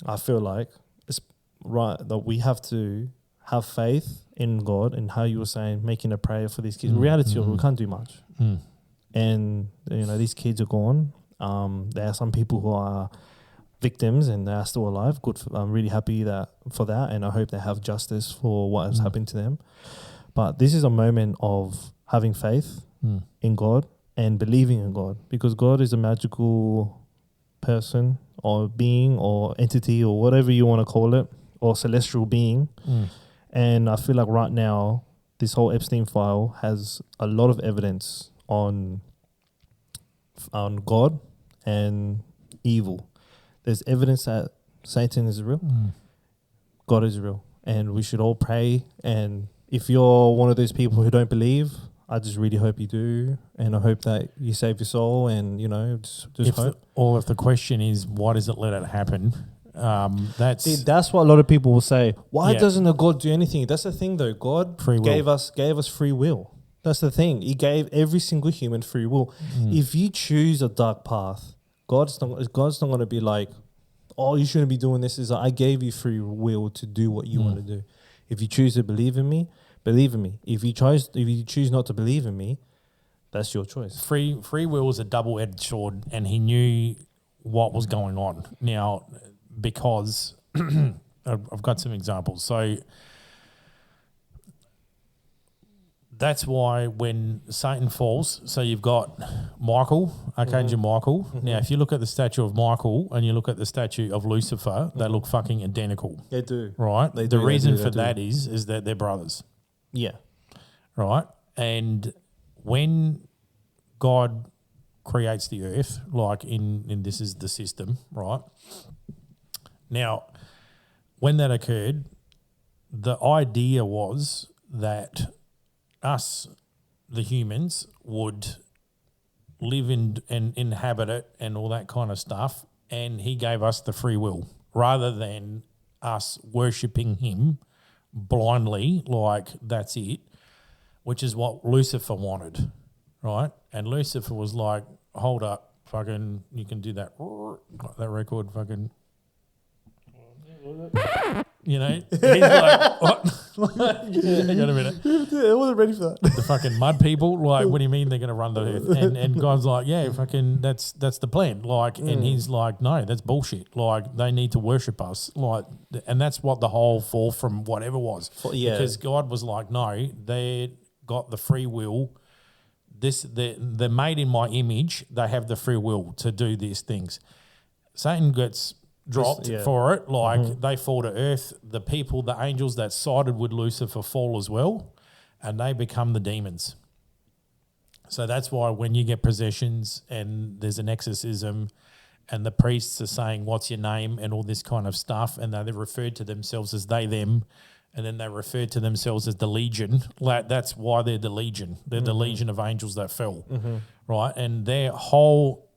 I feel like it's right that we have to have faith in God, and how you were saying, making a prayer for these kids. Reality, we can't do much. And, these kids are gone. There are some people who are victims and they are still alive. Good. I'm really happy for that, and I hope they have justice for what has happened to them. But this is a moment of having faith in God and believing in God, because God is a magical person or being or entity or whatever you want to call it, or celestial being. And I feel like right now this whole Epstein file has a lot of evidence on God and evil. There's evidence that Satan is real, God is real, and we should all pray. And if you're one of those people who don't believe, I just really hope you do, and I hope that you save your soul, and just hope. If the question is, why does it let it happen? That's what a lot of people will say. Why doesn't a God do anything? That's the thing, though. God gave us free will. That's the thing. He gave every single human free will. If you choose a dark path, God's not going to be like, oh, you shouldn't be doing this. Is like, I gave you free will to do what you want to do. If you choose to believe in me, believe in me. If you choose not to believe in me, that's your choice. Free will is a double-edged sword, and he knew what was going on. Now, because I've got some examples. So that's why when Satan falls, so you've got Michael, Archangel Michael. Now, if you look at the statue of Michael and you look at the statue of Lucifer, they look fucking identical. They do. Right? The reason for that is that they're brothers. Yeah. Right? And when God creates the earth, like in this is the system, right? Now, when that occurred, the idea was that us, the humans, would live in and inhabit it and all that kind of stuff, and he gave us the free will rather than us worshipping him blindly, like that's it, which is what Lucifer wanted, right? And Lucifer was like, hold up, fucking, you can do that record, fucking, he's like, what? Hang on a minute. I wasn't ready for that. The fucking mud people, like, what do you mean they're going to run the earth? And God's like, yeah, fucking, that's the plan. Like, and he's like, no, that's bullshit. Like, they need to worship us. Like, and that's what the whole fall from whatever was. Because God was like, no, they got the free will. They're made in my image. They have the free will to do these things. Satan gets dropped for it, like they fall to earth. The people, the angels that sided with Lucifer fall as well, and they become the demons. So that's why when you get possessions and there's an exorcism and the priests are saying, what's your name, and all this kind of stuff, and they referred to themselves as they, them, and then they referred to themselves as the legion. Like, that's why they're the legion. They're the legion of angels that fell, right? And their whole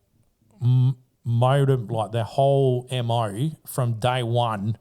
modem, like their whole MO from day one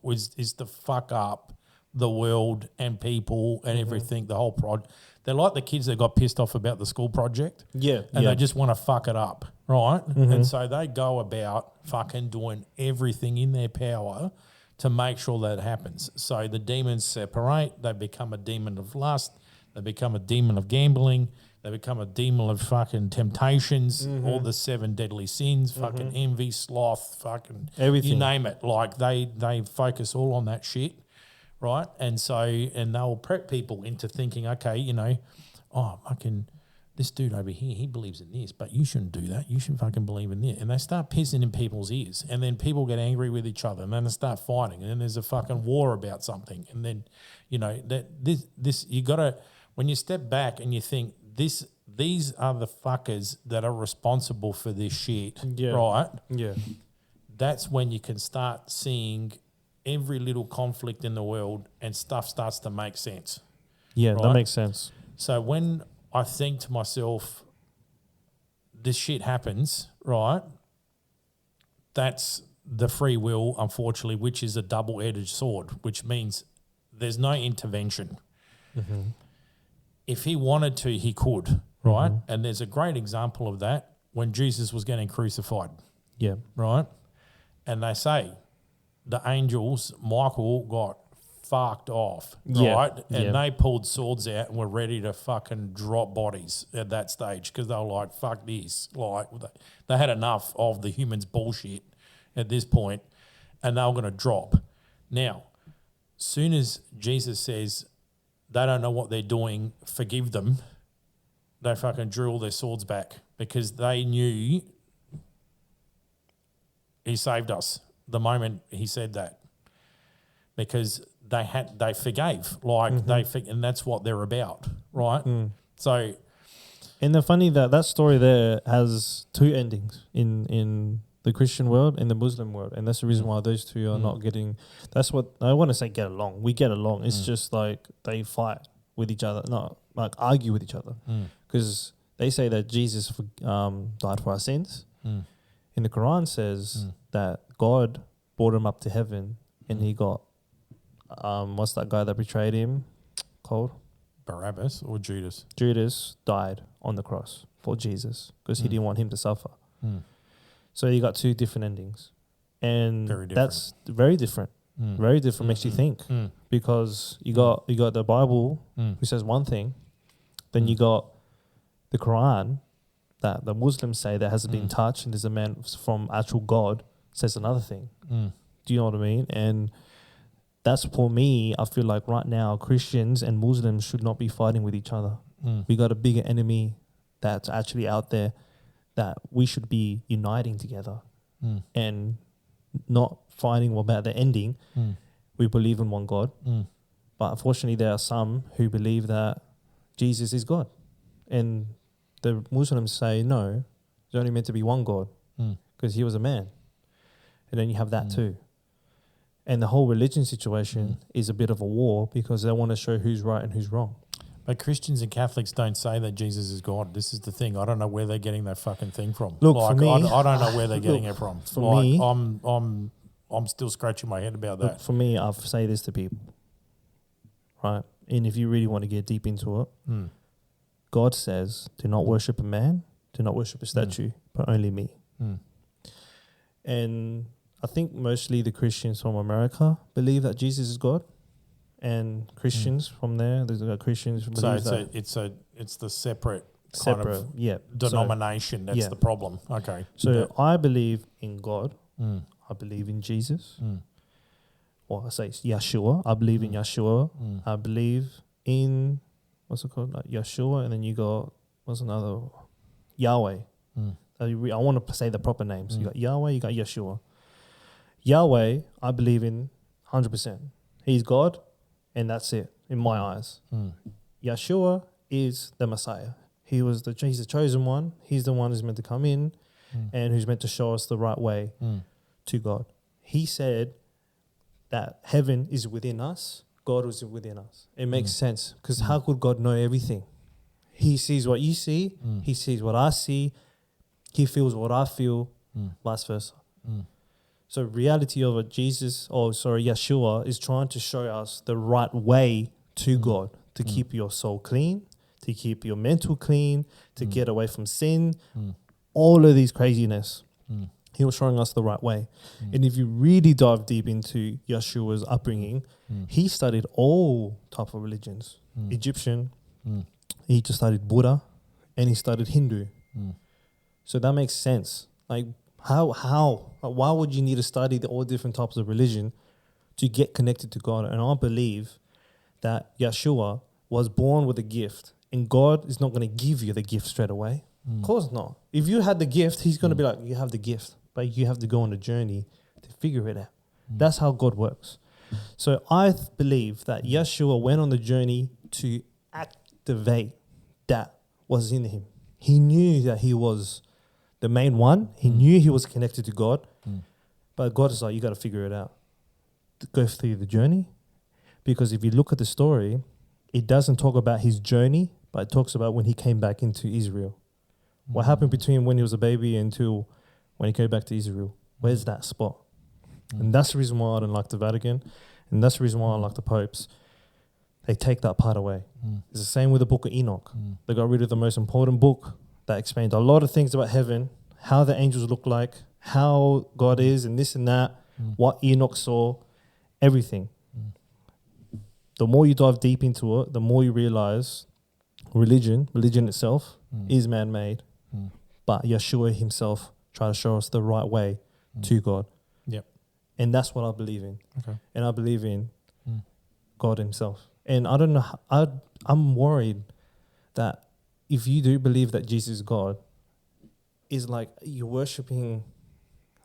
is to fuck up the world and people and everything, the whole prod. They're like the kids that got pissed off about the school project. Yeah. And they just want to fuck it up, right? And so they go about fucking doing everything in their power to make sure that happens. So the demons separate. They become a demon of lust. They become a demon of gambling. They become a demon of fucking temptations, all the 7 deadly sins, fucking envy, sloth, fucking everything. You name it. Like they focus all on that shit, right? And so, and they'll prep people into thinking, okay, this dude over here, he believes in this, but you shouldn't do that. You should fucking believe in this. And they start pissing in people's ears. And then people get angry with each other and then they start fighting. And then there's a fucking war about something. And then, this you got to, when you step back and you think these are the fuckers that are responsible for this shit, right? Yeah. That's when you can start seeing every little conflict in the world and stuff starts to make sense. Yeah, right? that makes sense. So when I think to myself, this shit happens, right? That's the free will, unfortunately, which is a double-edged sword, which means there's no intervention. Mm-hmm. If he wanted to, he could, right? Mm-hmm. And there's a great example of that when Jesus was getting crucified. Yeah. Right? And they say the angels, Michael got fucked off, right? And they pulled swords out and were ready to fucking drop bodies at that stage because they were like, fuck this. Like, they had enough of the humans' bullshit at this point and they were going to drop. Now, soon as Jesus says they don't know what they're doing, forgive them, they fucking drew all their swords back because they knew he saved us the moment he said that, because they forgave, and that's what they're about, right? So, and the funny that story there has two endings in the Christian world and the Muslim world, and that's the reason why those two are not getting. That's what I want to say. Get along. We get along. It's just like they fight with each other, not like argue with each other, because they say that Jesus died for our sins. In the Quran says that God brought him up to heaven, and he got what's that guy that betrayed him called? Barabbas or Judas? Judas died on the cross for Jesus because he didn't want him to suffer. So you got two different endings, and that's very different. Very different. Makes you think because you got the Bible who says one thing, then you got the Quran that the Muslims say that hasn't been touched, and there's a man from actual God says another thing. Do you know what I mean? And that's, for me, I feel like right now Christians and Muslims should not be fighting with each other. We got a bigger enemy that's actually out there that we should be uniting together and not fighting about the ending. We believe in one God. But unfortunately there are some who believe that Jesus is God. And the Muslims say, no, there's only meant to be one God because he was a man. And then you have that too. And the whole religion situation is a bit of a war because they want to show who's right and who's wrong. But Christians and Catholics don't say that Jesus is God. This is the thing. I don't know where they're getting that fucking thing from. Look, for me, I don't know where they're getting it from. For me, I'm still scratching my head about that. For me, I say this to people, right? And if you really want to get deep into it, God says, do not worship a man, do not worship a statue, but only me. And I think mostly the Christians from America believe that Jesus is God, and Christians from there, there's Christians who believe that. It's the separate kind of denomination that's the problem. Okay. So I believe in God. I believe in Jesus. Or I say Yeshua. I believe in Yeshua. I believe in, what's it called? Like Yeshua, and then you got, what's another? Yahweh. I want to say the proper names. You got Yahweh, you got Yeshua. Yahweh, I believe in 100%. He's God, and that's it, in my eyes. Yeshua is the Messiah. He's the chosen one. He's the one who's meant to come in and who's meant to show us the right way to God. He said that heaven is within us, God is within us. It makes sense, because how could God know everything? He sees what you see, he sees what I see, he feels what I feel, vice versa. So reality of Yeshua is trying to show us the right way to God, to keep your soul clean, to keep your mental clean, to get away from sin, all of these craziness. He was showing us the right way. And if you really dive deep into Yeshua's upbringing, he studied all type of religions, Egyptian, he just studied Buddha, and he studied Hindu. So that makes sense. Like, how? Why would you need to study all different types of religion to get connected to God? And I believe that Yeshua was born with a gift, And God is not going to give you the gift straight away. Of course not. If you had the gift, he's going to be like, you have the gift, but you have to go on a journey to figure it out. That's how God works. So I believe that Yeshua went on the journey to activate that was in him. He knew that he was the main one. He knew he was connected to God. But God is like, you got to figure it out. Go through the journey. Because if you look at the story, it doesn't talk about his journey, but it talks about when he came back into Israel. What happened between when he was a baby until when he came back to Israel? Where's that spot? And that's the reason why I don't like the Vatican. And that's the reason why I like the popes. They take that part away. It's the same with the book of Enoch. They got rid of the most important book that explained a lot of things about heaven, how the angels look like, how God is and this and that, what Enoch saw, everything. The more you dive deep into it, the more you realize religion itself is man-made. But Yeshua himself tried to show us the right way to God. Yep. And that's what I believe in. Okay. And I believe in God himself. And I don't know, I'm worried that if you do believe that Jesus is God, is like you're worshipping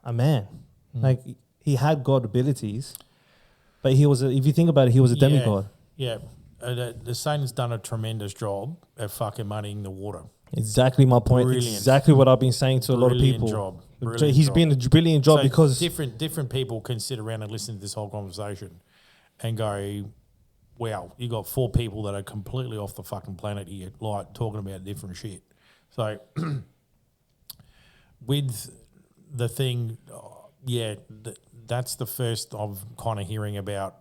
a man. Like he had God abilities, but he was, if you think about it, he was a demigod. Yeah. The Satan's done a tremendous job at fucking muddying the water. Exactly my point. Brilliant. Exactly what I've been saying to a lot of people. He's been a brilliant job because different people can sit around and listen to this whole conversation and go, wow, you got 4 people that are completely off the fucking planet here, like talking about different shit. So with the thing, that's the first of kind of hearing about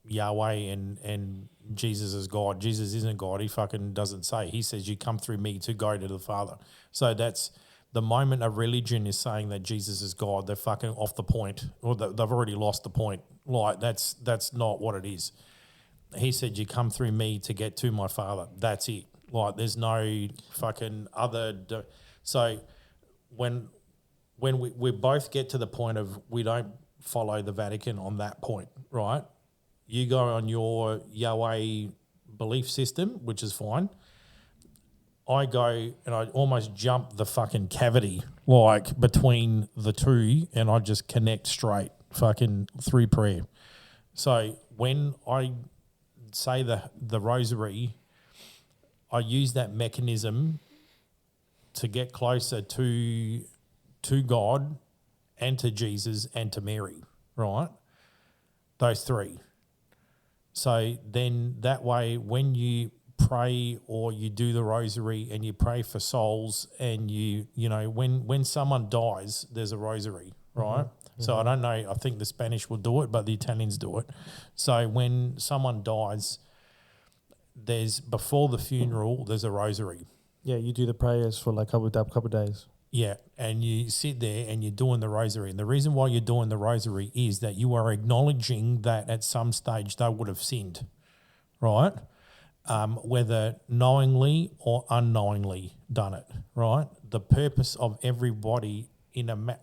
Yahweh and Jesus as God. Jesus isn't God. He fucking doesn't say. He says, you come through me to go to the Father. So that's the moment a religion is saying that Jesus is God, they're fucking off the point, or they've already lost the point. Like, that's not what it is. He said, you come through me to get to my Father. That's it. Like, there's no fucking other... So when we both get to the point of we don't follow the Vatican on that point, right? You go on your Yahweh belief system, which is fine. I go and I almost jump the fucking cavity, like, between the two, and I just connect straight fucking through prayer. So when I say the rosary, I use that mechanism to get closer to God and to Jesus and to Mary, right? Those 3. So then that way, when you pray or you do the rosary and you pray for souls, and you know, when someone dies, there's a rosary, right? So I don't know, I think the Spanish will do it, but the Italians do it. So when someone dies, there's, before the funeral, there's a rosary. Yeah, you do the prayers for like a couple of days. Yeah, and you sit there and you're doing the rosary. And the reason why you're doing the rosary is that you are acknowledging that at some stage they would have sinned, right? Whether knowingly or unknowingly done it, right? The purpose of everybody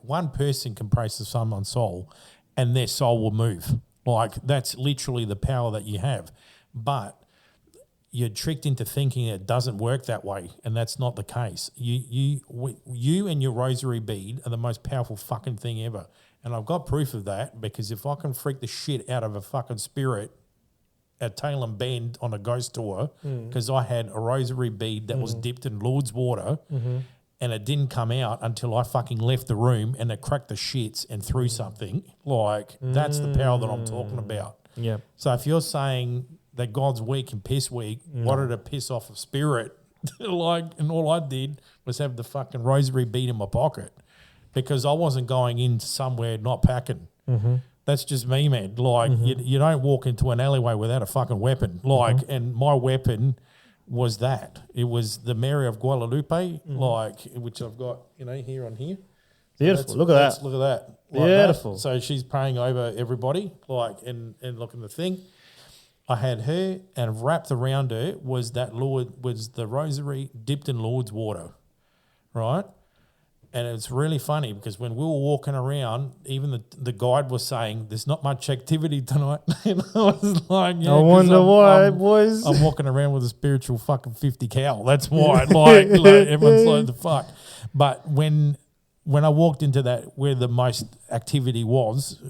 one person can pray to someone's soul and their soul will move. Like, that's literally the power that you have. But you're tricked into thinking it doesn't work that way, and that's not the case. You and your rosary bead are the most powerful fucking thing ever. And I've got proof of that, because if I can freak the shit out of a fucking spirit at Tailem Bend on a ghost tour, because I had a rosary bead that was dipped in Lourdes water, and it didn't come out until I fucking left the room, and it cracked the shits and threw something. Like, that's the power that I'm talking about. Yeah. So if you're saying that God's weak and piss weak, wanted to piss off a spirit, like, and all I did was have the fucking rosary bead in my pocket, because I wasn't going into somewhere not packing. That's just me, man. Like, you don't walk into an alleyway without a fucking weapon. Like, and my weapon was that. It was the Mary of Guadalupe, like, which I've got, here on here. Beautiful. Look at that. Look at that. Like Beautiful. that. So she's praying over everybody, like, and looking at the thing. I had her, and wrapped around her was the rosary dipped in Lourdes water, right? And it's really funny because when we were walking around, even the guide was saying, "There's not much activity tonight." And I was like, "Yeah, I 'cause wonder why, boys. I'm walking around with a spiritual fucking 50 cal. That's why." Like everyone's like, "The fuck." But when I walked into that where the most activity was,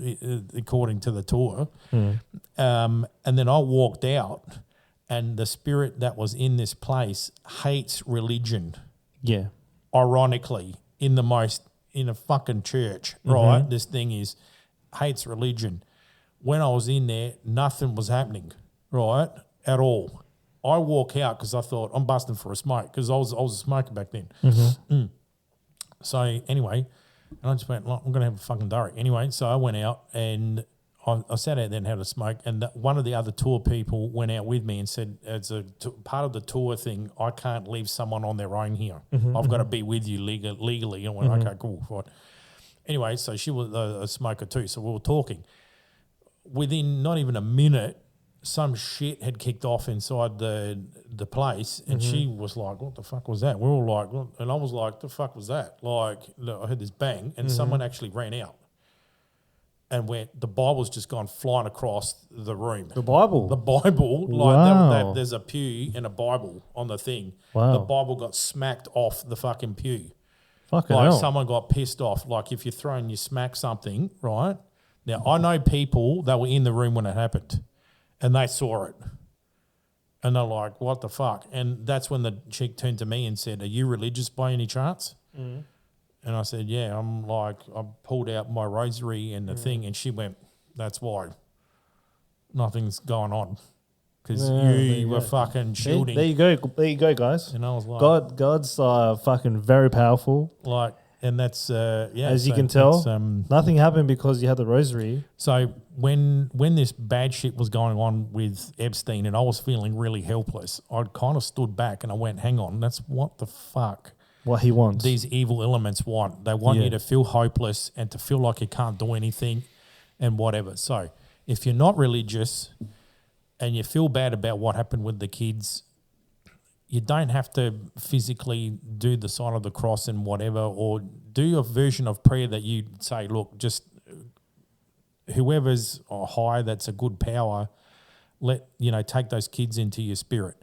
according to the tour, and then I walked out, and the spirit that was in this place hates religion. Yeah. Ironically, in a fucking church, right? This thing hates religion. When I was in there, nothing was happening, right, at all. I walk out because I thought I'm busting for a smoke because I was a smoker back then. So anyway, and I just went, I'm going to have a fucking durry. Anyway, so I went out and I sat out there and had a smoke, and one of the other tour people went out with me and said, as a part of the tour thing, I can't leave someone on their own here. I've got to be with you legally. And I went, okay, cool, fine. Anyway, so she was a smoker too, so we were talking. Within not even a minute, some shit had kicked off inside the place, and she was like, "What the fuck was that?" We're all like, "What?" And I was like, "The fuck was that?" Like, look, I heard this bang, and someone actually ran out. And the Bible's just gone flying across the room. The Bible? Like there's a pew and a Bible on the thing. Wow. The Bible got smacked off the fucking pew. Fucking Like hell. someone got pissed off. Like if you're throwing, you smack something, right? Now, I know people that were in the room when it happened and they saw it. And they're like, what the fuck? And that's when the chick turned to me and said, are you religious by any chance? And I said, yeah. I'm like, I pulled out my rosary and the thing, and she went, that's why nothing's going on because you were fucking shielding. There you go, guys. And I was like, God's fucking very powerful. Like, and that's as you can tell, nothing happened because you had the rosary. So when this bad shit was going on with Epstein, and I was feeling really helpless, I kind of stood back and I went, hang on, that's what the fuck. What he wants. These evil elements want. They want you to feel hopeless and to feel like you can't do anything and whatever. So if you're not religious and you feel bad about what happened with the kids, you don't have to physically do the sign of the cross and whatever, or do a version of prayer that you say, look, just whoever's high, that's a good power, take those kids into your spirit.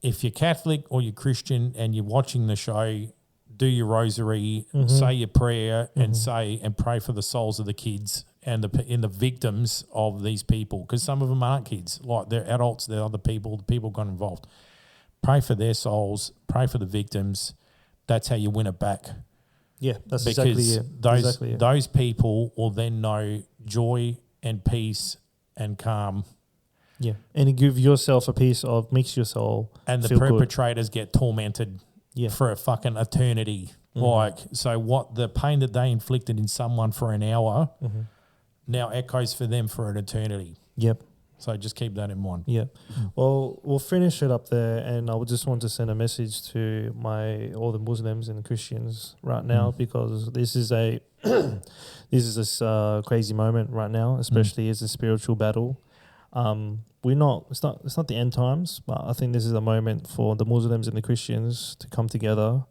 If you're Catholic or you're Christian and you're watching the show, do your rosary, say your prayer, and pray for the souls of the kids and the victims of these people, because some of them aren't kids, like they're adults, they're other people, the people got involved. Pray for their souls, pray for the victims. That's how you win it back. Yeah, that's because exactly it. Those people will then know joy and peace and calm. Yeah, and you give yourself a piece of, makes your soul and the feel perpetrators get tormented for a fucking eternity. So what the pain that they inflicted in someone for an hour now echoes for them for an eternity. Yep. So just keep that in mind. Yeah. Well, we'll finish it up there, and I would just want to send a message to all the Muslims and Christians right now, because this is a crazy moment right now, especially as a spiritual battle. It's not the end times, but I think this is a moment for the Muslims and the Christians to come together.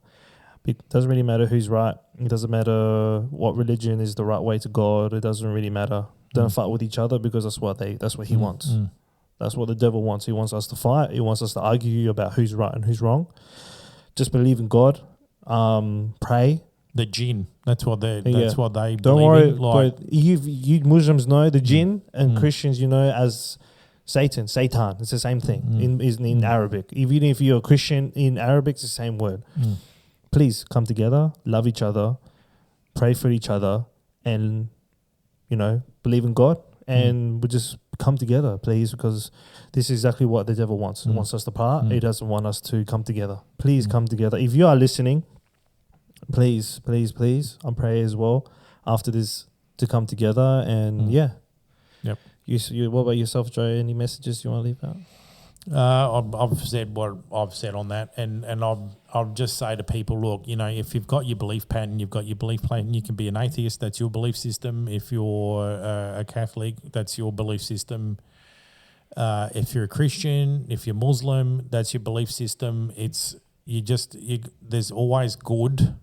It doesn't really matter who's right. It doesn't matter what religion is the right way to God. It doesn't really matter. Don't fight with each other, because that's what he wants. That's what the devil wants. He wants us to fight. He wants us to argue about who's right and who's wrong. Just believe in God. Pray. The jinn. That's what they Don't believe worry. in. Like, You Muslims know the jinn, and Christians as Satan. It's the same thing in Arabic. Even if you're a Christian, in Arabic, it's the same word. Please come together, love each other, pray for each other, and believe in God, and we just come together, please, because this is exactly what the devil wants. He wants us to part. He doesn't want us to come together. Please come together. If you are listening, please, please, please, I pray as well after this to come together. And Yep. You, what about yourself, Joe? Any messages you want to leave out? I've said what I've said on that, and I'll just say to people, look, if you've got your belief pattern, you've got your belief pattern. You can be an atheist, that's your belief system. If you're a Catholic, that's your belief system. If you're a Christian, if you're Muslim, that's your belief system. There's always good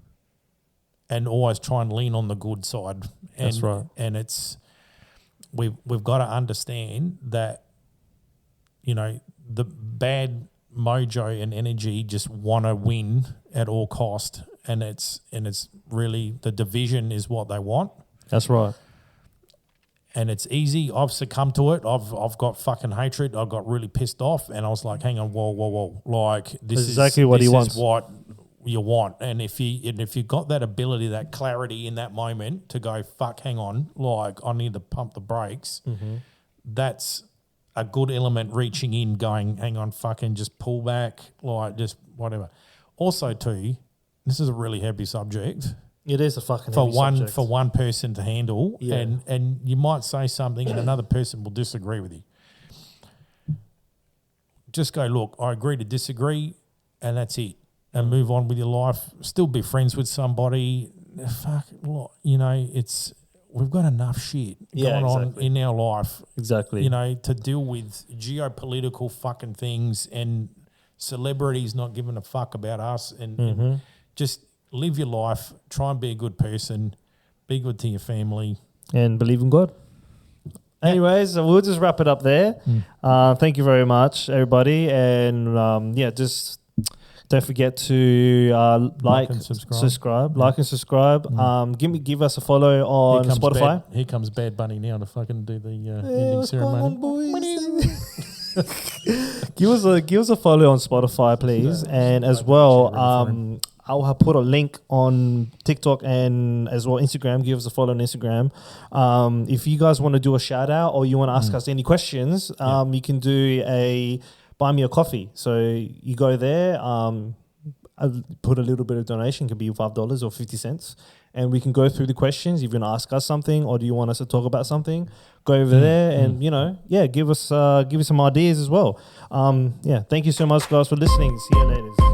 and always try and lean on the good side. And, That's right. And it's we've got to understand that, you know, the bad mojo and energy just want to win at all cost, and it's really the division is what they want. That's right. And it's easy. I've succumbed to it. I've got fucking hatred. I got really pissed off, and I was like, "Hang on, whoa! Like this is exactly what he wants. Is what you want." And if you got that ability, that clarity in that moment to go, "Fuck, hang on! Like I need to pump the brakes." That's a good element. Reaching in, going, "Hang on, fucking just pull back." Like just whatever. Also, too, this is a really heavy subject. It is a fucking heavy subject. For one person to handle, Yeah. and you might say something and another person will disagree with you. Just go, look, I agree to disagree, and that's it, and move on with your life. Still be friends with somebody. Fuck, you know, we've got enough shit going on in our life, exactly. You know, to deal with geopolitical fucking things and celebrities not giving a fuck about us, and just live your life, try and be a good person, be good to your family. And believe in God. Anyways, so we'll just wrap it up there. Thank you very much, everybody. And just don't forget to like and subscribe. Like and subscribe. Give us a follow on Spotify. Here comes Bad Bunny now to fucking do the ending ceremony. Give us a follow on Spotify, please. And as well, I'll have put a link on TikTok and as well Instagram. Give us a follow on Instagram. If you guys want to do a shout out or you want to ask us any questions, you can do a buy me a coffee. So you go there, put a little bit of donation, can be $5 or 50 cents. And we can go through the questions. If you want to ask us something or do you want us to talk about something, go over there and, give us some ideas as well. Thank you so much, guys, for listening. See you later.